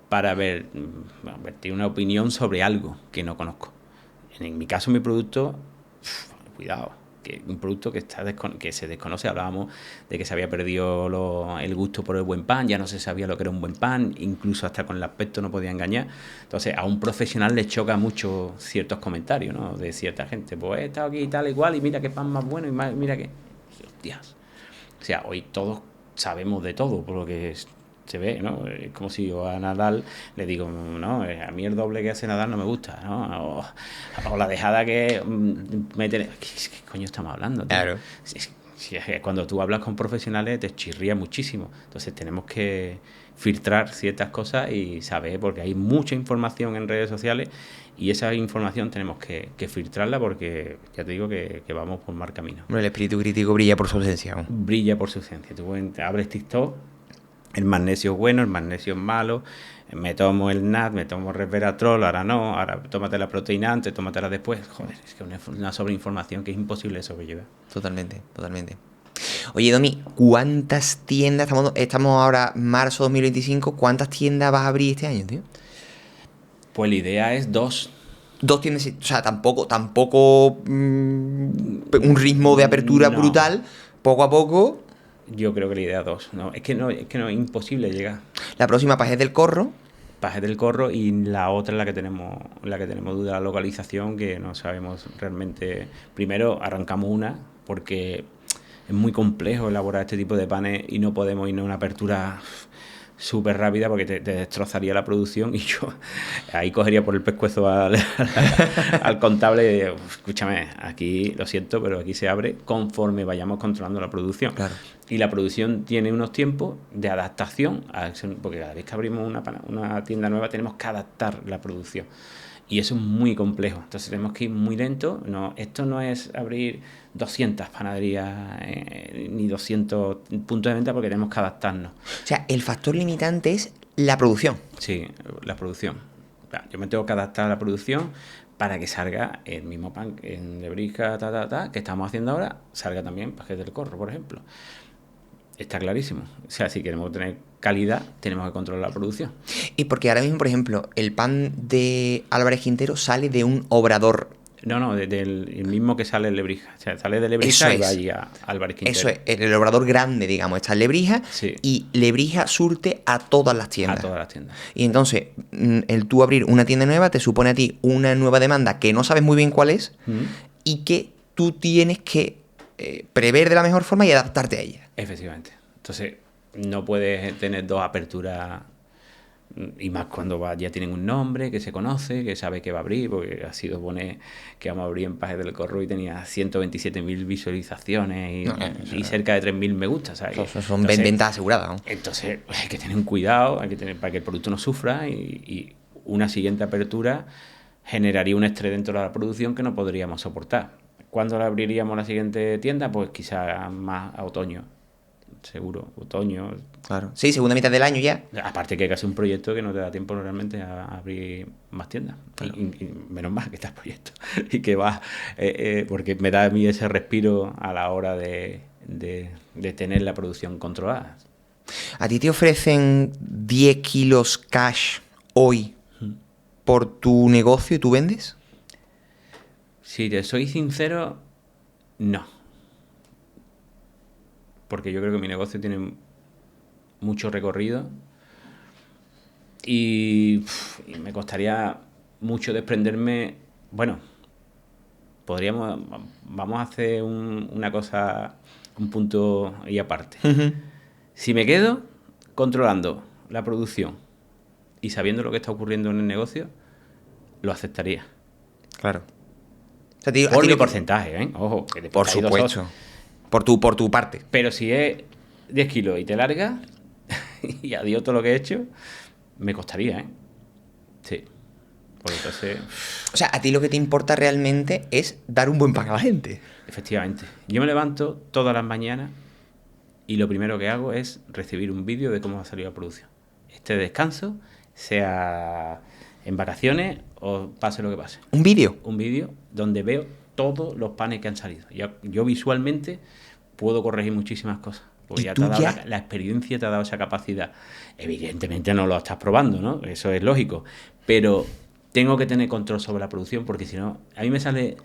para vertir una opinión sobre algo que no conozco. En mi caso, mi producto, cuidado, que un producto que se desconoce. Hablábamos de que se había perdido el gusto por el buen pan, ya no se sabía lo que era un buen pan, incluso hasta con el aspecto no podía engañar. Entonces, a un profesional le choca mucho ciertos comentarios, ¿no? De cierta gente. Pues he estado aquí y tal, igual, y mira qué pan más bueno, y mira qué. Hostias. O sea, hoy todos sabemos de todo, por lo que se ve, ¿no? Es como si yo a Nadal le digo, no, a mí el doble que hace Nadal no me gusta, ¿no? O la dejada que mete. ¿Qué coño estamos hablando, tío? Claro. Cuando tú hablas con profesionales te chirría muchísimo. Entonces tenemos que filtrar ciertas cosas y saber, porque hay mucha información en redes sociales y esa información tenemos que filtrarla, porque ya te digo que vamos por mal camino. Bueno, el espíritu crítico brilla por su ausencia, ¿no? Brilla por su ausencia. Tú abres TikTok, el magnesio es bueno, el magnesio es malo, me tomo el NAD, me tomo resveratrol, ahora no, ahora tómate la proteína antes, tómatela después. Joder, es que es una sobreinformación que es imposible de sobrellevar. Totalmente. Oye, Domi, ¿cuántas tiendas, estamos ahora marzo 2025, cuántas tiendas vas a abrir este año, tío? Pues la idea es 2. 2 tiendas, o sea, tampoco un ritmo de apertura brutal, poco a poco. Yo creo que la idea 2. No, es que no es imposible llegar. La próxima, Pajes del Corro. Pajes del Corro, y la otra es la que tenemos duda, la localización, que no sabemos realmente. Primero arrancamos una porque es muy complejo elaborar este tipo de panes y no podemos irnos a una apertura súper rápida porque te destrozaría la producción, y yo ahí cogería por el pescuezo al contable y digo, escúchame, aquí lo siento, pero aquí se abre conforme vayamos controlando la producción. Claro. Y la producción tiene unos tiempos de adaptación, porque cada vez que abrimos una tienda nueva tenemos que adaptar la producción. Y eso es muy complejo. Entonces tenemos que ir muy lento. Esto no es abrir 200 panaderías ni 200 puntos de venta, porque tenemos que adaptarnos. O sea, el factor limitante es la producción. Sí, la producción. Yo me tengo que adaptar a la producción para que salga el mismo pan en Lebrija, que estamos haciendo ahora, salga también Pajes del Corro, por ejemplo. Está clarísimo. O sea, si queremos tener calidad, tenemos que controlar la producción. Y porque ahora mismo, por ejemplo, el pan de Álvarez Quintero sale de un obrador. No, el mismo que sale en Lebrija. O sea, sale de Lebrija y va allí a Álvarez Quintero. Eso es, el obrador grande, digamos, está en Lebrija, sí. Y Lebrija surte a todas las tiendas. A todas las tiendas. Y entonces, el tú abrir una tienda nueva te supone a ti una nueva demanda que no sabes muy bien cuál es, y que tú tienes que prever de la mejor forma y adaptarte a ella. Efectivamente. Entonces, no puedes tener 2 aperturas, y más cuando ya tienen un nombre, que se conoce, que sabe que va a abrir, porque ha sido poner que vamos a abrir en Pajes del Corro y tenía 127.000 visualizaciones y cerca de 3.000 me gusta, ¿sabes? Eso son ventas aseguradas, ¿no? Entonces, hay que tener un cuidado, para que el producto no sufra, y una siguiente apertura generaría un estrés dentro de la producción que no podríamos soportar. ¿Cuándo la abriríamos la siguiente tienda? Pues quizás más a otoño. Seguro, otoño. Claro. Sí, segunda mitad del año ya. Aparte que hay que hacer un proyecto que no te da tiempo realmente a abrir más tiendas. Claro. Y menos mal que está el proyecto. Y que va, porque me da a mí ese respiro a la hora de tener la producción controlada. ¿A ti te ofrecen 10 kilos cash hoy por tu negocio y tú vendes? Si te soy sincero, no. Porque yo creo que mi negocio tiene mucho recorrido y me costaría mucho desprenderme. Bueno, vamos a hacer una cosa, un punto y aparte. Si me quedo controlando la producción y sabiendo lo que está ocurriendo en el negocio, lo aceptaría. Claro. O sea, Por mi porcentaje, ¿eh? Ojo, que por supuesto. Por tu parte. Pero si es 10 kilos y te largas, y adiós todo lo que he hecho, me costaría, ¿eh? Sí. Pues entonces, O sea, a ti lo que te importa realmente es dar un buen pan a la gente. efectivamente, yo me levanto todas las mañanas y lo primero que hago es recibir un vídeo de cómo ha salido la producción. Este descanso, sea en vacaciones o pase lo que pase. ¿Un vídeo? Un vídeo donde veo todos los panes que han salido. Yo visualmente puedo corregir muchísimas cosas. Porque ya te ha dado la experiencia, te ha dado esa capacidad. Evidentemente no lo estás probando, ¿no? Eso es lógico. Pero tengo que tener control sobre la producción porque si no, a mí me sale...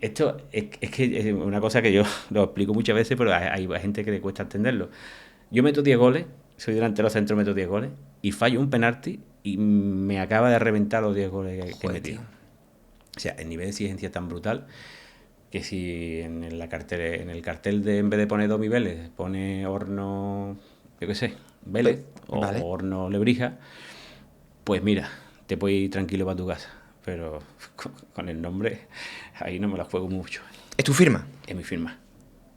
Esto es que es una cosa que yo lo explico muchas veces, pero hay gente que le cuesta entenderlo. Yo meto 10 goles, soy delantero centro, meto 10 goles y fallo un penalti y me acaba de reventar los 10 goles que he metido. O sea, el nivel de exigencia tan brutal que si en el cartel de en vez de poner Domi Vélez pone Horno, yo qué sé, Vélez o Horno Lebrija, pues mira, te puedes ir tranquilo para tu casa. Pero con el nombre ahí no me la juego mucho. ¿Es tu firma? Es mi firma,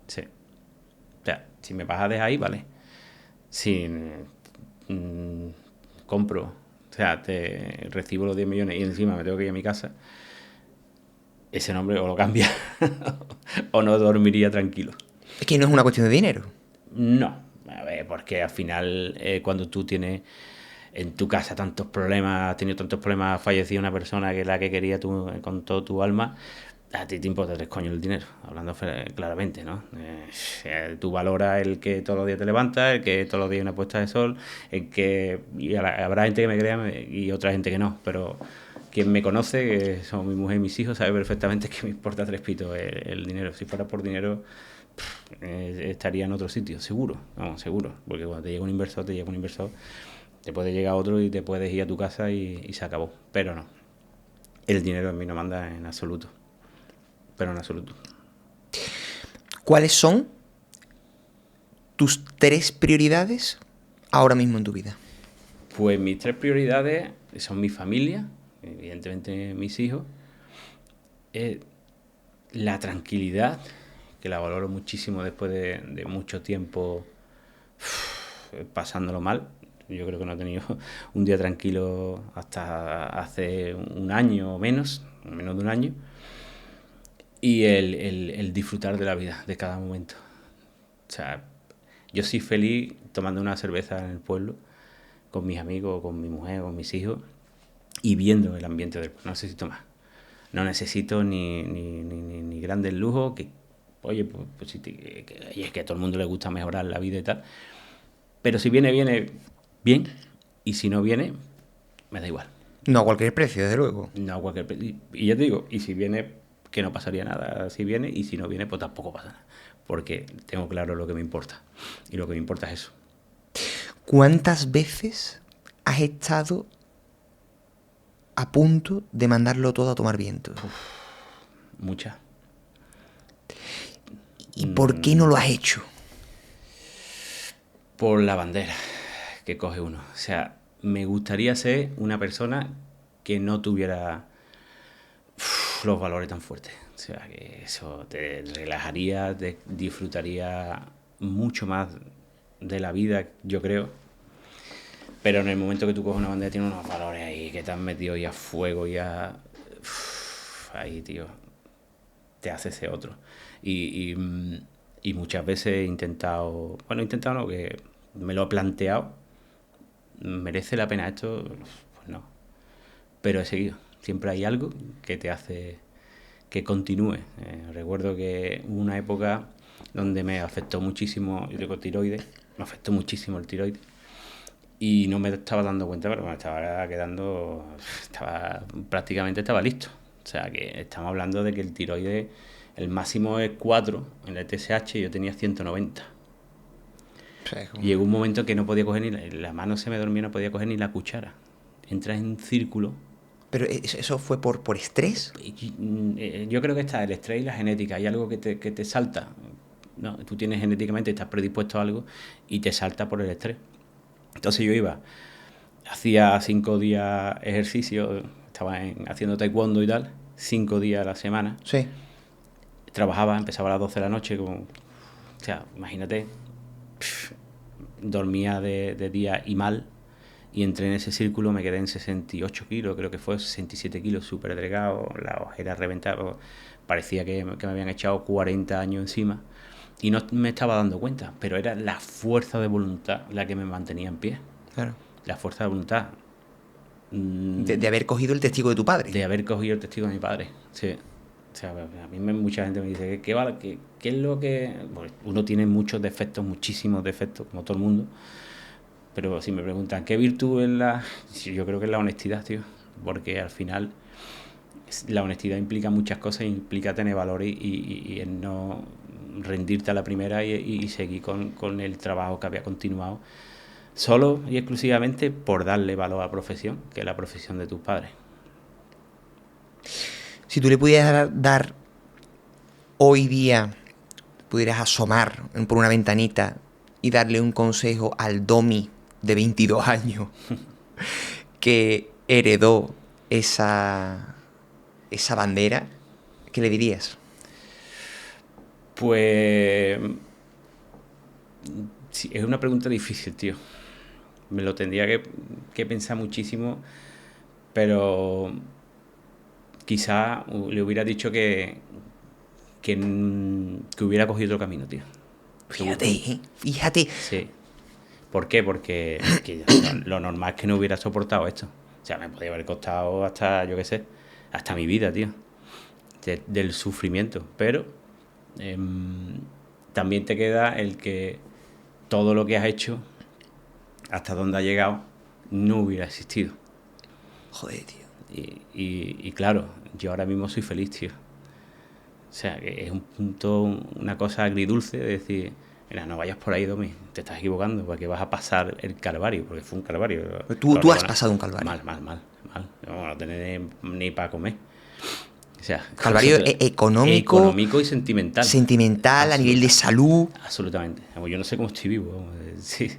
sí. O sea, si me vas a dejar ahí, vale. Si compro, o sea, te recibo los 10 millones y encima me tengo que ir a mi casa, ese nombre o lo cambia o no dormiría tranquilo. Es que no es una cuestión de dinero. No, a ver, porque al final cuando tú tienes en tu casa tantos problemas, has tenido tantos problemas, ha fallecido una persona que es la que quería tú con todo tu alma, a ti te importa 3 coños el dinero, hablando claramente, ¿no? Tú valoras el que todos los días te levantas, el que todos los días hay una puesta de sol, el que y habrá gente que me crea y otra gente que no, pero quien me conoce, que son mi mujer y mis hijos, sabe perfectamente que me importa 3 pitos el dinero. Si fuera por dinero, estaría en otro sitio, seguro, vamos, seguro. Porque cuando te llega un inversor, te puede llegar otro y te puedes ir a tu casa y se acabó. Pero no, el dinero en mí no manda en absoluto. Pero en absoluto. ¿Cuáles son tus 3 prioridades ahora mismo en tu vida? Pues mis 3 prioridades son mi familia, evidentemente mis hijos, la tranquilidad, que la valoro muchísimo después de mucho tiempo pasándolo mal. Yo creo que no he tenido un día tranquilo hasta hace un año o menos de un año. Y el disfrutar de la vida, de cada momento. O sea, yo soy feliz tomando una cerveza en el pueblo, con mis amigos, con mi mujer, con mis hijos, y viendo el ambiente del pueblo. No necesito más. No necesito ni grandes lujos, que, oye, pues si es que a todo el mundo le gusta mejorar la vida y tal. Pero si viene, bien, y si no viene, me da igual. No a cualquier precio, desde luego. No a cualquier precio. Y ya te digo, y si viene, que no pasaría nada si viene, y si no viene, pues tampoco pasa nada. Porque tengo claro lo que me importa. Y lo que me importa es eso. ¿Cuántas veces has estado a punto de mandarlo todo a tomar viento? Muchas. ¿Y por qué no lo has hecho? Por la bandera que coge uno. O sea, me gustaría ser una persona que no tuviera los valores tan fuertes. O sea, que eso te relajaría, te disfrutaría mucho más de la vida, yo creo. Pero en el momento que tú coges una bandera tiene unos valores ahí que te han metido ya a fuego, ya... ahí, tío, te hace ese otro. Y muchas veces he intentado... Bueno, he intentado no, que me lo he planteado. ¿Merece la pena esto? Pues no. Pero he seguido. Siempre hay algo que te hace que continúe. Recuerdo que hubo una época donde me afectó muchísimo, yo tengo tiroides, me afectó muchísimo el tiroides. Y no me estaba dando cuenta, pero me estaba quedando, prácticamente estaba listo. O sea, que estamos hablando de que el tiroides, el máximo es 4 en la TSH y yo tenía 190. O sea, como... Y llegó un momento que no podía coger ni la mano se me dormía, no podía coger ni la cuchara. Entras en un círculo. ¿Pero eso fue por estrés? Yo creo que está el estrés y la genética. Hay algo que te salta. ¿No? Tú tienes genéticamente, estás predispuesto a algo y te salta por el estrés. Entonces yo hacía 5 días ejercicio, estaba haciendo taekwondo y tal, 5 días a la semana. Sí. Trabajaba, empezaba a las 12 de la noche, o sea, imagínate, dormía de día y mal, y entré en ese círculo, me quedé en 68 kilos, creo que fue 67 kilos, súper delgado, la ojera reventada, parecía que me habían echado 40 años encima, y no me estaba dando cuenta, pero era la fuerza de voluntad la que me mantenía en pie. Claro. La fuerza de voluntad. De haber cogido el testigo de tu padre. De haber cogido el testigo de mi padre, sí. O sea, a mí mucha gente me dice, ¿qué es lo que...? Bueno, uno tiene muchos defectos, muchísimos defectos, como todo el mundo. Pero si me preguntan, ¿qué virtud es la...? Yo creo que es la honestidad, tío. Porque al final la honestidad implica muchas cosas, implica tener valor y el no rendirte a la primera y seguir con el trabajo que había continuado. Solo y exclusivamente por darle valor a la profesión, que es la profesión de tus padres. Si tú le pudieras dar hoy día, pudieras asomar por una ventanita y darle un consejo al Domi de 22 años que heredó esa bandera, ¿qué le dirías? Pues sí, es una pregunta difícil, tío. Me lo tendría que pensar muchísimo, pero quizá le hubiera dicho que hubiera cogido otro camino, tío. Fíjate. Sí. ¿Por qué? Porque lo normal es que no hubiera soportado esto. O sea, me podría haber costado hasta, yo qué sé, hasta mi vida, tío. Del sufrimiento. Pero también te queda el que todo lo que has hecho, hasta donde has llegado, no hubiera existido. Joder, tío. Y claro, yo ahora mismo soy feliz, tío. O sea, que es un punto, una cosa agridulce de decir, mira, no vayas por ahí, Domi, te estás equivocando, porque vas a pasar el calvario, porque fue un calvario. Tú has pasado un calvario. Mal. No tener ni para comer. O sea, calvario económico. Económico y sentimental. Sentimental, a nivel de salud. Absolutamente. Yo no sé cómo estoy vivo. Sí.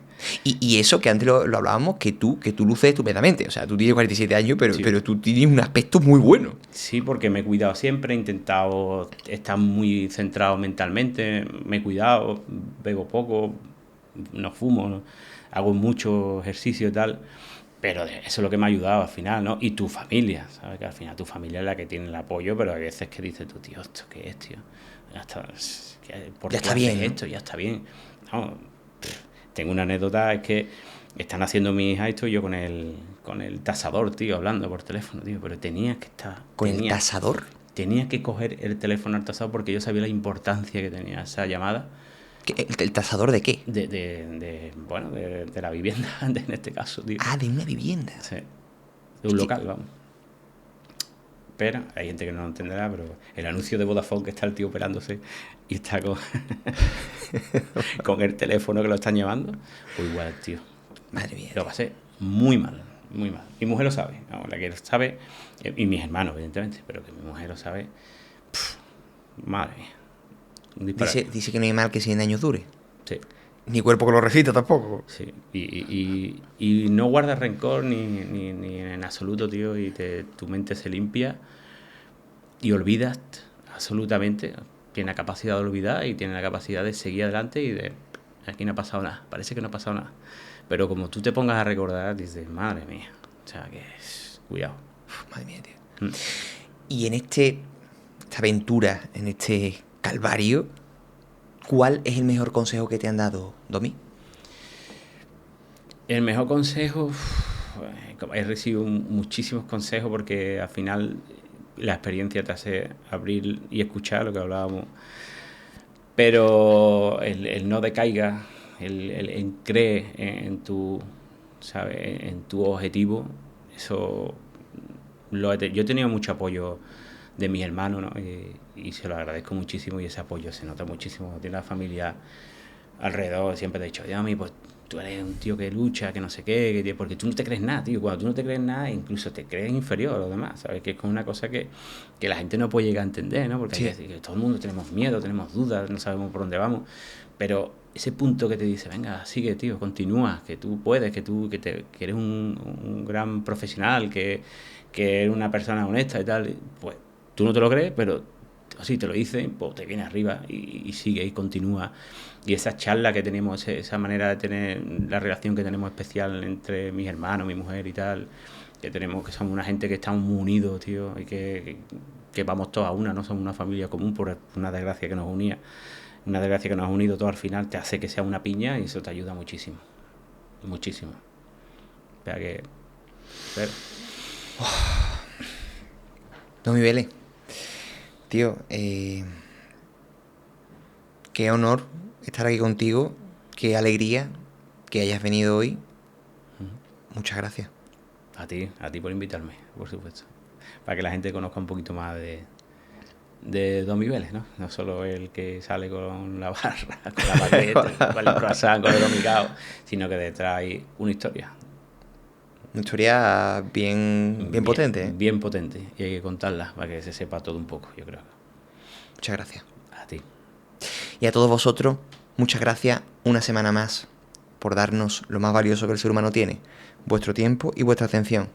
Y eso que antes lo hablábamos, que tú luces estupendamente. O sea, tú tienes 47 años, Sí. pero tú tienes un aspecto muy bueno. Sí, porque me he cuidado siempre, he intentado estar muy centrado mentalmente, me he cuidado, bebo poco, no fumo, hago mucho ejercicio y tal, pero eso es lo que me ha ayudado al final, ¿no? Y tu familia, ¿sabes? Que al final tu familia es la que tiene el apoyo, pero hay veces que dices tú, tío, ¿esto qué es, tío? ¿Por qué Ya está haces bien, ¿no? esto? Ya está bien. No, tengo una anécdota, es que están haciendo mi hija esto y yo con el tasador, tío, hablando por teléfono, tío, pero tenías que estar... ¿Con el tasador? Tenía que coger el teléfono al tasador porque yo sabía la importancia que tenía esa llamada. ¿El tasador de qué? De la vivienda, en este caso, tío. Ah, de una vivienda. Sí, de un local, vamos. Pero hay gente que no lo entenderá, pero el anuncio de Vodafone que está el tío operándose y está con, con el teléfono que lo están llevando, pues igual, tío. Madre mía. Lo pasé muy mal, muy mal. Mi mujer lo sabe, vamos, la que lo sabe, y mis hermanos, evidentemente, pero que mi mujer lo sabe, madre mía. Un disparate. Dice que no hay mal que 100 años dure. Sí. Ni cuerpo que lo resista tampoco. Sí, y no guardas rencor ni en absoluto, tío, y tu mente se limpia y olvidas absolutamente. Tiene la capacidad de olvidar y tiene la capacidad de seguir adelante y de, aquí no ha pasado nada, parece que no ha pasado nada. Pero como tú te pongas a recordar, dices, madre mía, o sea, que cuidado. Madre mía, tío. Y en esta aventura, en este calvario, ¿cuál es el mejor consejo que te han dado, Domi? El mejor consejo, he recibido muchísimos consejos porque al final la experiencia te hace abrir y escuchar lo que hablábamos. Pero el no decaiga, el cree en tu, ¿sabes? En tu objetivo, eso yo he tenido mucho apoyo de mis hermanos, ¿no? Y se lo agradezco muchísimo, y ese apoyo se nota muchísimo. Tiene la familia alrededor, siempre te he dicho, Dios mío, pues tú eres un tío que lucha, que no sé qué, porque tú no te crees nada, tío. Cuando tú no te crees nada, incluso te crees inferior a los demás, ¿sabes? Que es como una cosa que la gente no puede llegar a entender, ¿no? Porque Sí. hay veces que todo el mundo tenemos miedo, tenemos dudas, no sabemos por dónde vamos, pero ese punto que te dice, venga, sigue, tío, continúa, que tú puedes, que eres un gran profesional, que eres una persona honesta y tal, pues tú no te lo crees, pero así te lo dicen, pues te viene arriba y sigue y continúa. Y esa charla que tenemos, esa manera de tener la relación que tenemos especial entre mis hermanos, mi mujer y tal, que somos una gente que estamos muy unidos, tío, y que vamos todos a una, no somos una familia común por una desgracia que nos unía. Una desgracia que nos ha unido todo al final te hace que sea una piña, y eso te ayuda muchísimo. Muchísimo. O sea que... Domi Vélez, tío, qué honor estar aquí contigo, qué alegría que hayas venido hoy. Muchas gracias. A ti por invitarme, por supuesto. Para que la gente conozca un poquito más de Domi Vélez, ¿no? No solo el que sale con la barra, con la baguette, con el croissant, con el domicao, sino que detrás hay una historia. Una historia bien potente, ¿eh? Bien potente, y hay que contarla para que se sepa todo un poco, yo creo. Muchas gracias. A ti. Y a todos vosotros, muchas gracias una semana más por darnos lo más valioso que el ser humano tiene, vuestro tiempo y vuestra atención.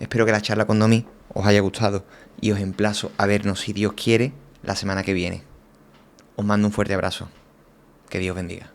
Espero que la charla con Domi os haya gustado y os emplazo a vernos, si Dios quiere, la semana que viene. Os mando un fuerte abrazo. Que Dios bendiga.